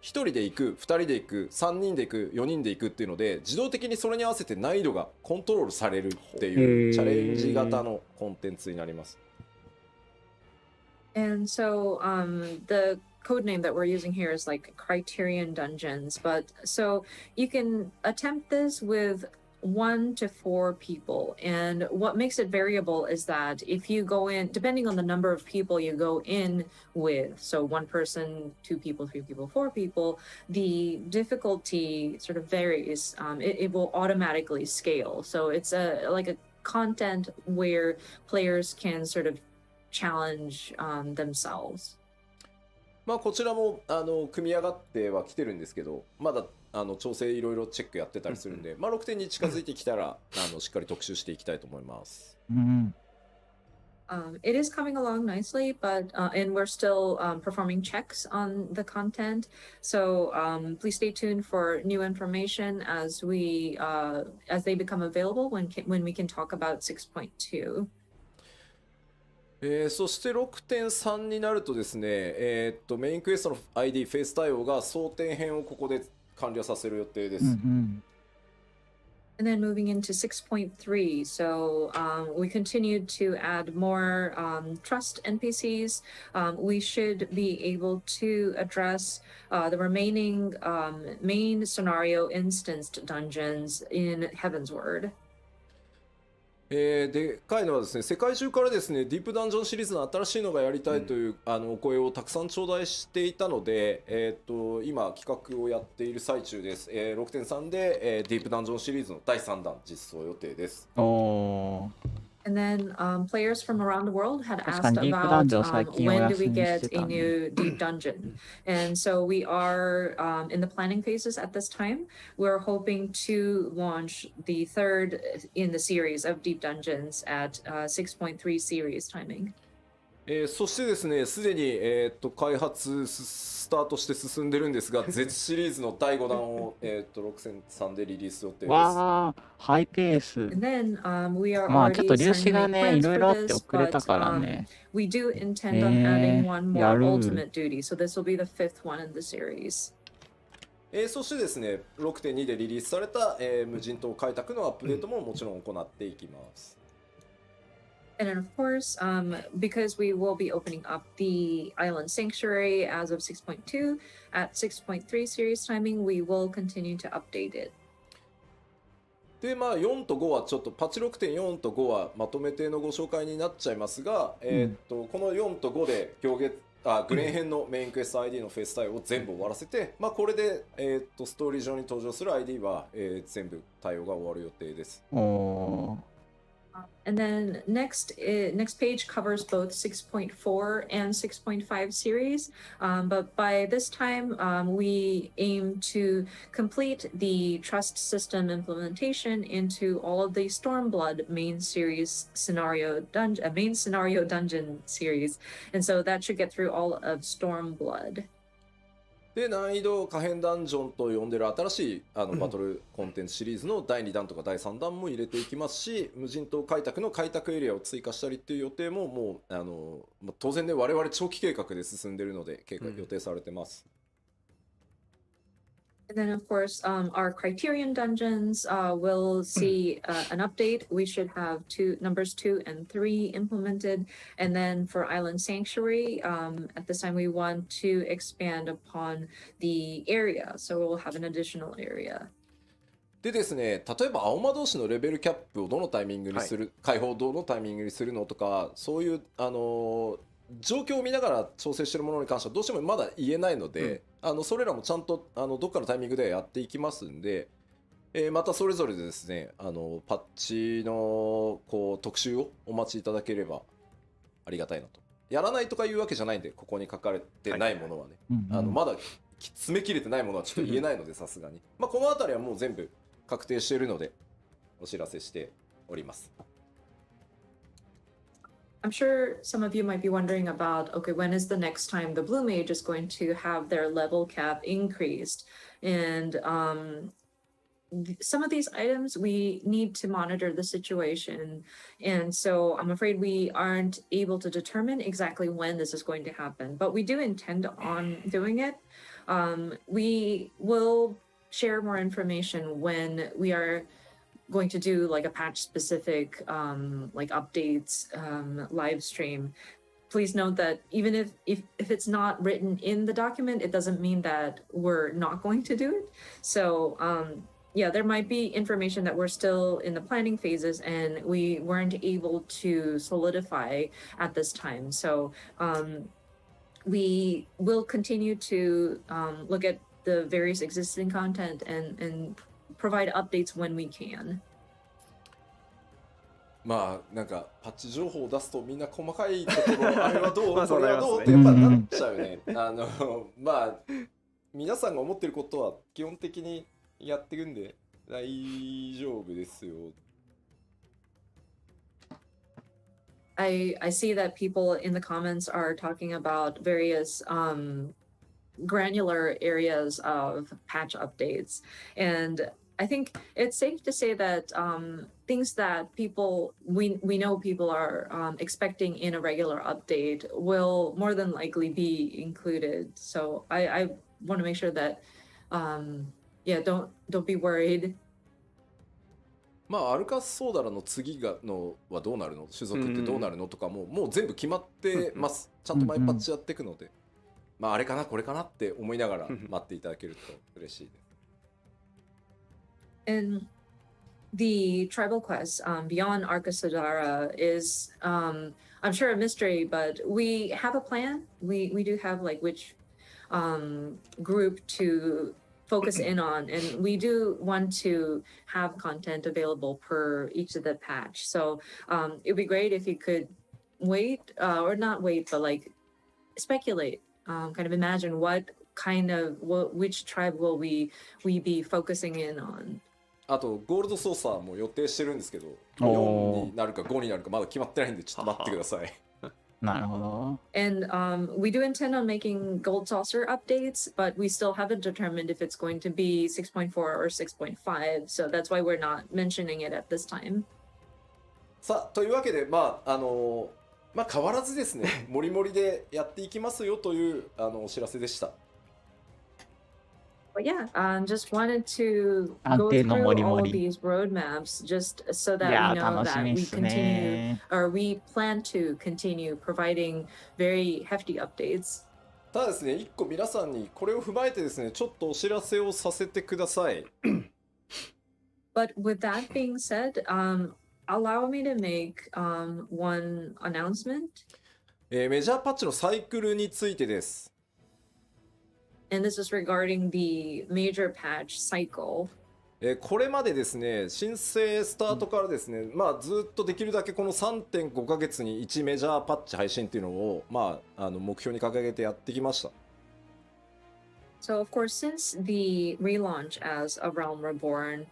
人で行く、2人で行く、3人で行く、4人で行くっていうので、自動的にそれに合わせて難易度がコントロールされるっていうチャレンジ型のコンテンツになります。And so the code name that we're using here is like Criterion Dungeons, but so you can attempt this with 1 to 4 people, and what makes it variable is that if you go in, depending on the number of people you go in with, so 1 person, 2 people, 3 people, 4 people, the difficulty sort of varies. It will automatically scale, so it's like a content where players can sort of challenge themselves. まあこちらも組み上がってはきてるんですけど、まだ調整いろいろチェックやってたりするんで、まあ 6.2 に近づいてきたらしっかり特集していきたいと思います。It is coming along nicely, but and we're still performing checks on the content. So please stay tuned for new information as they become available when we can talk about 6.2. そして 6.3 になるとですね、メインクエストの ID フェイス対応が争点編をここで完了させる予定です。And then moving into 6.3, so we continued to add more trust NPCs. We should be able to address the remaining main scenario instanced dungeons in Heaven's Word. でかいのはですね、世界中からですね、ディープダンジョンシリーズの新しいのがやりたいという、お声をたくさん頂戴していたので、今企画をやっている最中です。6.3 で、ディープダンジョンシリーズの第3弾実装予定です。And then players from around the world had asked about when when do we get a new deep dungeon. And so we are in the planning phases at this time. We're hoping to launch the third in the series of deep dungeons at 6.3 series timing. そしてですね、すでに、開発スタートして進んでるんですが、Z シリーズの第5弾を、6.3 でリリース予定です。わー、ハイペース。And then we are まあちょっ already と粒子 starting to が make ね、い plans ろい for ろあって this, 遅れた but からね。we do intend on adding one more やる。ultimate duty. So this will be the fifth one in the series. そしてですね、6.2 でリリースされた、無人島開拓のアップデートももちろん行っていきます。And then, of course, because we will be opening up the Island Sanctuary as of 6.2, at 6.3 series timing, we will continue to update it. で、まあ、4と5はちょっとパッチ 6.4 と5はまとめてのご紹介になっちゃいますが、この4と5でグレン編のメインクエスト ID のフェイスタイを全部終わらせて、まあ、これで、ストーリー上に登場する ID は、全部対応が終わる予定です。And then next page covers both 6.4 and 6.5 series. But by this time, we aim to complete the trust system implementation into all of the Stormblood main scenario dungeon series. And so that should get through all of Stormblood. で、難易度可変ダンジョンと呼んでる新しいバトルコンテンツシリーズの第2弾とか第3弾も入れていきますし、無人島開拓の開拓エリアを追加したりっていう予定ももう当然ね、我々長期計画で進んでるので予定されてます。And then, of course, our Criterion dungeons will see an update. We should have numbers 2 and 3 implemented. And then for Island Sanctuary, at this time, we want to expand upon the area. So we'll have an additional area. でですね、例えば青魔同士のレベルキャップをどのタイミングにする、解放どのタイミングにするのとか、そういう状況を見ながら調整しているものに関してはどうしてもまだ言えないので、それらもちゃんとどっかのタイミングでやっていきますんで、またそれぞれでですね、パッチの特集をお待ちいただければありがたいなと。やらないとかいうわけじゃないんで、ここに書かれてないものはね、まだ詰め切れてないものはちょっと言えないのでさすがに、まあこの辺りはもう全部確定しているのでお知らせしております。I'm sure some of you might be wondering about, okay, when is the next time the Blue Mage is going to have their level cap increased? And some of these items, we need to monitor the situation. And so I'm afraid we aren't able to determine exactly when this is going to happen, but we do intend on doing it. We will share more information when we are going to do like a patch specific like updates live stream. Please note that even if it's not written in the document, it doesn't mean that we're not going to do it. So yeah, there might be information that we're still in the planning phases and we weren't able to solidify at this time. So we will continue to look at the various existing content and provide updates when we can. まあなんかパッチ情報を出すとみんな細かいところあれはどうこれはどうってやっぱなっちゃうね。まあ皆さんが思ってることは基本的にやってるんで大丈夫ですよ。I see that people in the comments are talking about various granular areas of patch updates, and I think it's safe to say that things that we know people are expecting in a regular update will more than likely be included. So I want to make sure that yeah, don't be worried. まあアルカスソーダラの次はどうなるの、種族ってどうなるのとかもう全部決まってます。ちゃんとマイパッチやっていくので、まああれかなこれかなって思いながら待っていただけると嬉しいです。And the tribal quest beyond Arkasodara is, I'm sure, a mystery, but we have a plan. We do have like which group to focus in on, and we do want to have content available per each of the patch. So it'd be great if you could wait, or not wait, but like speculate, kind of imagine which tribe will we be focusing in on. あとゴールドソーサーも予定してるんですけど、4になるか5になるかまだ決まってないんでちょっと待ってください。なるほど。And we do intend on making Gold Saucer updates, but we still haven't determined if it's going to be 6.4 or 6.5, so that's why we're not mentioning it at this time. さあというわけでまあ変わらずですね、もりもりでやっていきますよというお知らせでした。But yeah, just wanted to go through all of these roadmaps just so that we know that we continue, or we plan to continue providing very hefty updates. ただですね、一個皆さんにこれを踏まえてですね、ちょっとお知らせをさせてください。But with that being said, allow me to make one announcement. メジャーパッチのサイクルについてです。And this is regarding the major patch cycle. これまでですね、申請スタートからですね、まあずっとできるだけこの 3.5 ヶ月に1メジャーパッチ配信っていうのをまあ目標に掲げてやってきました。So of course, since the relaunch as A Realm Reborn,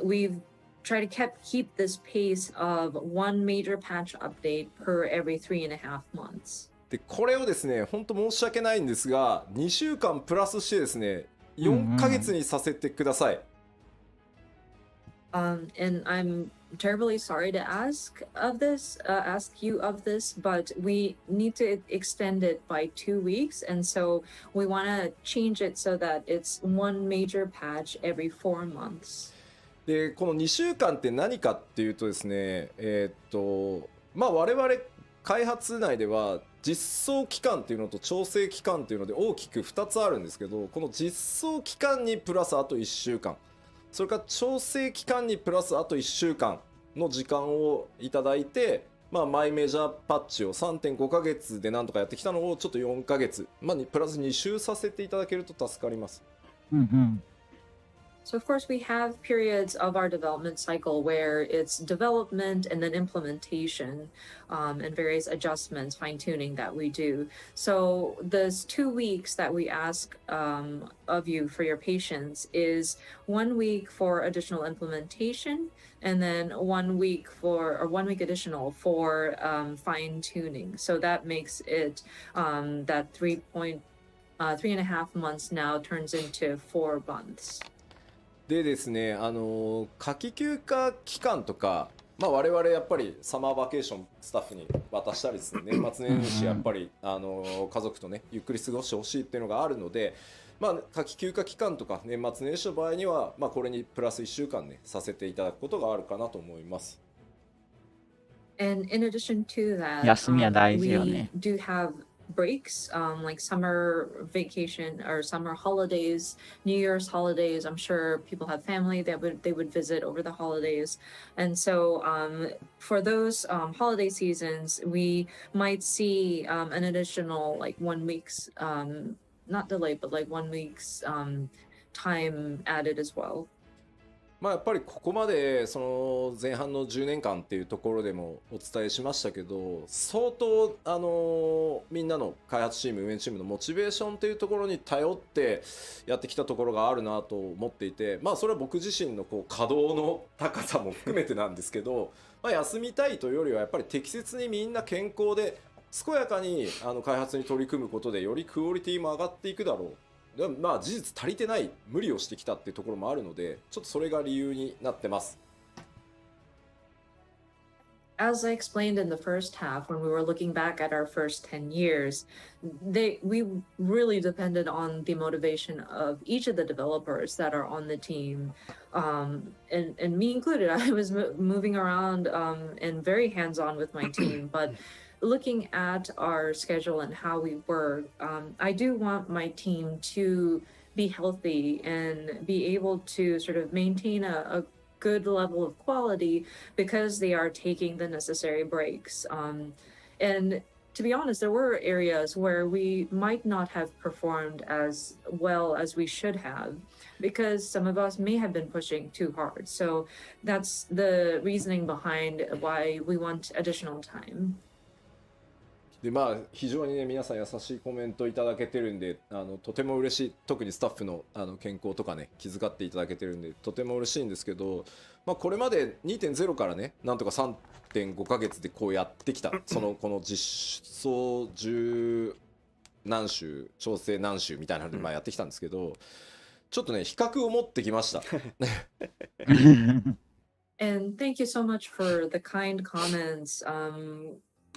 we've tried to keep this pace of one major patch update per every 3.5 months. でこれをですね、本当申し訳ないんですが、2週間プラスしてですね、4ヶ月にさせてください。And I'm terribly sorry to ask you of this, but we need to extend it by 2 weeks, and so we want to change it so that it's one major patch every 4 months. でこの2週間って何かっていうとですね、まあ我々開発内では実装期間っていうのと調整期間っていうので大きく2つあるんですけど、この実装期間にプラスあと1週間、それから調整期間にプラスあと1週間の時間をいただいて、まあ、マイメジャーパッチを 3.5 ヶ月でなんとかやってきたのをちょっと4ヶ月、まあ、プラス2週させていただけると助かります。So of course we have periods of our development cycle where it's development and then implementation, and various adjustments, fine-tuning that we do. So those 2 weeks that we ask of you for your patience is 1 week for additional implementation, and then 1 week additional for fine-tuning. So that makes it that 3.5 months now turns into 4 months. でですね、夏季休暇期間とか、まあ、我々やっぱりサマーバケーションスタッフに渡したりですね、年末年始やっぱり家族とねゆっくり過ごしてほしいっていうのがあるので、まあ、夏季休暇期間とか年末年始の場合には、まあ、これにプラス1週間ねさせていただくことがあるかなと思います。And in addition to that, 休みは大事よ we ね。 do have breaks, like summer vacation or summer holidays, New Year's holidays. I'm sure people have family that they would visit over the holidays, and so for those holiday seasons, we might see an additional like 1 week's not delay, but like 1 week's time added as well. まあやっぱりここまでその前半の10年間っていうところでもお伝えしましたけど、相当みんなの開発チーム運営チームのモチベーションというところに頼ってやってきたところがあるなと思っていて、まあそれは僕自身のこう稼働の高さも含めてなんですけど、まあ休みたいというよりはやっぱり適切にみんな健康で健やかに開発に取り組むことでよりクオリティも上がっていくだろう。でもまあ事実足りてない無理をしてきたっていうところもあるので、ちょっとそれが理由になってます。as I explained in the first half, when we were looking back at our first 10 years, we really depended on the motivation of each of the developers that are on the team. And me included, I was moving around and very hands-on with my team, but looking at our schedule and how we work, I do want my team to be healthy and be able to sort of maintain a good level of quality because they are taking the necessary breaks. And to be honest, there were areas where we might not have performed as well as we should have because some of us may have been pushing too hard. So that's the reasoning behind why we want additional time. でまあ非常にね皆さん優しいコメントいただけてるんでとても嬉しい。特にスタッフの健康とかね気遣っていただけてるんでとても嬉しいんですけど、まあ、これまで 2.0 からねなんとか 3.5 ヶ月でこうやってきたこの実装10何週調整何週みたいなのでまあやってきたんですけど、ちょっとね比較を持ってきました。And thank you so much for the kind comments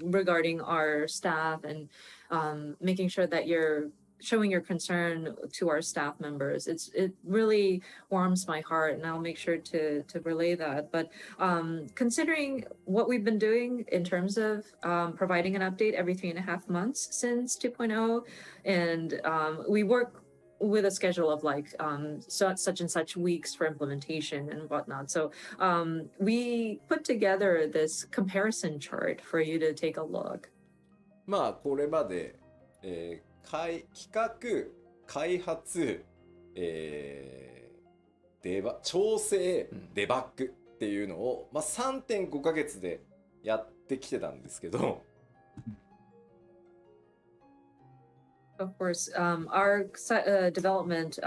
regarding our staff and making sure that you're showing your concern to our staff members. It really warms my heart, and I'll make sure to relay that. But considering what we've been doing in terms of providing an update every 3.5 months since 2.0, and we work with a schedule of like such and such weeks for implementation and whatnot. So we put together this comparison chart for you to take a look. まあこれまで、企画、開発、調整、デバッグっていうのを、まあ、3.5 ヶ月でやってきてたんですけど、Of course, our development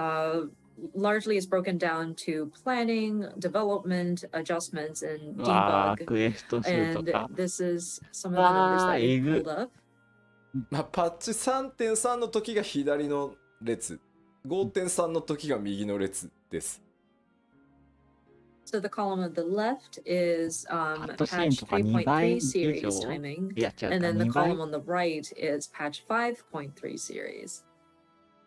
largely is broken down to planning, development, adjustments, and わあ、 debug. クエスト数と And か。 this is some of the numbers that we pulled up. まあ、パッチ 3.3 の時が左の列、5.3 の時が右の列です So the column on the left is カットシーン patch とか2倍 3.3 以上 series timing, いや違う and then the 2倍 column on the right is patch 5.3 series.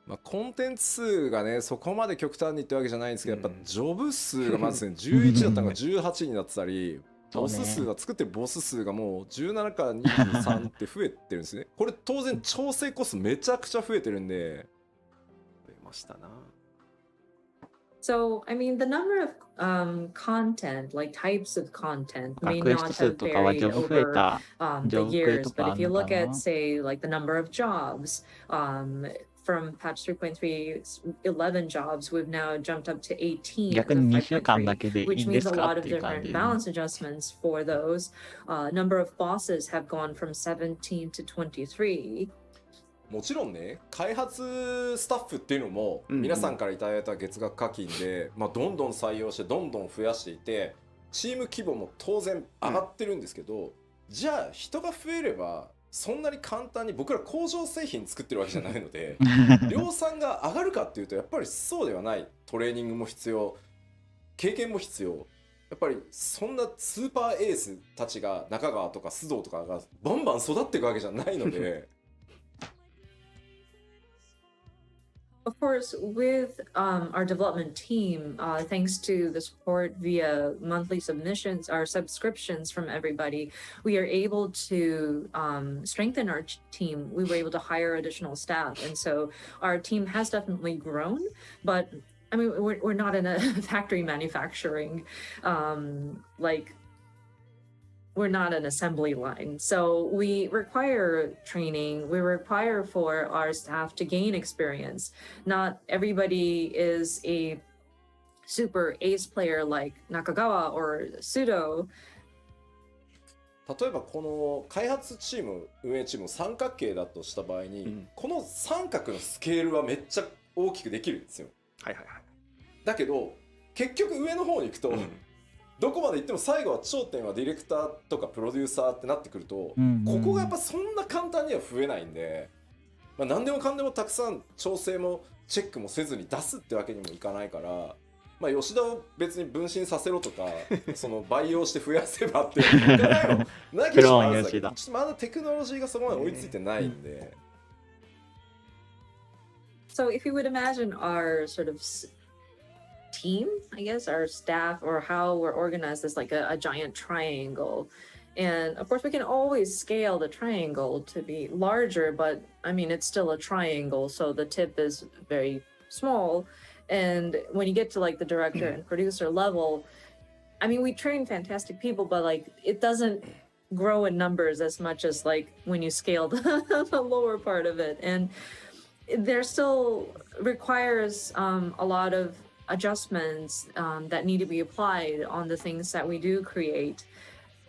まあ、コンテンツ数がねそこまで極端にってわけじゃないんですけど、やっぱジョブ数がまずね11だったのが18になってたりボス数が作ってるボス数がもう17から23って増えてるんですね。これ当然調整コストめちゃくちゃ増えてるんで増えましたな。So, I mean, the number of content, like types of content, may クエス not ト数 have とかは varied ジョブ増え over た the ジョブ増え years. と But かあ if る you の look か at, な。 say, like the number of jobs, from patch 3.3, 11 jobs, we've now jumped up to 18 as 逆 of に2週間だ 5.3, けでいい which んで means す a か lot っ of ていう感 different じ。 balance adjustments for those. Number of bosses have gone from 17 to 23. もちろんね開発スタッフっていうのも皆さんからいただいた月額課金で、まあ、どんどん採用してどんどん増やしていてチーム規模も当然上がってるんですけど、じゃあ人が増えればそんなに簡単に僕ら工場製品作ってるわけじゃないので量産が上がるかっていうとやっぱりそうではない。トレーニングも必要、経験も必要。やっぱりそんなスーパーエースたちが中川とか須藤とかがバンバン育っていくわけじゃないのでOf course, with our development team, thanks to the support via monthly submissions or subscriptions from everybody, we are able to strengthen our team. We were able to hire additional staff. And so our team has definitely grown, but I mean, we're not in a factory manufacturing, we're not an assembly line. So we require training. We require for our staff to gain experience. Not everybody is a super ace player like Nakagawa or Sudo. 例えばこの開発チーム運営チーム三角形だとした場合に、この三角のスケールはめっちゃ大きくできるんですよ。はいはいはい。だけど結局上の方に行くと、どこまで行っても最後は頂点はディレクターとかプロデューサーってなってくると、ここがやっぱそんな簡単には増えないんで、まあ、何でもかんでもたくさん調整もチェックもせずに出すってわけにもいかないから、ままあ、吉田を別に分身させろとかその培養して増やせばっていうのはなきしもあるんだけど、ちょっとまだテクノロジーがそこまで追いついてないんで。So if you would imagine our sort of team, I guess, our staff, or how we're organized as like a giant triangle. And of course, we can always scale the triangle to be larger, but I mean, it's still a triangle, so the tip is very small. And when you get to like the director and producer level, I mean, we train fantastic people, but like it doesn't grow in numbers as much as like when you scale the lower part of it. And there still requires a lot of adjustments that need to be applied on the things that we do create.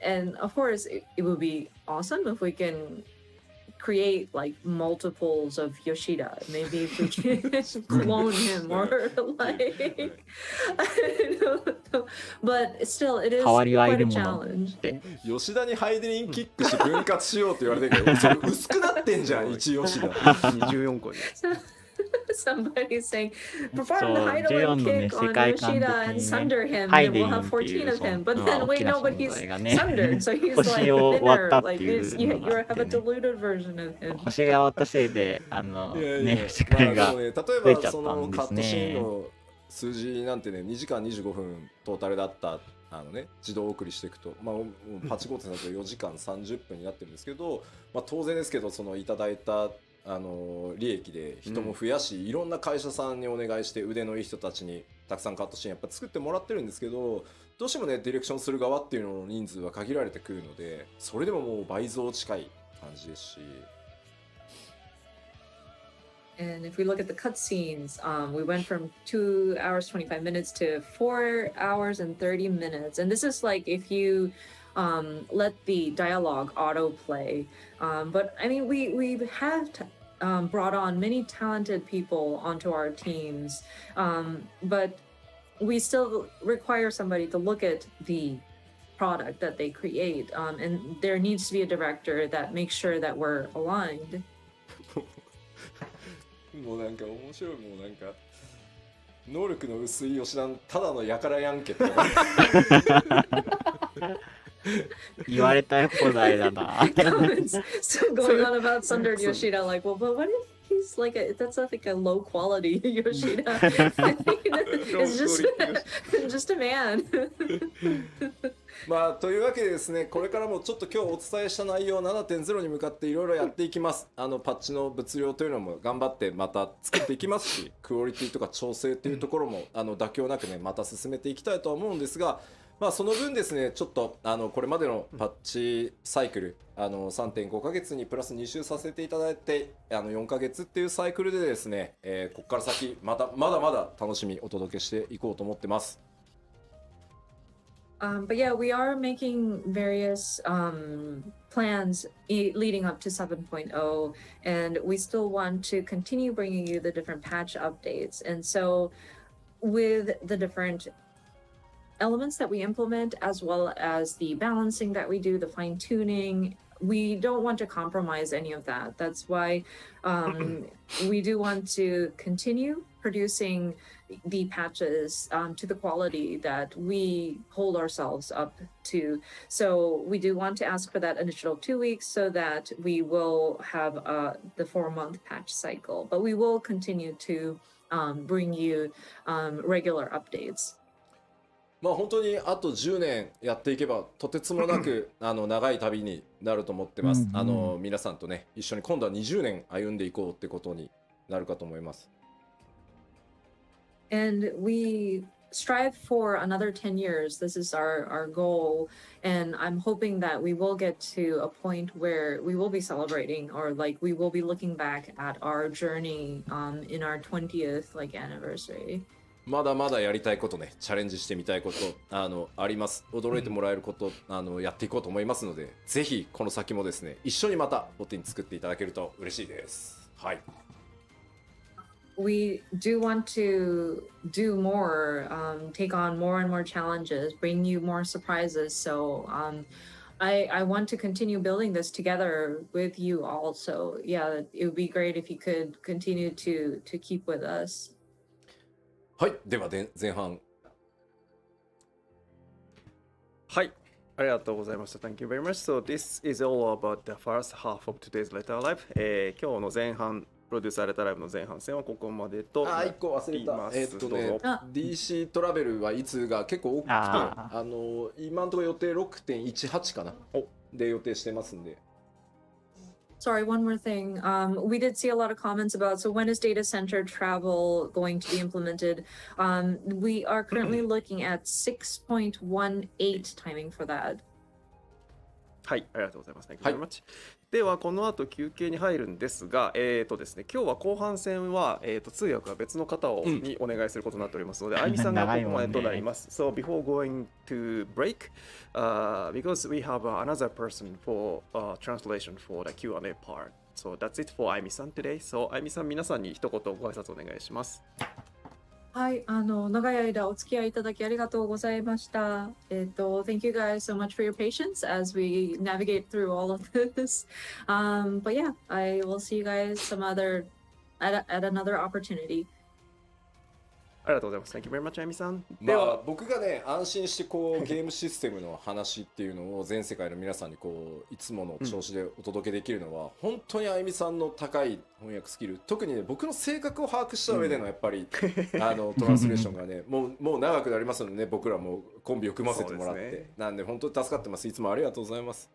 And of course, it would be awesome if we can create like multiples of Yoshida. Maybe if we can clone him or like, I don't know. But still, it is quite a challenge. 吉田にハイデリンキックして分割しようって言われてるけど、それ薄くなってんじゃん、一吉田。24個に。Somebody's saying, perform the hideaway kick on Yoshida and sunder him, and we'll have 14 of him. But then, wait, no, but he's sundered, so he's like thinner, like you have a diluted version of him. 星が終わったせいで、ね、世まあ界が例え増えばちゃったそのカんですットシーンね。の数字なんてね、2時間25分トータルだった自動送りしていくと、まあ、パチコーテだと4時間30分になってるんですけど、まあ、当然ですけど、そのいただいた利益で人も増やし、いろんな会社さんにお願いして腕のいい人たちにたくさんカットシーンやっぱ作ってもらってるんですけど、どうしてもねディレクションする側っていうのの人数は限られてくるので、それでももう倍増近い感じですし。And if we look at the cutscenes, we went from 2 hours 25 minutes to 4 hours and 30 minutes. And this is like if you let the dialogue autoplay. But I mean, we have brought on many talented people onto our teams, but we still require somebody to look at the product that they create, and there needs to be a director that makes sure that we're aligned. もうなんか面白い、もうなんか能力の薄い吉田のただのやからやんけって言われたい放題だな。Comments still going on about Sundered Yoshida, like, well, but what if he's like that's like a low quality Yoshida? It's just a man. まあというわけでですね、これからもちょっと今日お伝えした内容 7.0 に向かっていろいろやっていきます。パッチの物量というのも頑張ってまた作っていきますし、クオリティとか調整というところも妥協なくねまた進めていきたいとは思うんですが、まあその分ですね、ちょっとこれまでのパッチサイクル3.5 ヶ月にプラス2週させていただいて4ヶ月っていうサイクルでですね、ここから先まだまだ楽しみお届けしていこうと思ってます。But yeah, we are making various plans leading up to 7.0, and we still want to continue bringing you the different patch updates. And so with the different elements that we implement, as well as the balancing that we do, the fine tuning, we don't want to compromise any of that. That's why we do want to continue producing the patches to the quality that we hold ourselves up to. So we do want to ask for that initial 2 weeks so that we will have the 4-month patch cycle, but we will continue to bring you regular updates. まあ本当にあと10年やっていけばとてつもなく長い旅になると思ってます。皆さんとね一緒に今度は20年歩んでいこうってことになるかと思います。And we strive for another 10 years. This is our goal. And I'm hoping that we will get to a point where we will be celebrating, or like we will be looking back at our journey in our 20th anniversary. まだまだやりたいことね、チャレンジしてみたいことあります。驚いてもらえることやっていこうと思いますので、ぜひこの先もですね、一緒にまたボティン作っていただけると嬉しいです。はい。We do want to do more, take on more and more challenges, bring you more surprises. So I want to continue building this together with you all. So yeah, it would be great if you could continue to keep with us. はい、では前半はい。ありがとうございました。Thank you very much. So this is all about the first half of today's letter live. 今日の前半、プロデュースされたライブの前半戦はここまでとな1個忘れりまた。す。どうぞ。DC トラベルはいつが結構多くて、今のところ予定 6.18 かなで予定してますんで。Sorry, one more thing. We did see a lot of comments about, so when is data center travel going to be implemented? We are currently looking at 6.18 timing for that. はい、ありがとうございます。Thank you very much. では、この後休憩に入るんですが、ですね、今日は後半戦は、通訳は別の方にお願いすることになっておりますので、あゆみさんがここまでとなります。So, before going to break, because we have another person for translation for the Q&A part. So, that's it for あゆみさん today. So, あゆみさん、皆さんに一言ご挨拶お願いします。はい、長い間お付き合いいただきありがとうございました。Thank you guys so much for your patience as we navigate through all of this. But yeah, I will see you guys at another opportunity. ありがとうございます。Thank you very much, あゆみさん。では、僕がね、安心してこうゲームシステムの話っていうのを全世界の皆さんにこういつもの調子でお届けできるのは、本当にあゆみさんの高い翻訳スキル、特にね、僕の性格を把握した上でのやっぱり、トランスレーションがね、もう長くなりますのでね、僕らもコンビを組ませてもらって、なんで本当に助かってます。いつもありがとうございます。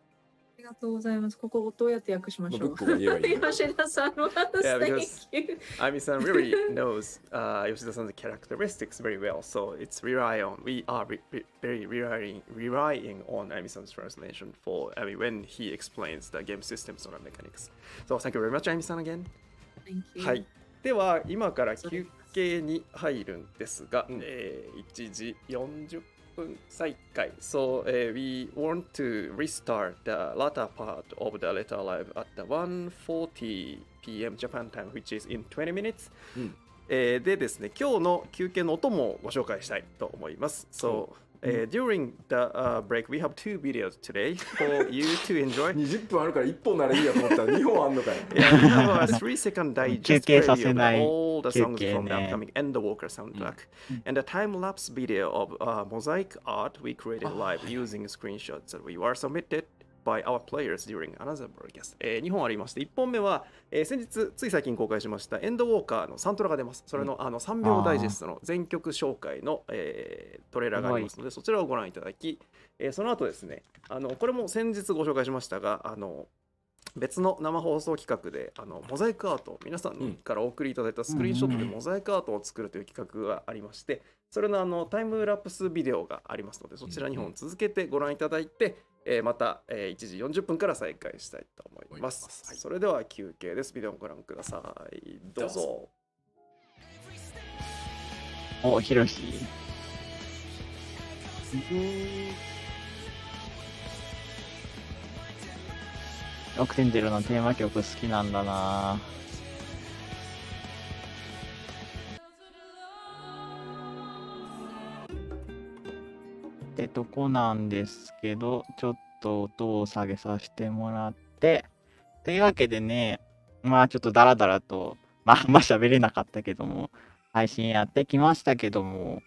ありがとうございます。ここどうやって訳しましょう。吉田さんは、Thank you. Ami-san really knows Yoshida-san's characteristics very well, so we are very relying on Ami-san's translation when he explains the game systems or mechanics. So thank you very much, Ami-san again. Thank you. はい。では今から休憩に入るんですが、1時40分再開。So we want to restart the latter part of the letter live at the 1:40 p.m. Japan time, which is in 20 minutes. でですね、今日の休憩のお供をご紹介したいと思います。So during the break, we have two videos today for you to enjoy. 20分あるから1本ならいいやと思ったら2本あんのかよ。Yeah, we have a 3-second digest preview of all the songs from the upcoming Endwalker soundtrack. And a time-lapse video of mosaic art we created live using screenshots that we were submitted by our players during another broadcast. 2本ありまして、1本目は、先日つい最近公開しましたエンドウォーカーのサントラが出ます。それの、3秒ダイジェストの全曲紹介の、トレーラーがありますので、そちらをご覧いただき、その後ですね、これも先日ご紹介しましたが、別の生放送企画でモザイクアート、皆さんからお送りいただいたスクリーンショットでモザイクアートを作るという企画がありまして、それのタイムラプスビデオがありますので、そちら2本続けてご覧いただいて、また、1時40分から再開したいと思います。はい、それでは休憩です。ビデオをご覧ください。どうぞ。お、ひろし。オクテンジェルのテーマ曲好きなんだな。ってとこなんですけど、ちょっと音を下げさせてもらって、というわけでね、まあちょっとダラダラと、あんま喋れなかったけども、配信やってきましたけども、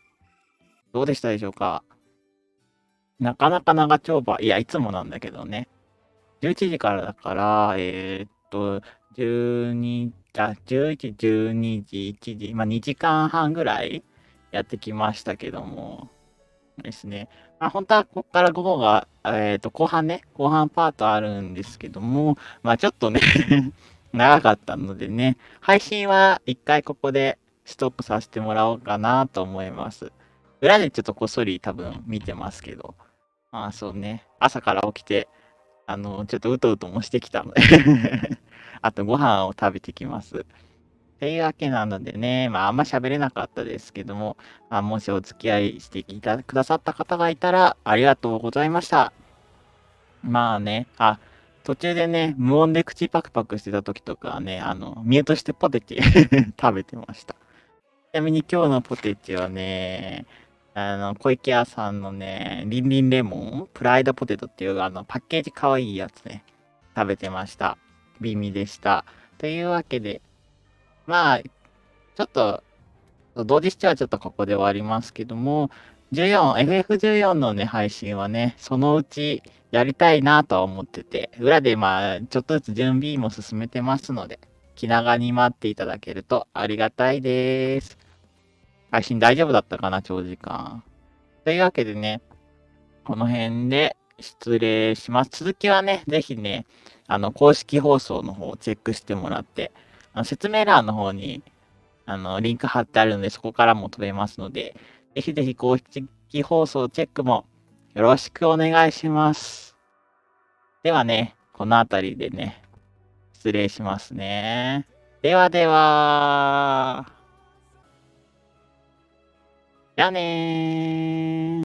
どうでしたでしょうか。なかなか長丁場、いや、いつもなんだけどね。11時からだから、11、12時、1時、まあ2時間半ぐらいやってきましたけども、ですね。まあ、本当はここから午後が、後半パートあるんですけども、まあちょっとね、長かったのでね、配信は一回ここでストップさせてもらおうかなと思います。裏でちょっとこっそり多分見てますけど、まあそうね、朝から起きて、ちょっとうとうともしてきたのであとご飯を食べてきます。というわけなのでね、まああんま喋れなかったですけども、まあ、もしお付き合いしてくださった方がいたらありがとうございました。まあね、途中でね、無音で口パクパクしてた時とかはね、ミュートしてポテチ食べてました。ちなみに今日のポテチはね、小池屋さんのね、リンリンレモン、プライドポテトっていうパッケージ可愛いやつね、食べてました。美味でした。というわけで、まあ、ちょっと、同時視聴はちょっとここで終わりますけども、FF14 のね、配信はね、そのうちやりたいなとは思ってて、裏でちょっとずつ準備も進めてますので、気長に待っていただけるとありがたいです。配信大丈夫だったかな、長時間。というわけでね、この辺で失礼します。続きはね、ぜひね、公式放送の方をチェックしてもらって、説明欄の方に、リンク貼ってあるので、そこからも飛べますので、ぜひぜひ公式放送チェックもよろしくお願いします。ではね、この辺りでね、失礼しますね。ではでは。じゃあねー。